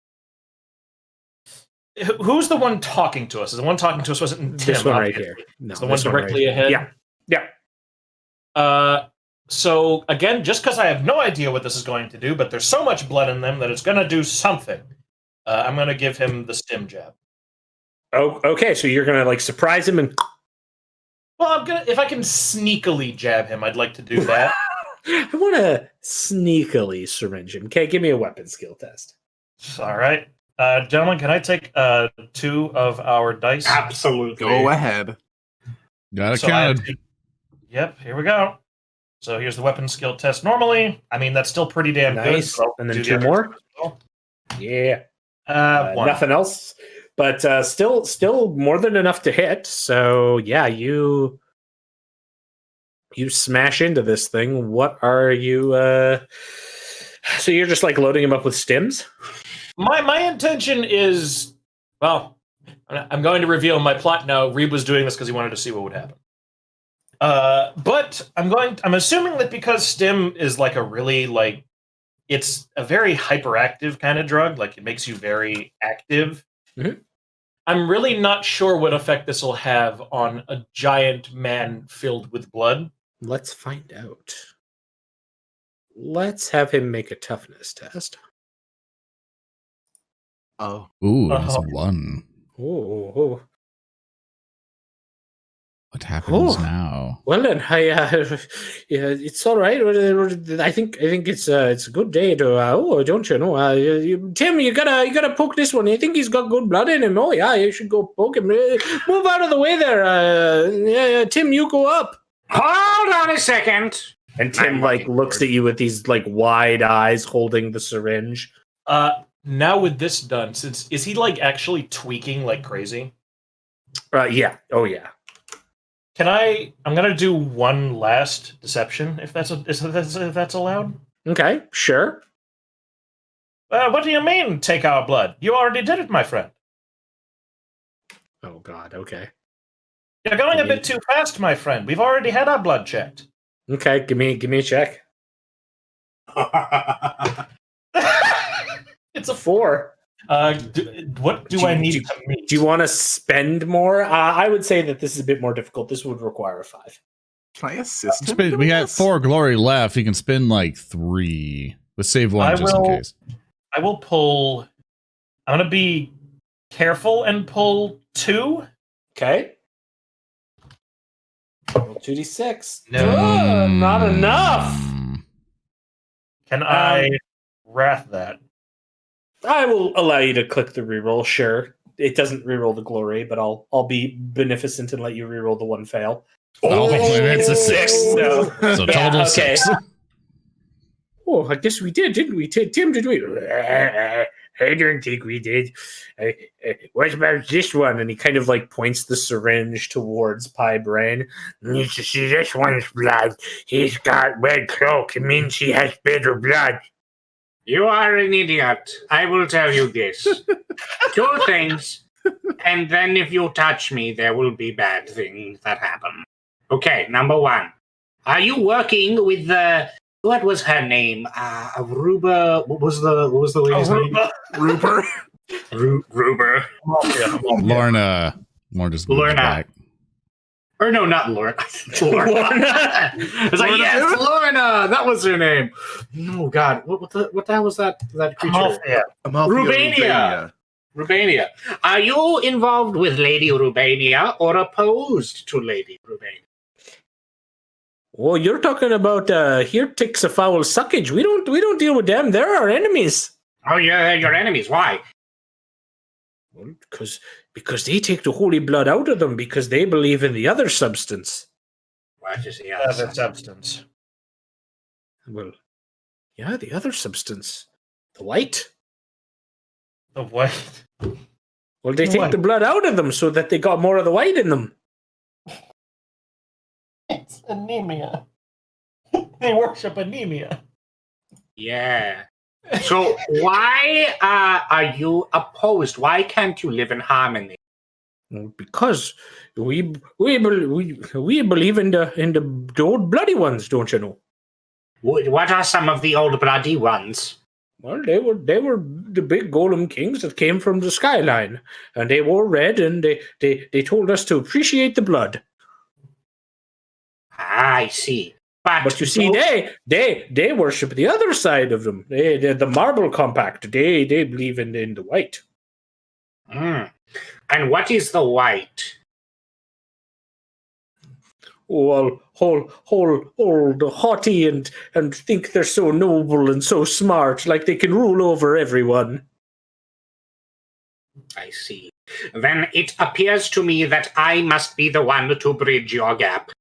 Who's the one talking to us? Is the one talking to us wasn't Tim? This one right here. No, the one directly ahead. Yeah. So again, just because I have no idea what this is going to do, but there's so much blood in them that it's going to do something. I'm going to give him the stim jab. Oh, okay. So you're going to like surprise him and. Well, if I can sneakily jab him, I'd like to do that. I want to sneakily syringe him. Okay, give me a weapon skill test. All right. Gentlemen, can I take 2 of our dice? Absolutely. Go ahead. got a cannon. Yep, here we go. So here's the weapon skill test normally. I mean, that's still pretty damn good. So and then 2 more? Well. Yeah. 1. Nothing else. But still more than enough to hit. So, yeah, you smash into this thing. What are you... So you're just, like, loading him up with stims? My intention is... Well, I'm going to reveal my plot now. Reeb was doing this because he wanted to see what would happen. But I'm assuming that because stim is, like, a really, like... It's a very hyperactive kind of drug. Like, it makes you very active. Mm-hmm. I'm really not sure what effect this will have on a giant man filled with blood. Let's find out. let's have him make a toughness test. Oh, Ooh, it's a 1. Oh. What happens Oh. now? Well then, yeah, it's all right. I think it's a good day to. Don't you know? Tim, you gotta poke this one. You think he's got good blood in him? Oh yeah, you should go poke him. Move out of the way there. Tim, you go up. Hold on a second. And Tim looks at you with these wide eyes, holding the syringe. Now with this done, is he actually tweaking like crazy? Yeah. Oh yeah. I'm gonna do one last deception if that's allowed. Okay, sure. What do you mean, take our blood? You already did it, my friend. Oh God. Okay. You're going a bit too fast, my friend. We've already had our blood checked. Okay. Give me a check. It's a 4. What do I need to meet? Do you want to spend more? I would say that this is a bit more difficult. This would require a 5. can I assist him? We got 4 glory left. You can spend 3. Let's save 1 just in case. I will pull. I'm gonna be careful and pull 2. Okay. Roll 2d6. No. Not enough. Can I wrath that? I will allow you to click the reroll. Sure, it doesn't reroll the glory, but I'll be beneficent and let you reroll the 1 fail. Oh, it's a 6. So, So total 6. Oh, I guess we did, didn't we? Tim, did we? I don't think we did. What about this one? And he kind of points the syringe towards Braine. Needs to see this one's blood. He's got red cloak. It means he has better blood. You are an idiot. I will tell you this. 2 things, and then if you touch me, there will be bad things that happen. Okay, number 1. Are you working with what was her name? Aruba. What was the lady's name? Rupert. Ruber. Lorn just moved back. Or no, not Lorna. Lorna. It's yes, Lorna. That was her name. Oh God, what the hell was that creature? Rubania. Are you involved with Lady Rubania or opposed to Lady Rubania? Oh, you're talking about here ticks a foul suckage. We don't deal with them. They're our enemies. Oh, yeah, your enemies. Why? Well, because they take the holy blood out of them because they believe in the other substance. What is the other substance? Well, yeah, the other substance. The white. The white? Well, they take the blood out of them so that they got more of the white in them. It's anemia. They worship anemia. Yeah. So why are you opposed? Why can't you live in harmony? Well, because we believe in the old bloody ones, don't you know? What are some of the old bloody ones? Well, they were the big golem kings that came from the skyline, and they wore red, and they told us to appreciate the blood. I see. But you see, they worship the other side of them. The marble compact. They believe in the white. Mm. And what is the white? Well, hold haughty and think they're so noble and so smart, like they can rule over everyone. I see. Then it appears to me that I must be the one to bridge your gap.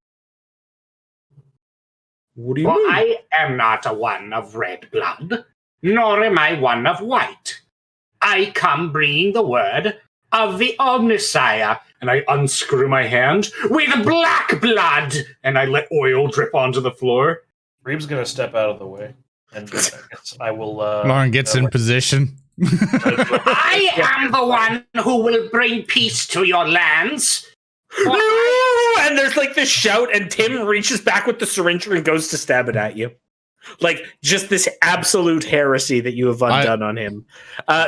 What do you mean? I am not a one of red blood, nor am I one of white. I come bringing the word of the Omnisire, and I unscrew my hand with black blood, and I let oil drip onto the floor. Reeb's gonna step out of the way, and I will. Lorn gets in position. I am the one who will bring peace to your lands. And there's like this shout, and Tim reaches back with the syringe and goes to stab it at you. Like just this absolute heresy that you have undone on him.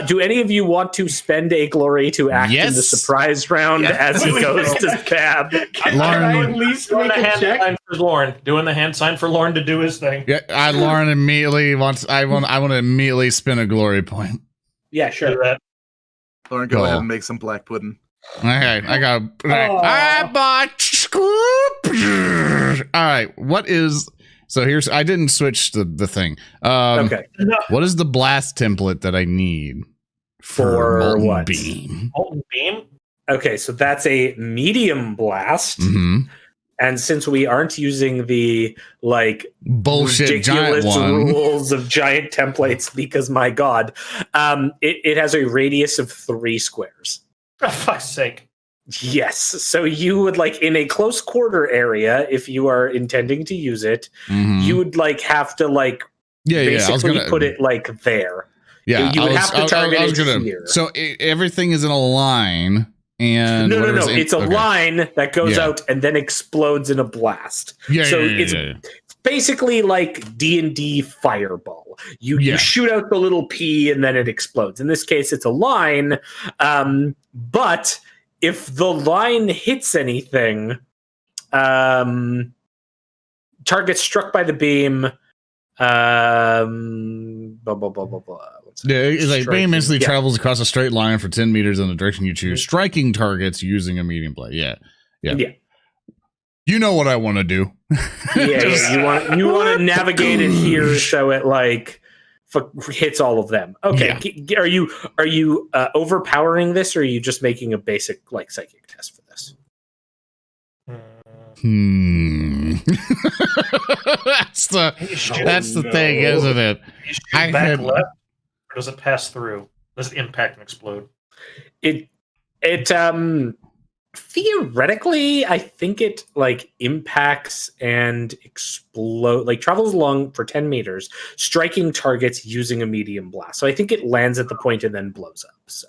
Do any of you want to spend a glory to act in the surprise round as he goes to stab? Can I at least make a check? For Lorn, doing the hand sign for Lorn to do his thing. Yeah, Lorn immediately wants. I want to immediately spin a glory point. Yeah, sure. Do that. Lauren, go ahead and make some black pudding. Okay, I got. I bought scoop. All right, what is? So here's. I didn't switch the thing. Okay. What is the blast template that I need for Molten what? Beam? Molten Beam? Okay, so that's a medium blast. Mm-hmm. And since we aren't using the bullshit ridiculous giant one rules of giant templates, because my God, it has a radius of 3 squares. For fuck's sake. Yes. So you would in a close quarter area, if you are intending to use it, you would have to basically put it there. Yeah, you would have to target it here. So everything is in a line. And no. It's a line that goes out and then explodes in a blast. It's basically like D&D fireball. You shoot out the little P and then it explodes. In this case, it's a line. But if the line hits anything, target struck by the beam. Blah blah blah blah blah. Yeah, it's beam instantly travels across a straight line for 10 meters in the direction you choose, striking targets using a medium blade. Yeah. You know what I want to do. You want to navigate it here so it hits all of them. Okay, are you overpowering this, or are you just making a basic psychic test for this? That's the thing, isn't it? Back left, or does it pass through? Does it impact and explode? It theoretically, I think it impacts and explode, travels along for 10 meters, striking targets using a medium blast. So I think it lands at the point and then blows up. So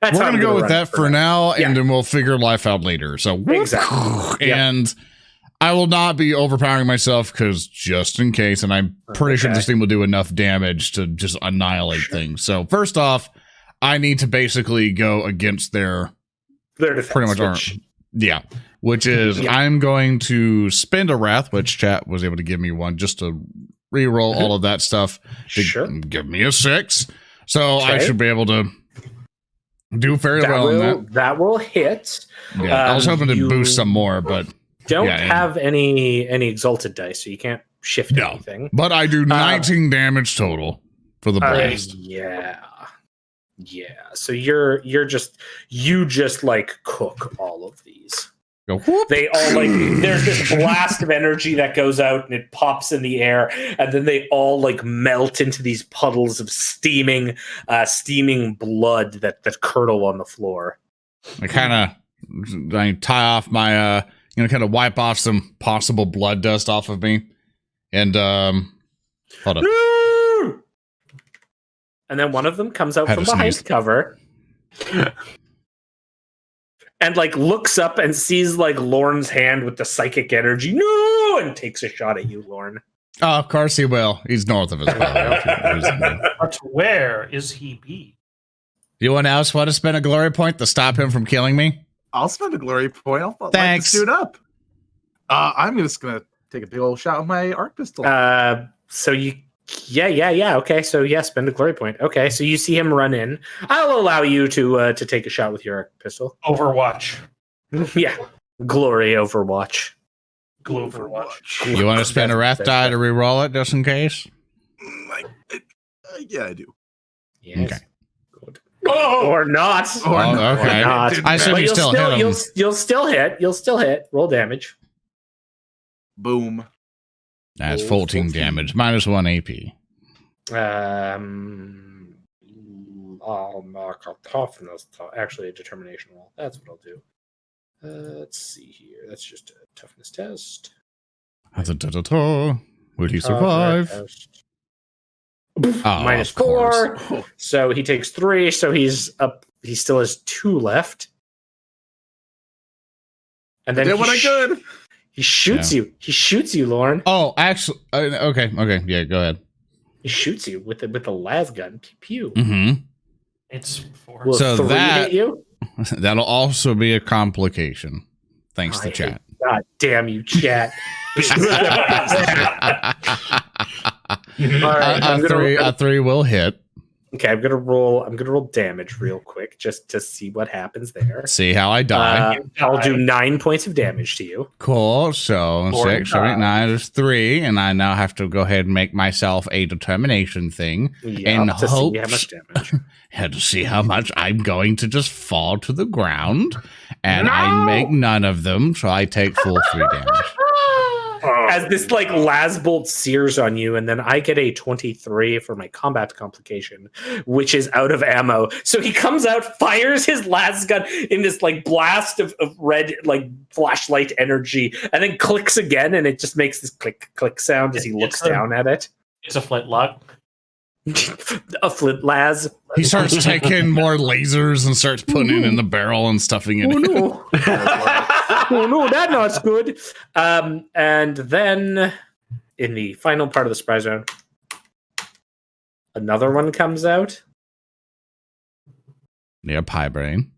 we're gonna go with that for now, and then we'll figure life out later. So exactly, and I will not be overpowering myself because just in case, and I'm pretty sure this thing will do enough damage to just annihilate things. So first off, I need to basically go against their defense, pretty much aren't. Yeah, which is I'm going to spend a wrath, which chat was able to give me one just to re-roll all of that stuff to give me a 6. So I should be able to do fairly well on that. That will hit. Yeah, I was hoping to boost some more, but don't have any exalted dice, so you can't shift anything. But I do 19 damage total for the blast. Yeah. So you just cook all of these. Go whoop. They all there's this blast of energy that goes out and it pops in the air, and then they all melt into these puddles of steaming blood that curdle on the floor. I tie off my kind of wipe off some possible blood dust off of me, and hold up. And then one of them comes out from behind cover and looks up and sees Lorn's hand with the psychic energy. No, and takes a shot at you, Lorn. Oh, of course he will. He's north of us. But where is he be? Anyone else want to spend a glory point to stop him from killing me? I'll spend a glory point. I'll light Thanks. the suit up. I'm just gonna take a big old shot with my arc pistol. So you. Yeah. Okay, so spend a glory point. Okay, so you see him run in. I'll allow you to take a shot with your pistol. Overwatch. Yeah, glory Overwatch. Gloverwatch. You want to spend a wrath die to re-roll it just in case? Yeah, I do. Yes. Okay. Good. Or not. Okay. Or not. I assume you still hit him. You'll still hit. You'll still hit. Roll damage. Boom. That's 14 damage, -1 AP. I'll mark a toughness. Actually, a determination roll. That's what I'll do. Let's see here. That's just a toughness test. Will he survive? -4. So he takes 3. So he's up. He still has 2 left. And then did what I could. He shoots you. He shoots you, Lorn. Oh, actually, okay. Yeah, go ahead. He shoots you with the las gun. Pew pew. Mm-hmm. It's 4. Will So 3 that- hit you? That'll also be a complication. Thanks to chat. God damn you, chat. A 3 will hit. Okay, I'm gonna roll damage real quick just to see what happens there. See how I die. I'll do 9 points of damage to you. Cool. So 6, 7, 8, 9, there's 3, and I now have to go ahead and make myself a determination thing. Yeah, to see how much damage. Had to see how much I'm going to just fall to the ground, and I make none of them, so I take full 3 damage. As this like las bolt sears on you, and then I get a 23 for my combat complication, which is out of ammo. So he comes out, fires his las gun in this like blast of red like flashlight energy, and then clicks again, and it just makes this click click sound as he looks down at it. It's a flintlock. A flint las. He starts taking more lasers and starts putting it in the barrel and stuffing it in. No. Oh no, that's not good. And then in the final part of the surprise round, another one comes out. Yeah, pie brain.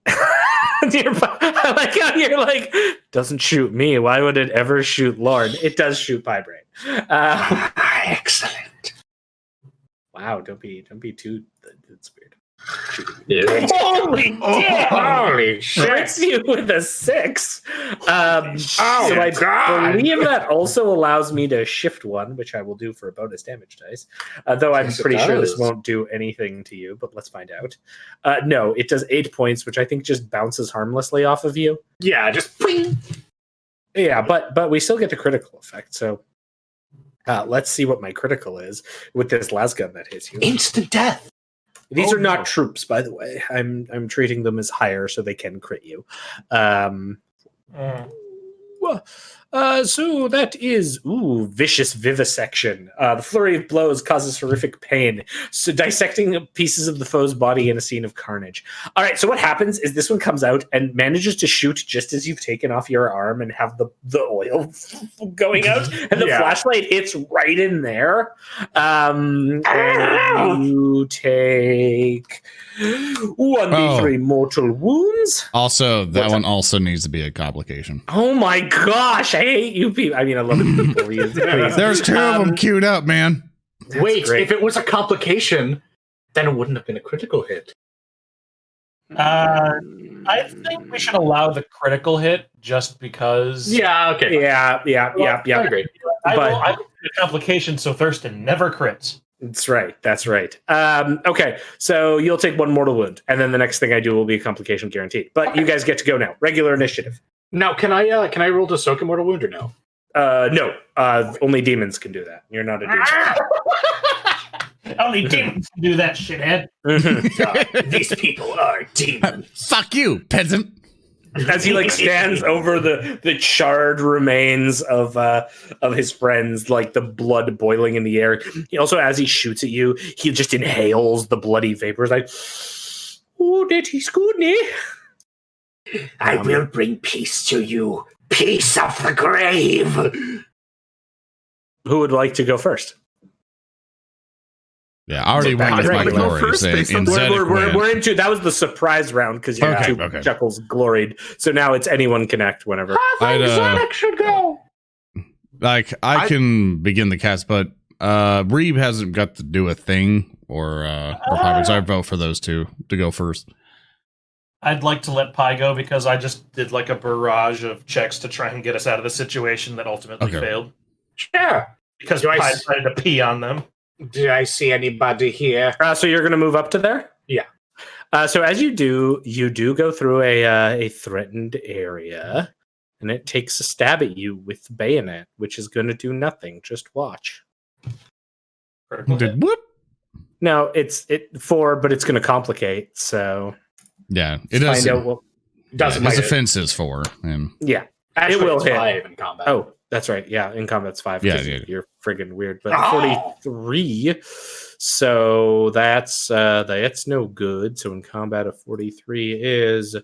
I like how you're like, doesn't shoot me. Why would it ever shoot Lorn? It does shoot pie brain. Excellent. Wow, don't be too. That's weird. Holy Holy shit. Hits you with a 6. So I God. believe that also allows me to shift 1, which I will do for a bonus damage dice. Though I'm Yes, it pretty sure this does. won't do anything to you, but let's find out. No, it does 8 points, which I think just bounces harmlessly off of you. Yeah, just ping. Yeah, but we still get the critical effect. So let's see what my critical is with this las gun that hits you. Instant death. These are not troops, by the way. I'm treating them as higher so they can crit you. So that is vicious vivisection. The flurry of blows causes horrific pain, so dissecting pieces of the foe's body in a scene of carnage. All right, so what happens is this one comes out and manages to shoot just as you've taken off your arm and have the oil going out, and the flashlight hits right in there. And you take 1d3 mortal wounds. Also, that one also needs to be a complication. Oh my gosh, I hate you people. I mean, I love it. People. Please. There's 2 of them queued up, man. Wait, great. if it was a complication, then it wouldn't have been a critical hit. I think we should allow the critical hit just because. Yeah, okay. Yeah. I agree. I But- will do a complication so Thurston never crits. That's right. Okay, so you'll take 1 mortal wound, and then the next thing I do will be a complication guaranteed. But you guys get to go now. Regular initiative. Now, can I roll to soak a mortal wound or no? No. Only demons can do that. You're not a demon. Only demons can do that, shithead. These people are demons. Fuck you, peasant. As he like stands over the charred remains of his friends, like the blood boiling in the air. He also, as he shoots at you, he just inhales the bloody vapors. Like, oh, that is good, eh? I will bring peace to you. Peace of the grave. Who would like to go first? Yeah, I already went with my Right, glory. first saying, based on and the- Zedek went. We're into that was the surprise round because your Okay, 2 okay. chuckles gloried. So now it's anyone connect whenever. I'd, Zedek should go. Like, I can begin the cast, but Reeb hasn't got to do a thing or Pirates. I vote for those 2 to go first. I'd like to let Pi go because I just did like a barrage of checks to try and get us out of the situation that ultimately failed. Sure. Because Do I Pi s- decided to pee on them. Do I see anybody here? So you're going to move up to there? Yeah. So as you do go through a threatened area, and it takes a stab at you with bayonet, which is going to do nothing. Just watch. Critical hit. Did whoop? No, it's 4, but it's going to complicate. So Yeah, it find does. out what. Doesn't His matter. offense is 4. And Yeah. Actually, will it's hit. 5 in combat. Oh, that's right. Yeah, in combat's 5. Yeah, 'cause yeah. You're friggin' weird. But Oh. 43. So that's no good. So in combat, a 43 is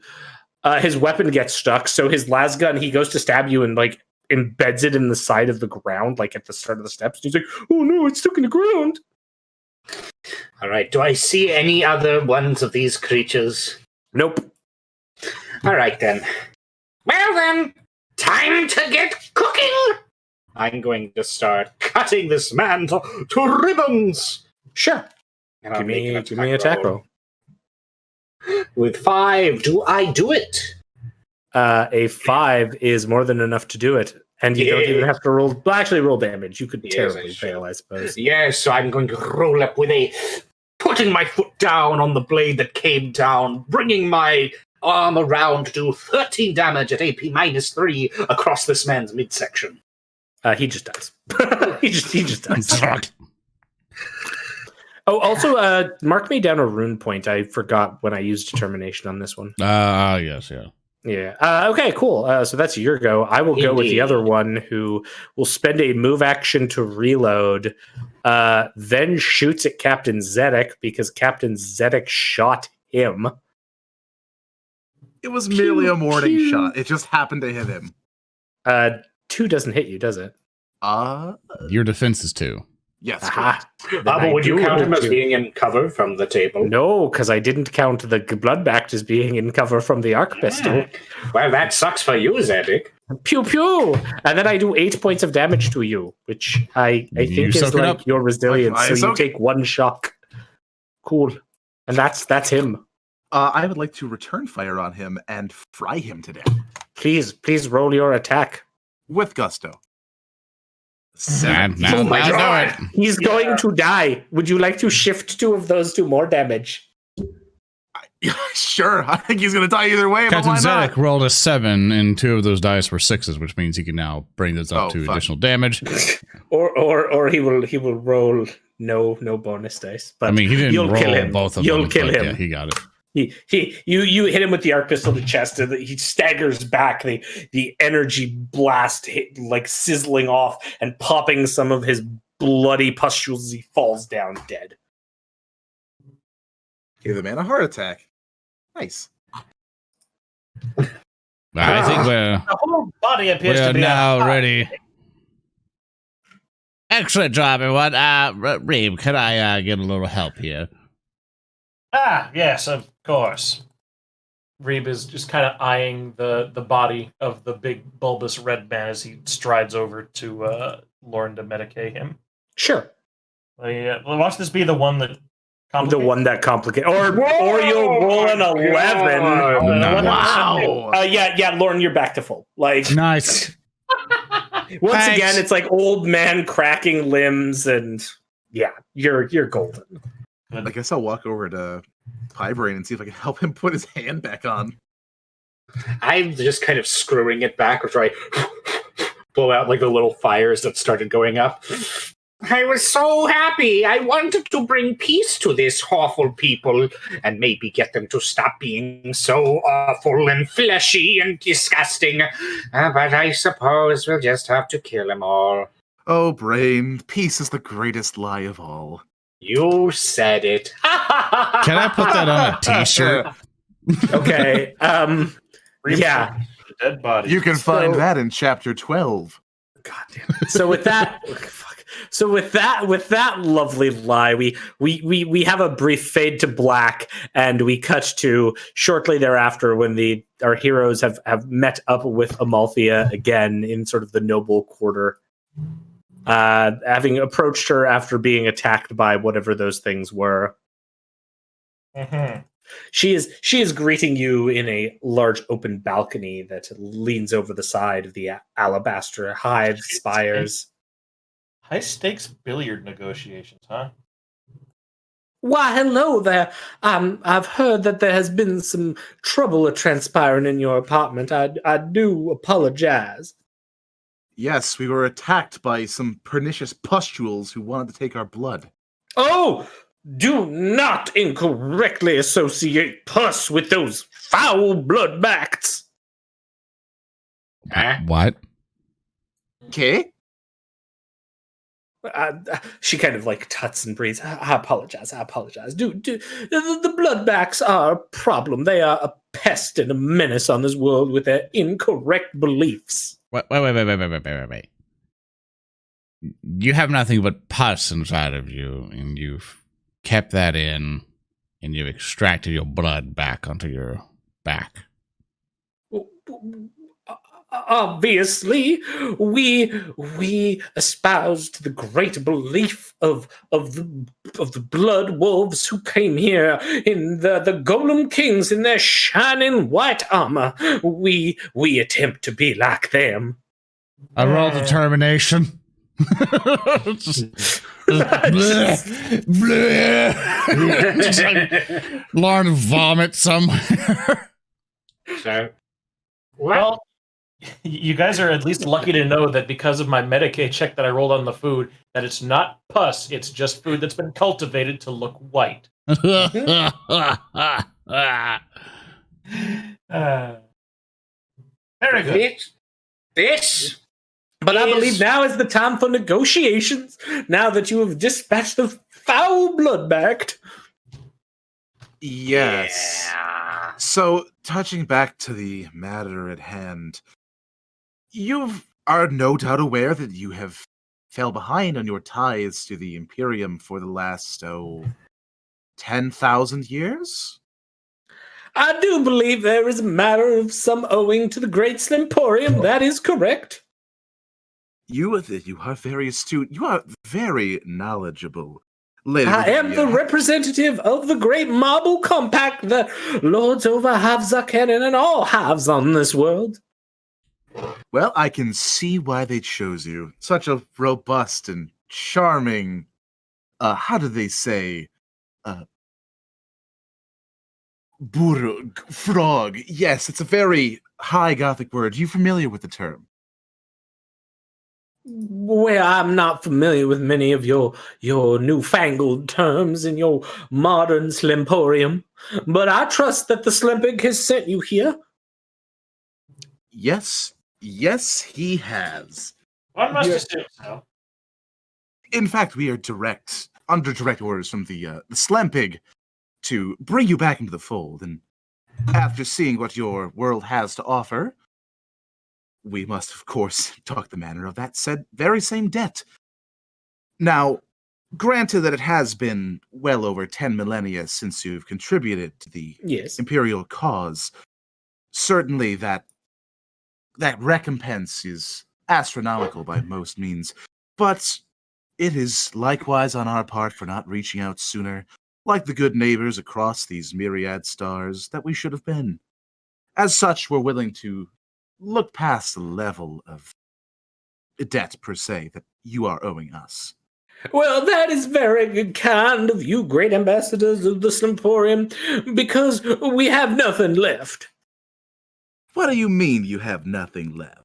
His weapon gets stuck, so his las gun, he goes to stab you and like embeds it in the side of the ground, like at the start of the steps. He's like, "Oh no, it's stuck in the ground." All right. Do I see any other ones of these creatures? Nope. All right then. Well then, time to get cooking. I'm going to start cutting this man to ribbons. Sure. And I'll Give me make an attack roll. With 5, do I do it? A 5 is more than enough to do it, and you don't even have to roll. Well, actually, roll damage. You could terribly fail, I suppose. Yes, so I'm going to roll up with putting my foot down on the blade that came down, bringing my arm around to do 13 damage at AP -3 across this man's midsection. He just dies. he just dies. Oh, also, mark me down a rune point. I forgot when I used determination on this one. Yes, yeah. Yeah. Okay, cool. So that's your go. I will go with the other one, who will spend a move action to reload, then shoots at Captain Zedek because Captain Zedek shot him. It was merely a morning shot. It just happened to hit him. 2 doesn't hit you, does it? Your defense is 2. Yes. But would you count him as being in cover from the table? No, because I didn't count the Bloodbacked as being in cover from the arc pistol. Well, that sucks for you, Zedek. Pew pew! And then I do 8 points of damage to you, which I think is like your resilience. So you take 1 shock. Cool. And that's him. I would like to return fire on him and fry him to death. Please roll your attack. With gusto. Oh my God. He's going to die. Would you like to shift 2 of those to more damage? Sure. I think he's going to die either way. Captain but why Zedek rolled a 7, and 2 of those dice were 6s, which means he can now bring those up to additional damage. or he will roll no bonus dice. But I mean, he didn't roll kill him. both of them. You'll kill him. Yeah, he got it. You hit him with the arc pistol to the chest, and he staggers back. The energy blast hit, like sizzling off and popping some of his bloody pustules. He falls down dead. Give the man a heart attack. Nice. I think the whole body appears to be now ready. Excellent job, everyone. Reeb, can I get a little help here? Yes, of course. Reeb is just kind of eyeing the body of the big bulbous red man as he strides over to Lorn to Medicae him. Sure. Watch this be the one that complicates. The one that complicates. Or you'll roll an 11. Wow. Yeah, Lorn, you're back to full. Like Nice. Once again, it's like old man cracking limbs, and yeah, you're golden. I guess I'll walk over to Braine and see if I can help him put his hand back on. I'm just kind of screwing it back, or try blow out like the little fires that started going up. I was so happy. I wanted to bring peace to this awful people and maybe get them to stop being so awful and fleshy and disgusting. But I suppose we'll just have to kill them all. Oh, Braine, peace is the greatest lie of all. You said it. Can I put that on a t-shirt? Okay. Yeah. Dead body. You can find that in chapter 12. God damn it. So with that, with that lovely lie, we have a brief fade to black, and we cut to shortly thereafter when our heroes have met up with Amalthea again in sort of the noble quarter, having approached her after being attacked by whatever those things were. Mm-hmm. She is greeting you in a large open balcony that leans over the side of the alabaster hive spires. High stakes billiard negotiations, huh? Why, hello there. I've heard that there has been some trouble transpiring in your apartment. I do apologize. Yes, we were attacked by some pernicious pustules who wanted to take our blood. Oh! Do not incorrectly associate pus with those foul bloodbacks. What? Okay. She kind of like tuts and breathes. I apologize. Do the bloodbacks are a problem. They are a pest and a menace on this world with their incorrect beliefs. Wait. You have nothing but pus inside of you, and you've kept that in, and you've extracted your blood back onto your back. Obviously, we espouse to the great belief of the blood wolves who came here in the golem kings in their shining white armor. We attempt to be like them. I roll determination. Just like Lorn vomit somewhere. So, Well, you guys are at least lucky to know that because of my Medicae check that I rolled on the food, that it's not pus, it's just food that's been cultivated to look white. Very good. This But I believe now is the time for negotiations, now that you have dispatched the foul bloodbacked. Yes. Yeah. So, touching back to the matter at hand, you are no doubt aware that you have fell behind on your ties to the Imperium for the last, 10,000 years? I do believe there is a matter of some owing to the Great Slimporium. That is correct. You are very astute. You are very knowledgeable. Lady I am the Ravenia. representative of the Great Marble Compact that lords over halves our canon and all halves on this world. Well, I can see why they chose you. Such a robust and charming, how do they say, burug, frog. Yes, it's a very high Gothic word. You familiar with the term? Well, I'm not familiar with many of your newfangled terms in your modern Slimporium, but I trust that the Slimpig has sent you here. Yes, he has. One must assume so. In fact, we are under direct orders from the Slempig to bring you back into the fold. And after seeing what your world has to offer, we must, of course, talk the manner of that said very same debt. Now, granted that it has been well over 10 millennia since you've contributed to the Imperial cause, certainly that recompense is astronomical by most means, but it is likewise on our part for not reaching out sooner, like the good neighbors across these myriad stars that we should have been. As such, we're willing to look past the level of debt, per se, that you are owing us. Well, that is very kind of you, great ambassadors of the Slimporium, because we have nothing left. What do you mean you have nothing left?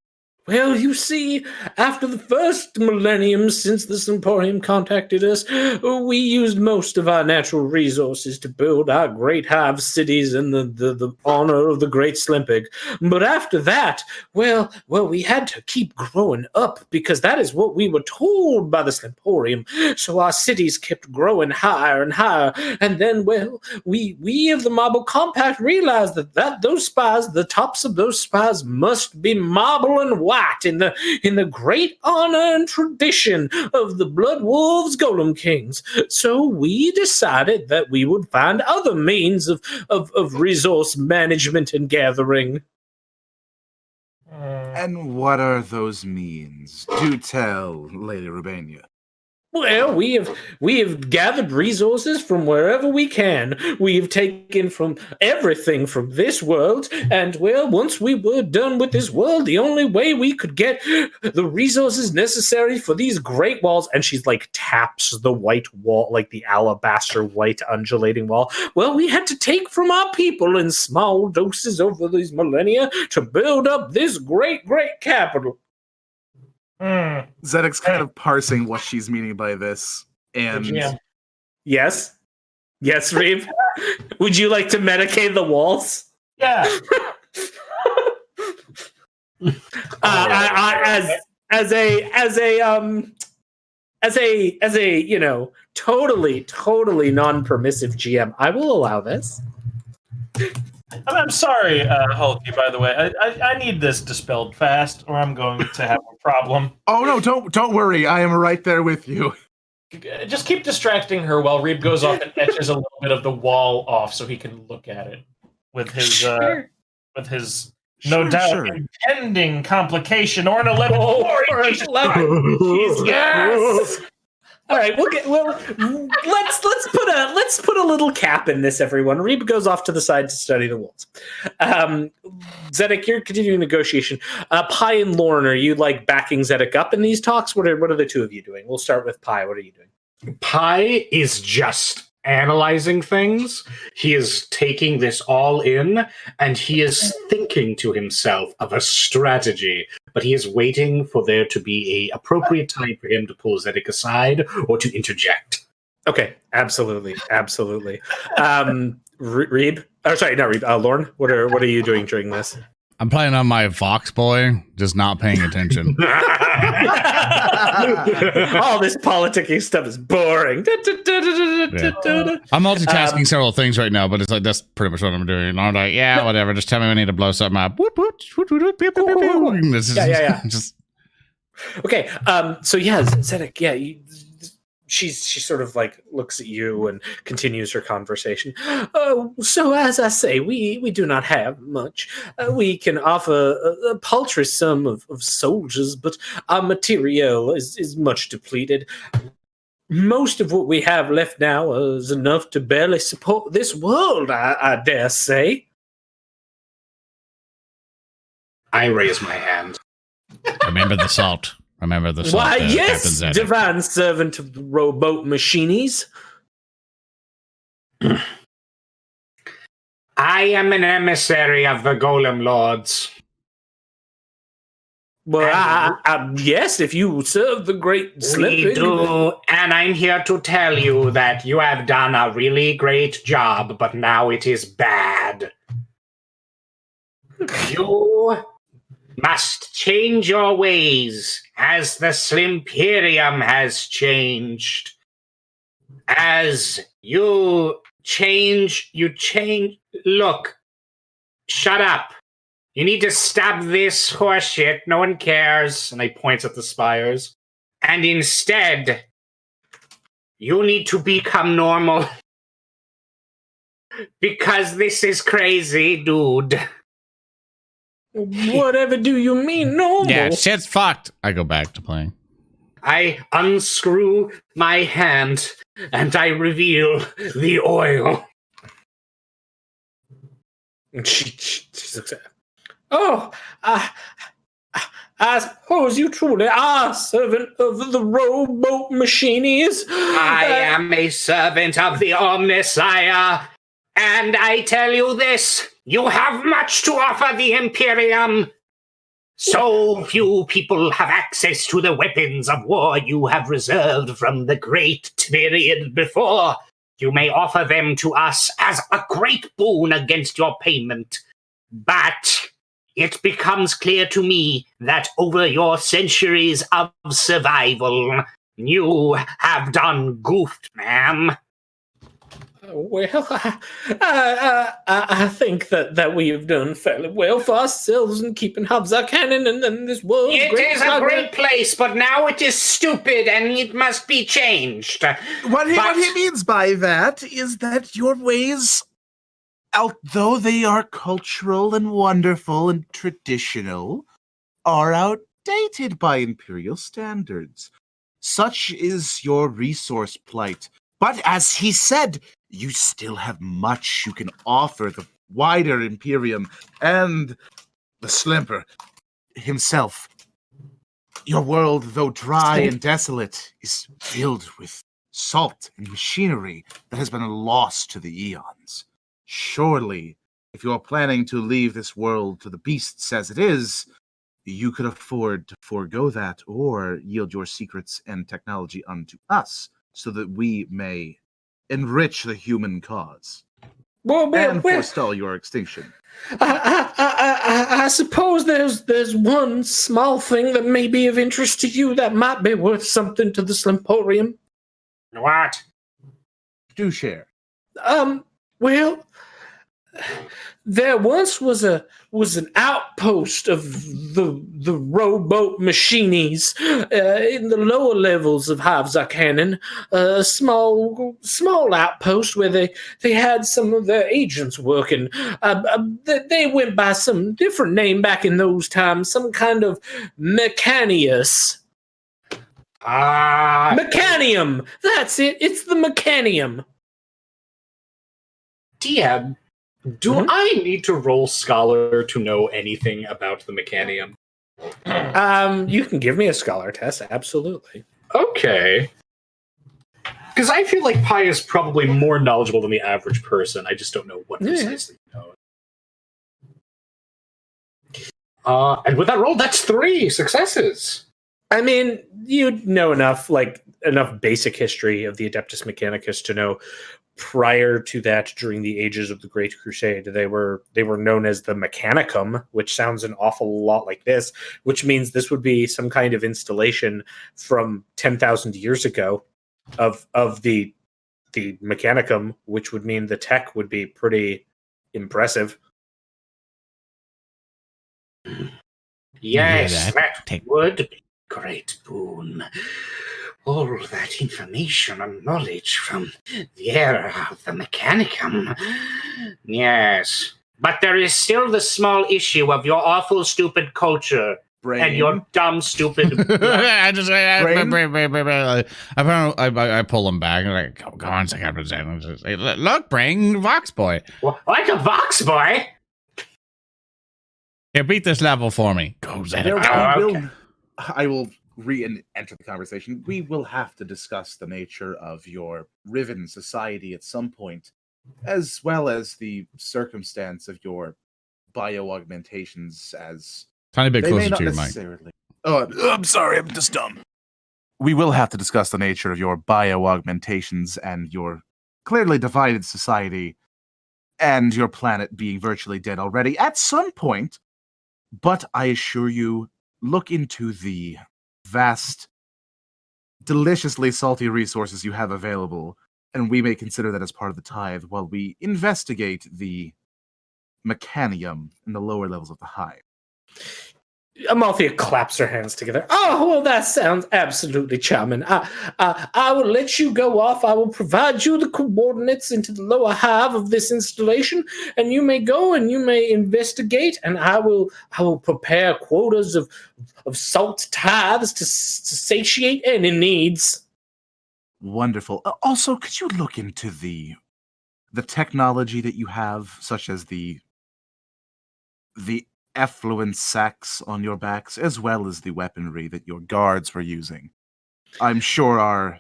Well, you see, after the first millennium since the Slimporium contacted us, we used most of our natural resources to build our great hive cities in the honor of the great Slimpig. But after that, well, we had to keep growing up because that is what we were told by the Slimporium. So our cities kept growing higher and higher. And then, well, we of the Marble Compact realized that those spires, the tops of those spires must be marble and white in the great honor and tradition of the Blood Wolves Golem Kings. So we decided that we would find other means of resource management and gathering. And what are those means? Do tell, Lady Ravenia. Well, we have gathered resources from wherever we can. We have taken from everything from this world, and well, once we were done with this world, the only way we could get the resources necessary for these great walls, and she's like taps the white wall, like the alabaster white undulating wall. Well, we had to take from our people in small doses over these millennia to build up this great capital. Zedek's kind of parsing what she's meaning by this, and Yes, Reeb. Would you like to Medicae the walls? Yeah. As a as a totally non-permissive GM, I will allow this. I'm sorry, Hulky, by the way. I need this dispelled fast, or I'm going to have a problem. Oh no, don't worry. I am right there with you. Just keep distracting her while Reeb goes off and etches a little bit of the wall off so he can look at it with his no doubt impending complication or an 11 or an 11. Yes. All right, let's put a little cap in this, everyone. Reeb goes off to the side to study the walls. Zedek, you're continuing negotiation. Pi and Lorn, are you like backing Zedek up in these talks? What are the two of you doing? We'll start with Pi. What are you doing? Pi is just analyzing things. He is taking this all in, and he is thinking to himself of a strategy, but he is waiting for there to be a appropriate time for him to pull Zedek aside or to interject. Okay, absolutely. Reeb? Oh, sorry, not Reeb. Lorn, what are you doing during this? I'm playing on my Fox boy, just not paying attention. All this politicking stuff is boring. I'm multitasking several things right now, but it's like that's pretty much what I'm doing. I'm like, yeah, whatever. Just tell me I need to blow something up. Yeah. Just okay. So yeah, Zedek. Yeah, she sort of like looks at you and continues her conversation. So as I say, we do not have much. We can offer a paltry sum of soldiers, but our material is much depleted. Most of what we have left now is enough to barely support this world, I dare say. I raise my hand. Remember the salt. Why, yes, divine servant of the rowboat machinies. I am an emissary of the Golem Lords. Well, yes, if you serve the Great Slipping. We do, and I'm here to tell you that you have done a really great job, but now it is bad. You must change your ways, as the Slimperium has changed. As you change. Look, shut up. You need to stop this horseshit. No one cares. And he points at the spires. And instead, you need to become normal. Because this is crazy, dude. Whatever do you mean, normal? Yeah, shit's fucked. I go back to playing. I unscrew my hand and I reveal the oil. And she looks at it. Oh, I suppose you truly are servant of the rowboat machinies. I am a servant of the Omnissiah, and I tell you this, you have much to offer the Imperium. So few people have access to the weapons of war you have reserved from the great period before. You may offer them to us as a great boon against your payment. But it becomes clear to me that over your centuries of survival, you have done goofed, ma'am. Well, I think that we have done fairly well for ourselves in keeping Habza Cannon and this world. It is a great place, but now it is stupid and it must be changed. What he means by that is that your ways, although they are cultural and wonderful and traditional, are outdated by Imperial standards. Such is your resource plight. But as he said, you still have much you can offer the wider Imperium and the Slimper himself. Your world, though dry and desolate, is filled with salt and machinery that has been lost to the eons. Surely, if you are planning to leave this world to the beasts as it is, you could afford to forego that or yield your secrets and technology unto us so that we may enrich the human cause. and forestall your extinction. I suppose there's one small thing that may be of interest to you that might be worth something to the Slimporium. What? Do share. Well, there once was an outpost of the rowboat machinies in the lower levels of Hives Arcanon, a small outpost where they had some of their agents working. They went by some different name back in those times, some kind of Mechanius. Mechanium! That's it, it's the Mechanium. DM, do I need to roll Scholar to know anything about the Mechanium? You can give me a Scholar test, absolutely. Okay. Because I feel like Pi is probably more knowledgeable than the average person. I just don't know what precisely you know. And with that roll, that's 3 successes. I mean, you know enough basic history of the Adeptus Mechanicus to know prior to that, during the ages of the Great Crusade, they were known as the Mechanicum, which sounds an awful lot like this, which means this would be some kind of installation from 10,000 years ago of the Mechanicum, which would mean the tech would be pretty impressive. Yes, that would be great boon. All that information and knowledge from the era of the Mechanicum. Yes. But there is still the small issue of your awful, stupid culture. Braine. And your dumb, stupid... I pull him back and like, go on, say, look, Braine, Vox Boy. Like a Vox Boy? Here, beat this level for me. Go, Zedek. I will re-enter the conversation. We will have to discuss the nature of your Riven society at some point, as well as the circumstance of your bio-augmentations as... Tiny bit they may closer not to your mic. necessarily... Oh, I'm sorry, I'm just dumb. We will have to discuss the nature of your bio-augmentations and your clearly divided society and your planet being virtually dead already at some point, but I assure you, look into the vast, deliciously salty resources you have available, and we may consider that as part of the tithe while we investigate the mechanium in the lower levels of the hive. Amalthea claps her hands together. Oh, well, that sounds absolutely charming. I will let you go off. I will provide you the coordinates into the lower hive of this installation, and you may go and you may investigate, and I will prepare quotas of salt tithes to satiate any needs. Wonderful. Also, could you look into the technology that you have, such as the effluent sacks on your backs, as well as the weaponry that your guards were using? I'm sure our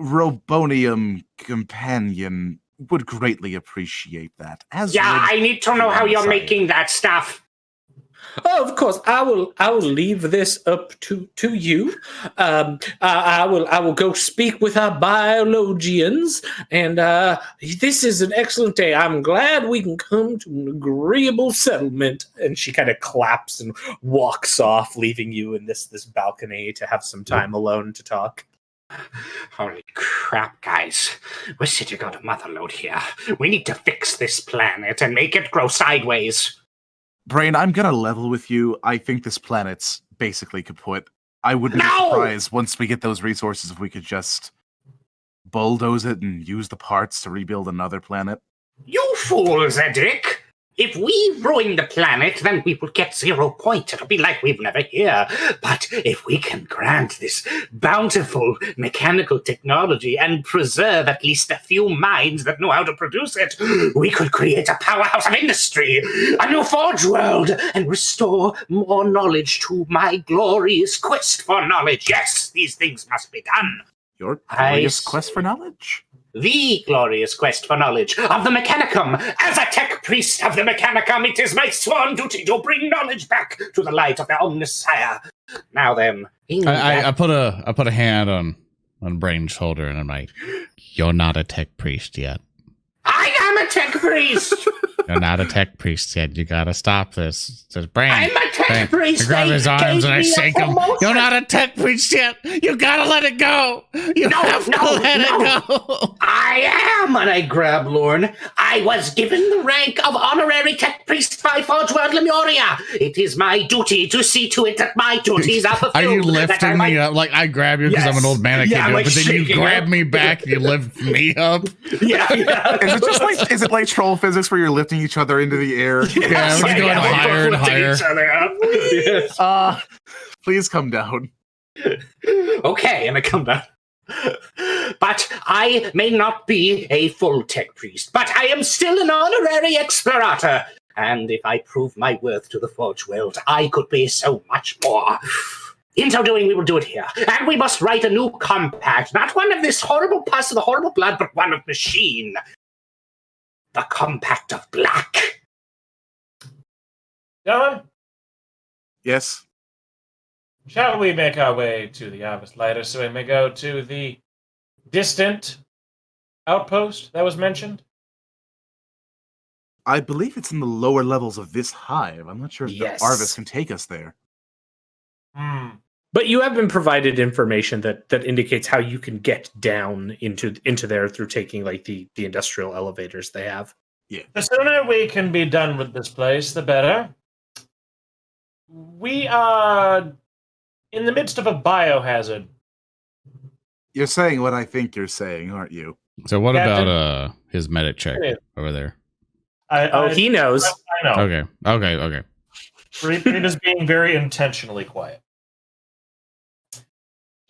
Robonium companion would greatly appreciate that. I need to know how you're making that stuff. Oh, of course. I will leave this up to you. I will go speak with our biologians, and this is an excellent day. I'm glad we can come to an agreeable settlement. And she kind of claps and walks off, leaving you in this balcony to have some time alone to talk. Holy crap, guys. We're sitting on a motherload here. We need to fix this planet and make it grow sideways. Braine, I'm gonna level with you. I think this planet's basically kaput. I wouldn't be surprised once we get those resources if we could just bulldoze it and use the parts to rebuild another planet. You fool, Zedek! If we ruin the planet, then we will get 0 points. It'll be like we've never here. But if we can grant this bountiful mechanical technology and preserve at least a few minds that know how to produce it, we could create a powerhouse of industry, a new forge world, and restore more knowledge to my glorious quest for knowledge. Yes, these things must be done. Your glorious quest for knowledge? The glorious quest for knowledge of the Mechanicum. As a tech priest of the Mechanicum, it is my sworn duty to bring knowledge back to the light of the Omnissiah. Now then, I put a hand on Braine's shoulder, and I'm like, "You're not a tech priest yet." I am a tech priest. You're not a tech priest yet. You gotta stop this. Just Braine. I'm a tech priest. I grab his arms and I Gave me a shake him. promotion. You're not a tech priest yet. You gotta let it go. You have to let it go. I am, and I grab Lorn. I was given the rank of honorary tech priest by Forge World Lemuria. It is my duty to see to it that my duties are fulfilled. Are you lifting me up? Like, I grab you because I'm an old man. I can't do it, but then you grab me back and you lift me up. Yeah. Is it just like, is it like troll physics where you're lifting each other into the air? Yeah, we're going higher and higher. Each other up. Yes. Please come down. Okay, and I come down. But I may not be a full tech priest, but I am still an honorary explorator. And if I prove my worth to the Forge World, I could be so much more. In so doing, we will do it here. And we must write a new compact. Not one of this horrible pus of the horrible blood, but one of machine. The Compact of Black. Gentlemen, Yes. shall we make our way to the Arbus Lighter so we may go to the distant outpost that was mentioned? I believe it's in the lower levels of this hive. I'm not sure if Yes. the Arvis can take us there. But you have been provided information that indicates how you can get down into there through taking like the industrial elevators they have. The sooner we can be done with this place, the better. We are in the midst of a biohazard. You're saying what I think you're saying, aren't you? So what Captain? about his medic check over there? He knows. I know. Okay. Reeb is being very intentionally quiet.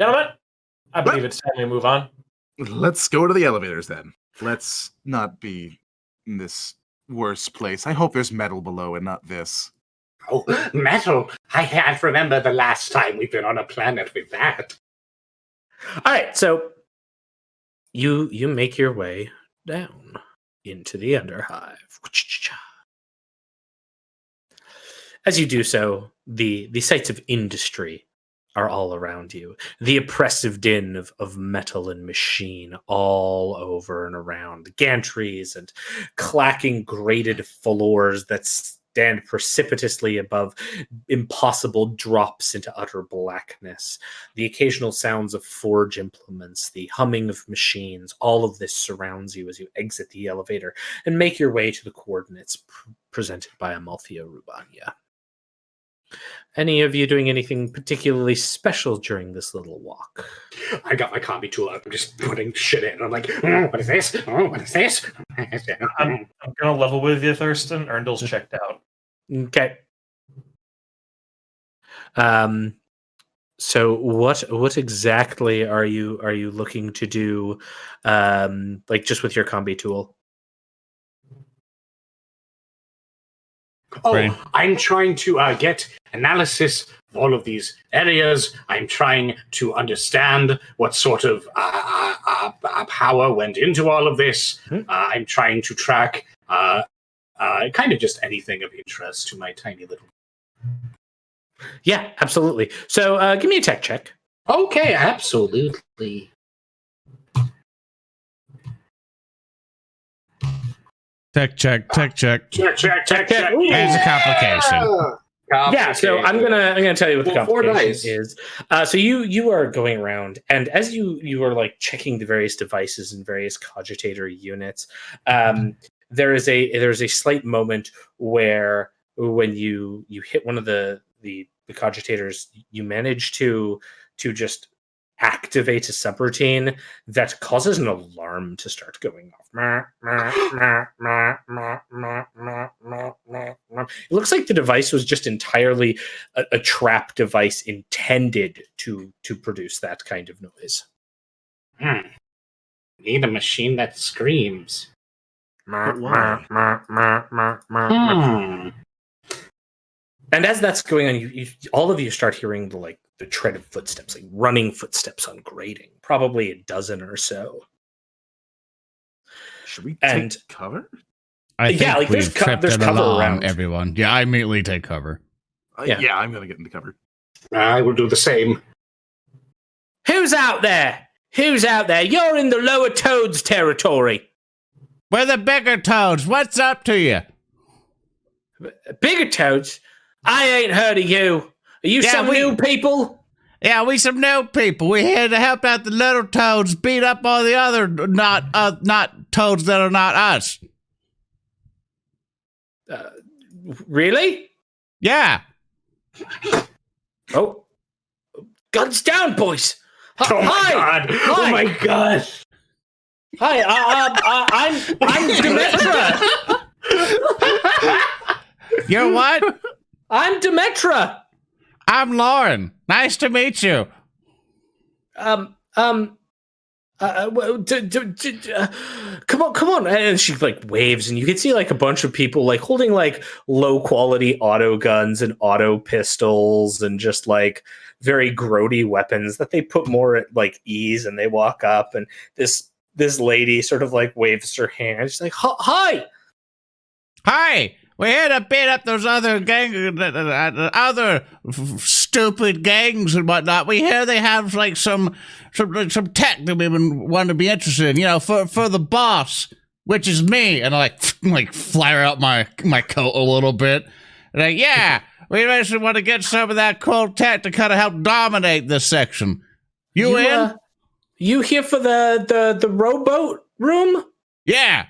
Gentlemen, I believe it's time we move on. Let's go to the elevators then. Let's not be in this worse place. I hope there's metal below and not this. Oh, metal. I can't remember the last time we've been on a planet with that. All right, so you make your way down into the Underhive. As you do so, the sights of industry are all around you. The oppressive din of metal and machine all over and around. Gantries and clacking grated floors that stand precipitously above impossible drops into utter blackness. The occasional sounds of forge implements, the humming of machines, all of this surrounds you as you exit the elevator and make your way to the coordinates presented by Amalthea Rubania. Any of you doing anything particularly special during this little walk? I got my combi tool out. I'm just putting shit in. I'm like, what is this? Oh, what is this? I'm gonna level with you, Thurston. Earndil's checked out. Okay. So what exactly are you looking to do? Like just with your combi tool? Oh, Braine. I'm trying to get analysis of all of these areas. I'm trying to understand what sort of power went into all of this. I'm trying to track kind of just anything of interest to my tiny little... Yeah, absolutely. So give me a tech check. Okay, absolutely. Tech check. Check. There's a complication. Yeah, so I'm gonna tell you what the Well, 4 complication dice. is. So you are going around, and as you are like checking the various devices and various cogitator units, there's a slight moment where when you hit one of the cogitators, you manage to just activate a subroutine that causes an alarm to start going off. It looks like the device was just entirely a trap device intended to produce that kind of noise. Need a machine that screams. And as that's going on, you all of you start hearing the tread of footsteps, like running footsteps on grating, probably a dozen or so. Should we And- take cover? I think Yeah, like, there's we've co- tripped there's it cover along, around. everyone. Yeah, I immediately take cover. Yeah. Yeah, I'm gonna get into cover. I will do the same. Who's out there? Who's out there? You're in the lower toads territory. We're the bigger toads. What's up to you? Bigger toads? I ain't heard of you. Are you some new people? Yeah, we some new people. We're here to help out the little toads beat up all the other not toads that are not us. Really? Yeah. Oh. Guns down, boys. Oh my god! Oh my god! Hi, I'm Demetra. You're what? I'm Demetra. I'm Lorn. Nice to meet you. Come on, and she like waves, and you can see like a bunch of people like holding like low quality auto guns and auto pistols and just like very grody weapons that they put more at like ease, and they walk up, and this lady sort of like waves her hand. She's like, "Hi, we're here to beat up those other stupid gangs and whatnot. We hear they have like some tech that we've been wanting to be interested in, you know, for the boss, which is me." And I like flare out my coat a little bit. Like, yeah, we actually want to get some of that cool tech to kind of help dominate this section. You in? You here for the rowboat room? Yeah.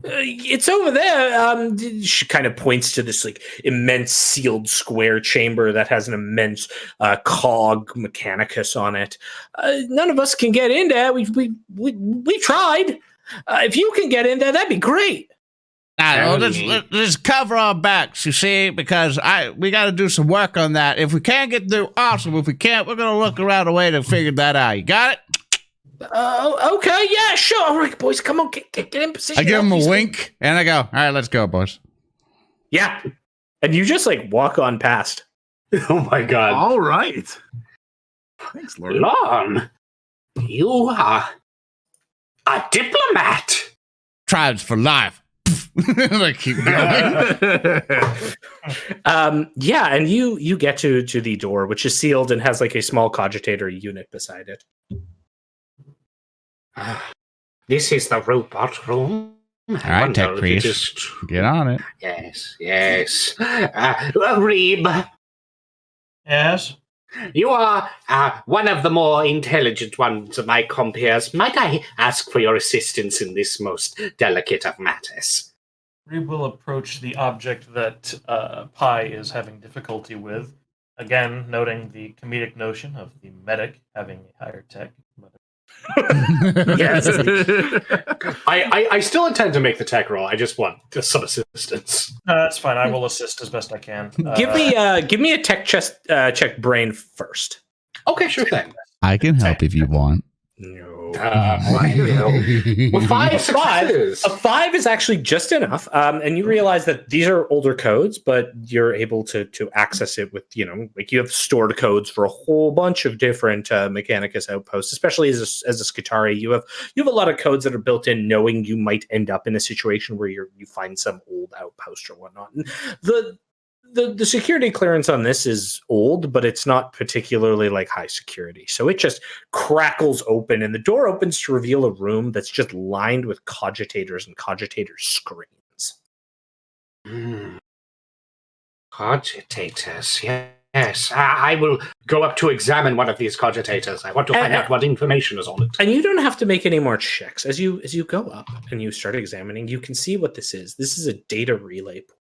It's over there. She kind of points to this like immense sealed square chamber that has an immense cog mechanicus on it. None of us can get in there. We tried. If you can get in there, that'd be great. Let's cover our backs, you see, because we got to do some work on that. If we can't get through, awesome. If we can't, we're gonna look around a way to figure that out. You got it? Okay, yeah, sure. All right, boys, come on, get in position. I give him a wink, and I go, all right, let's go, boys. Yeah. And you just, like, walk on past. Oh, my God. All right. Thanks, Lord. Lorn, you are a diplomat. Tribes for life. I keep going. Yeah, and you get to the door, which is sealed and has, like, a small cogitator unit beside it. This is the robot room. All right, tech priest. Get on it. Yes. Reeb, Yes? you are one of the more intelligent ones of my compeers. Might I ask for your assistance in this most delicate of matters? Reeb will approach the object that Pi is having difficulty with. Again, noting the comedic notion of the medic having a higher tech. Yes. I still intend to make the tech roll. I just want some assistance. That's fine. I will assist as best I can. Give me a tech check Braine first. Okay, sure thing. I can help if you want. No. With 5 successes. A 5 is actually just enough, and you realize that these are older codes, but you're able to access it with, you know, like you have stored codes for a whole bunch of different Mechanicus outposts, especially as a Scutari. You have a lot of codes that are built in, knowing you might end up in a situation where you find some old outpost or whatnot. And the security clearance on this is old, but it's not particularly like high security. So it just crackles open, and the door opens to reveal a room that's just lined with cogitators and cogitator screens. Cogitators, yes. I will go up to examine one of these cogitators. I want to find out what information is on it. And you don't have to make any more checks. As you go up and you start examining, you can see what this is. This is a data relay point.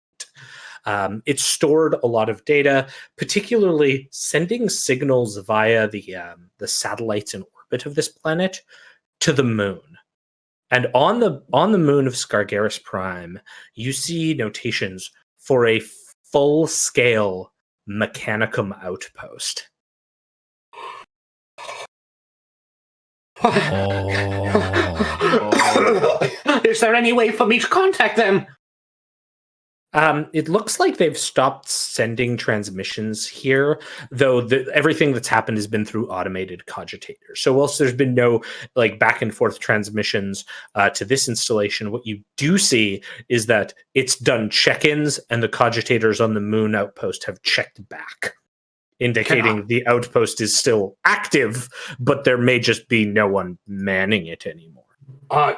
It stored a lot of data, particularly sending signals via the satellites in orbit of this planet to the moon. And on the moon of Scargeris Prime, you see notations for a full-scale Mechanicum outpost. Is there any way for me to contact them? It looks like they've stopped sending transmissions here, though everything that's happened has been through automated cogitators. So whilst there's been no like back and forth transmissions to this installation, what you do see is that it's done check-ins, and the cogitators on the moon outpost have checked back, indicating the outpost is still active, but there may just be no one manning it anymore.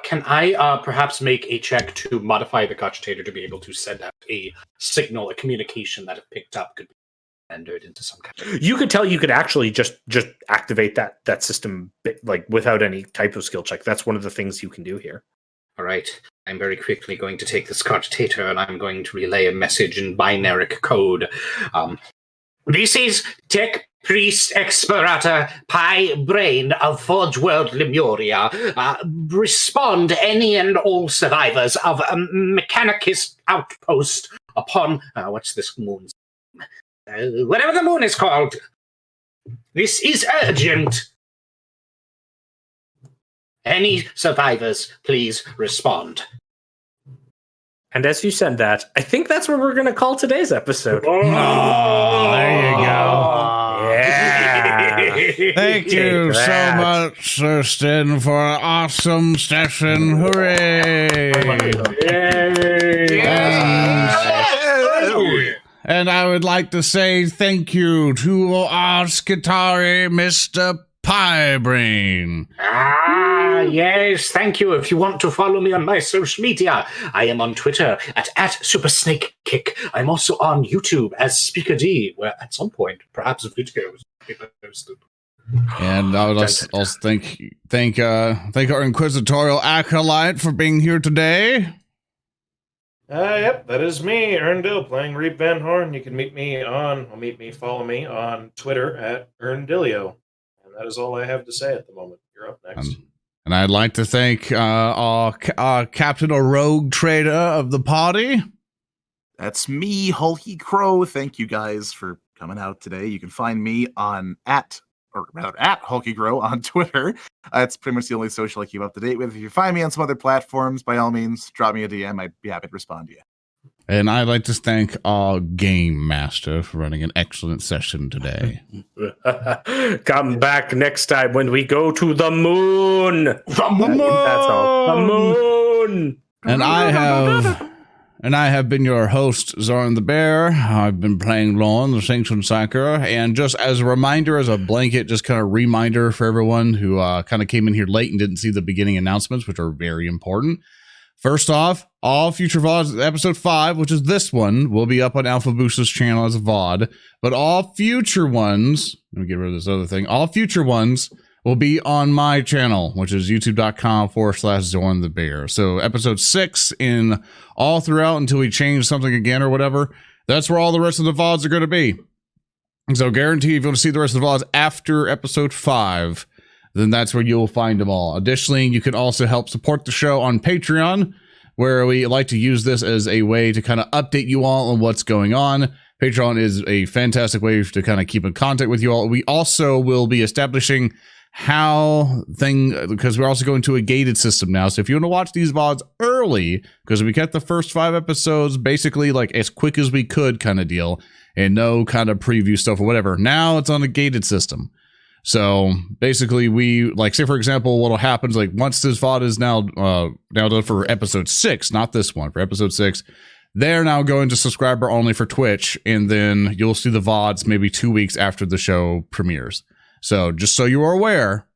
Can I perhaps make a check to modify the cogitator to be able to send out a signal, a communication that if picked up could be rendered into some kind of... You could tell you could actually just activate that system like without any type of skill check. That's one of the things you can do here. All right. I'm very quickly going to take this cogitator and I'm going to relay a message in binary code. This is Tech Priest Expirata Pi Braine of Forge World Lemuria. Respond any and all survivors of a Mechanicist outpost upon what's this moon's whatever the moon is called. This is urgent. Any survivors, please respond. And as you send that, I think that's where we're going to call today's episode. Oh, there you go. Yeah. Thank you so much, Thurston, for an awesome session. Hooray! And I would like to say thank you to our Skitari, Mr. Pie Braine. Yes, thank you. If you want to follow me on my social media, I am on Twitter at SuperSnakeKick. I'm also on YouTube as Speaker D, where at some point, perhaps videos will be posted. And I would also thank our Inquisitorial Acolyte for being here today. Yep, that is me, Earndil, playing Reeb Van Horn. You can follow me on Twitter at Earndilio. And that is all I have to say at the moment. You're up next. And I'd like to thank our captain or rogue trader of the party. That's me, HulkyKrow. Thank you guys for coming out today. You can find me at HulkyKrow on Twitter. It's pretty much the only social I keep up to date with. If you find me on some other platforms, by all means, drop me a DM. I'd be happy to respond to you. And I'd like to thank our game master for running an excellent session today. Come back next time when we go to the moon. The moon! That's all. The moon! And I have been your host, ZoranTheBear. I've been playing Lorn, the Sanctum Psyker. And just as a reminder, as a blanket, just kind of reminder for everyone who kind of came in here late and didn't see the beginning announcements, which are very important. First off, all future VODs, episode 5, which is this one, will be up on Alpha Boost's channel as a VOD. But all future ones, let me get rid of this other thing, all future ones will be on my channel, which is youtube.com/ZoranTheBear. So episode 6 in all throughout until we change something again or whatever, that's where all the rest of the VODs are going to be. So guarantee if you want to see the rest of the VODs after episode 5, then that's where you'll find them all. Additionally, you can also help support the show on Patreon, where we like to use this as a way to kind of update you all on what's going on. Patreon is a fantastic way to kind of keep in contact with you all. We also will be establishing because we're also going to a gated system now. So if you want to watch these VODs early, because we kept the first 5 episodes basically like as quick as we could kind of deal, and no kind of preview stuff or whatever. Now it's on a gated system. So basically we, like, say for example, what'll happen is like once this VOD is now done for episode 6, not this one, for episode 6, they're now going to subscriber only for Twitch, and then you'll see the VODs maybe 2 weeks after the show premieres. So just so you are aware,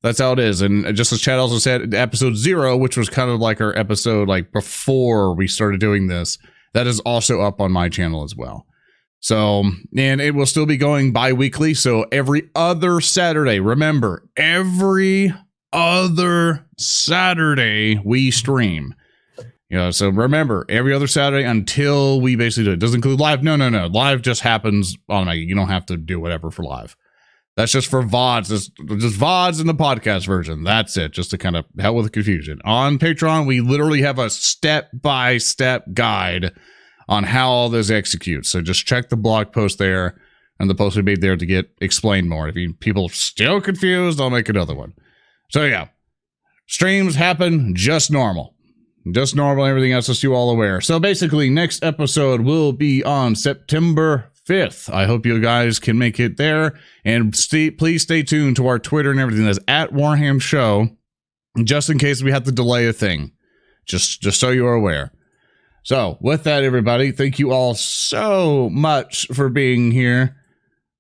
that's how it is. And just as Chad also said, episode 0, which was kind of like our episode like before we started doing this, that is also up on my channel as well. So, and it will still be going bi-weekly. So every other Saturday, remember, every other Saturday we stream. So remember, every other Saturday until we basically do it. Doesn't include live. No. Live just happens automatically. You don't have to do whatever for live. That's just for VODs. Just VODs in the podcast version. That's it. Just to kind of help with the confusion. On Patreon, we literally have a step-by-step guide on how all this executes. So just check the blog post there and the post we made there to get explained more. If people are still confused, I'll make another one. So yeah, streams happen just normal. Just normal, everything else, just you all aware. So basically, next episode will be on September 5th. I hope you guys can make it there. And please stay tuned to our Twitter and everything. That's at WarHams Show, just in case we have to delay a thing. Just so you are aware. So, with that, everybody, thank you all so much for being here.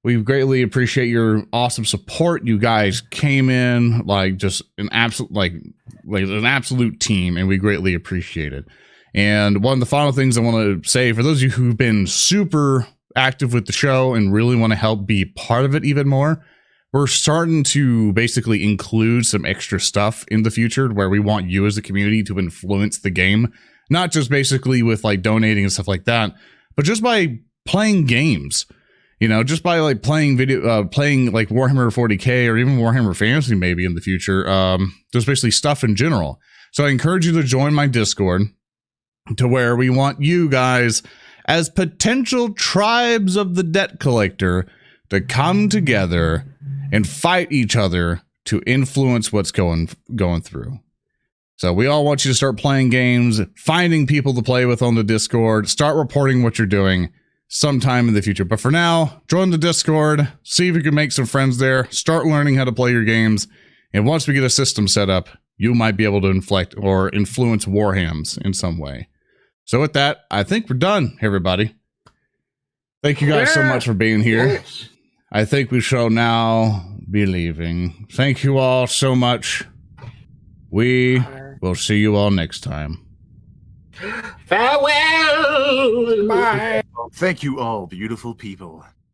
We greatly appreciate your awesome support. You guys came in like just an absolute, like like an absolute team, and we greatly appreciate it. And one of the final things I want to say, for those of you who've been super active with the show and really want to help be part of it even more, we're starting to basically include some extra stuff in the future where we want you as a community to influence the game, not just basically with like donating and stuff like that, but just by playing games, you know, just by like playing playing like Warhammer 40K or even Warhammer Fantasy maybe in the future, just basically stuff in general. So I encourage you to join my Discord, to where we want you guys as potential tribes of the debt collector to come together and fight each other to influence what's going through. So we all want you to start playing games, finding people to play with on the Discord, start reporting what you're doing sometime in the future. But for now, join the Discord, see if you can make some friends there, start learning how to play your games, and once we get a system set up, you might be able to inflect or influence WarHams in some way. So with that, I think we're done, everybody. Thank you guys so much for being here. I think we shall now be leaving. Thank you all so much. We will see you all next time. Farewell. Bye. Thank you all, beautiful people.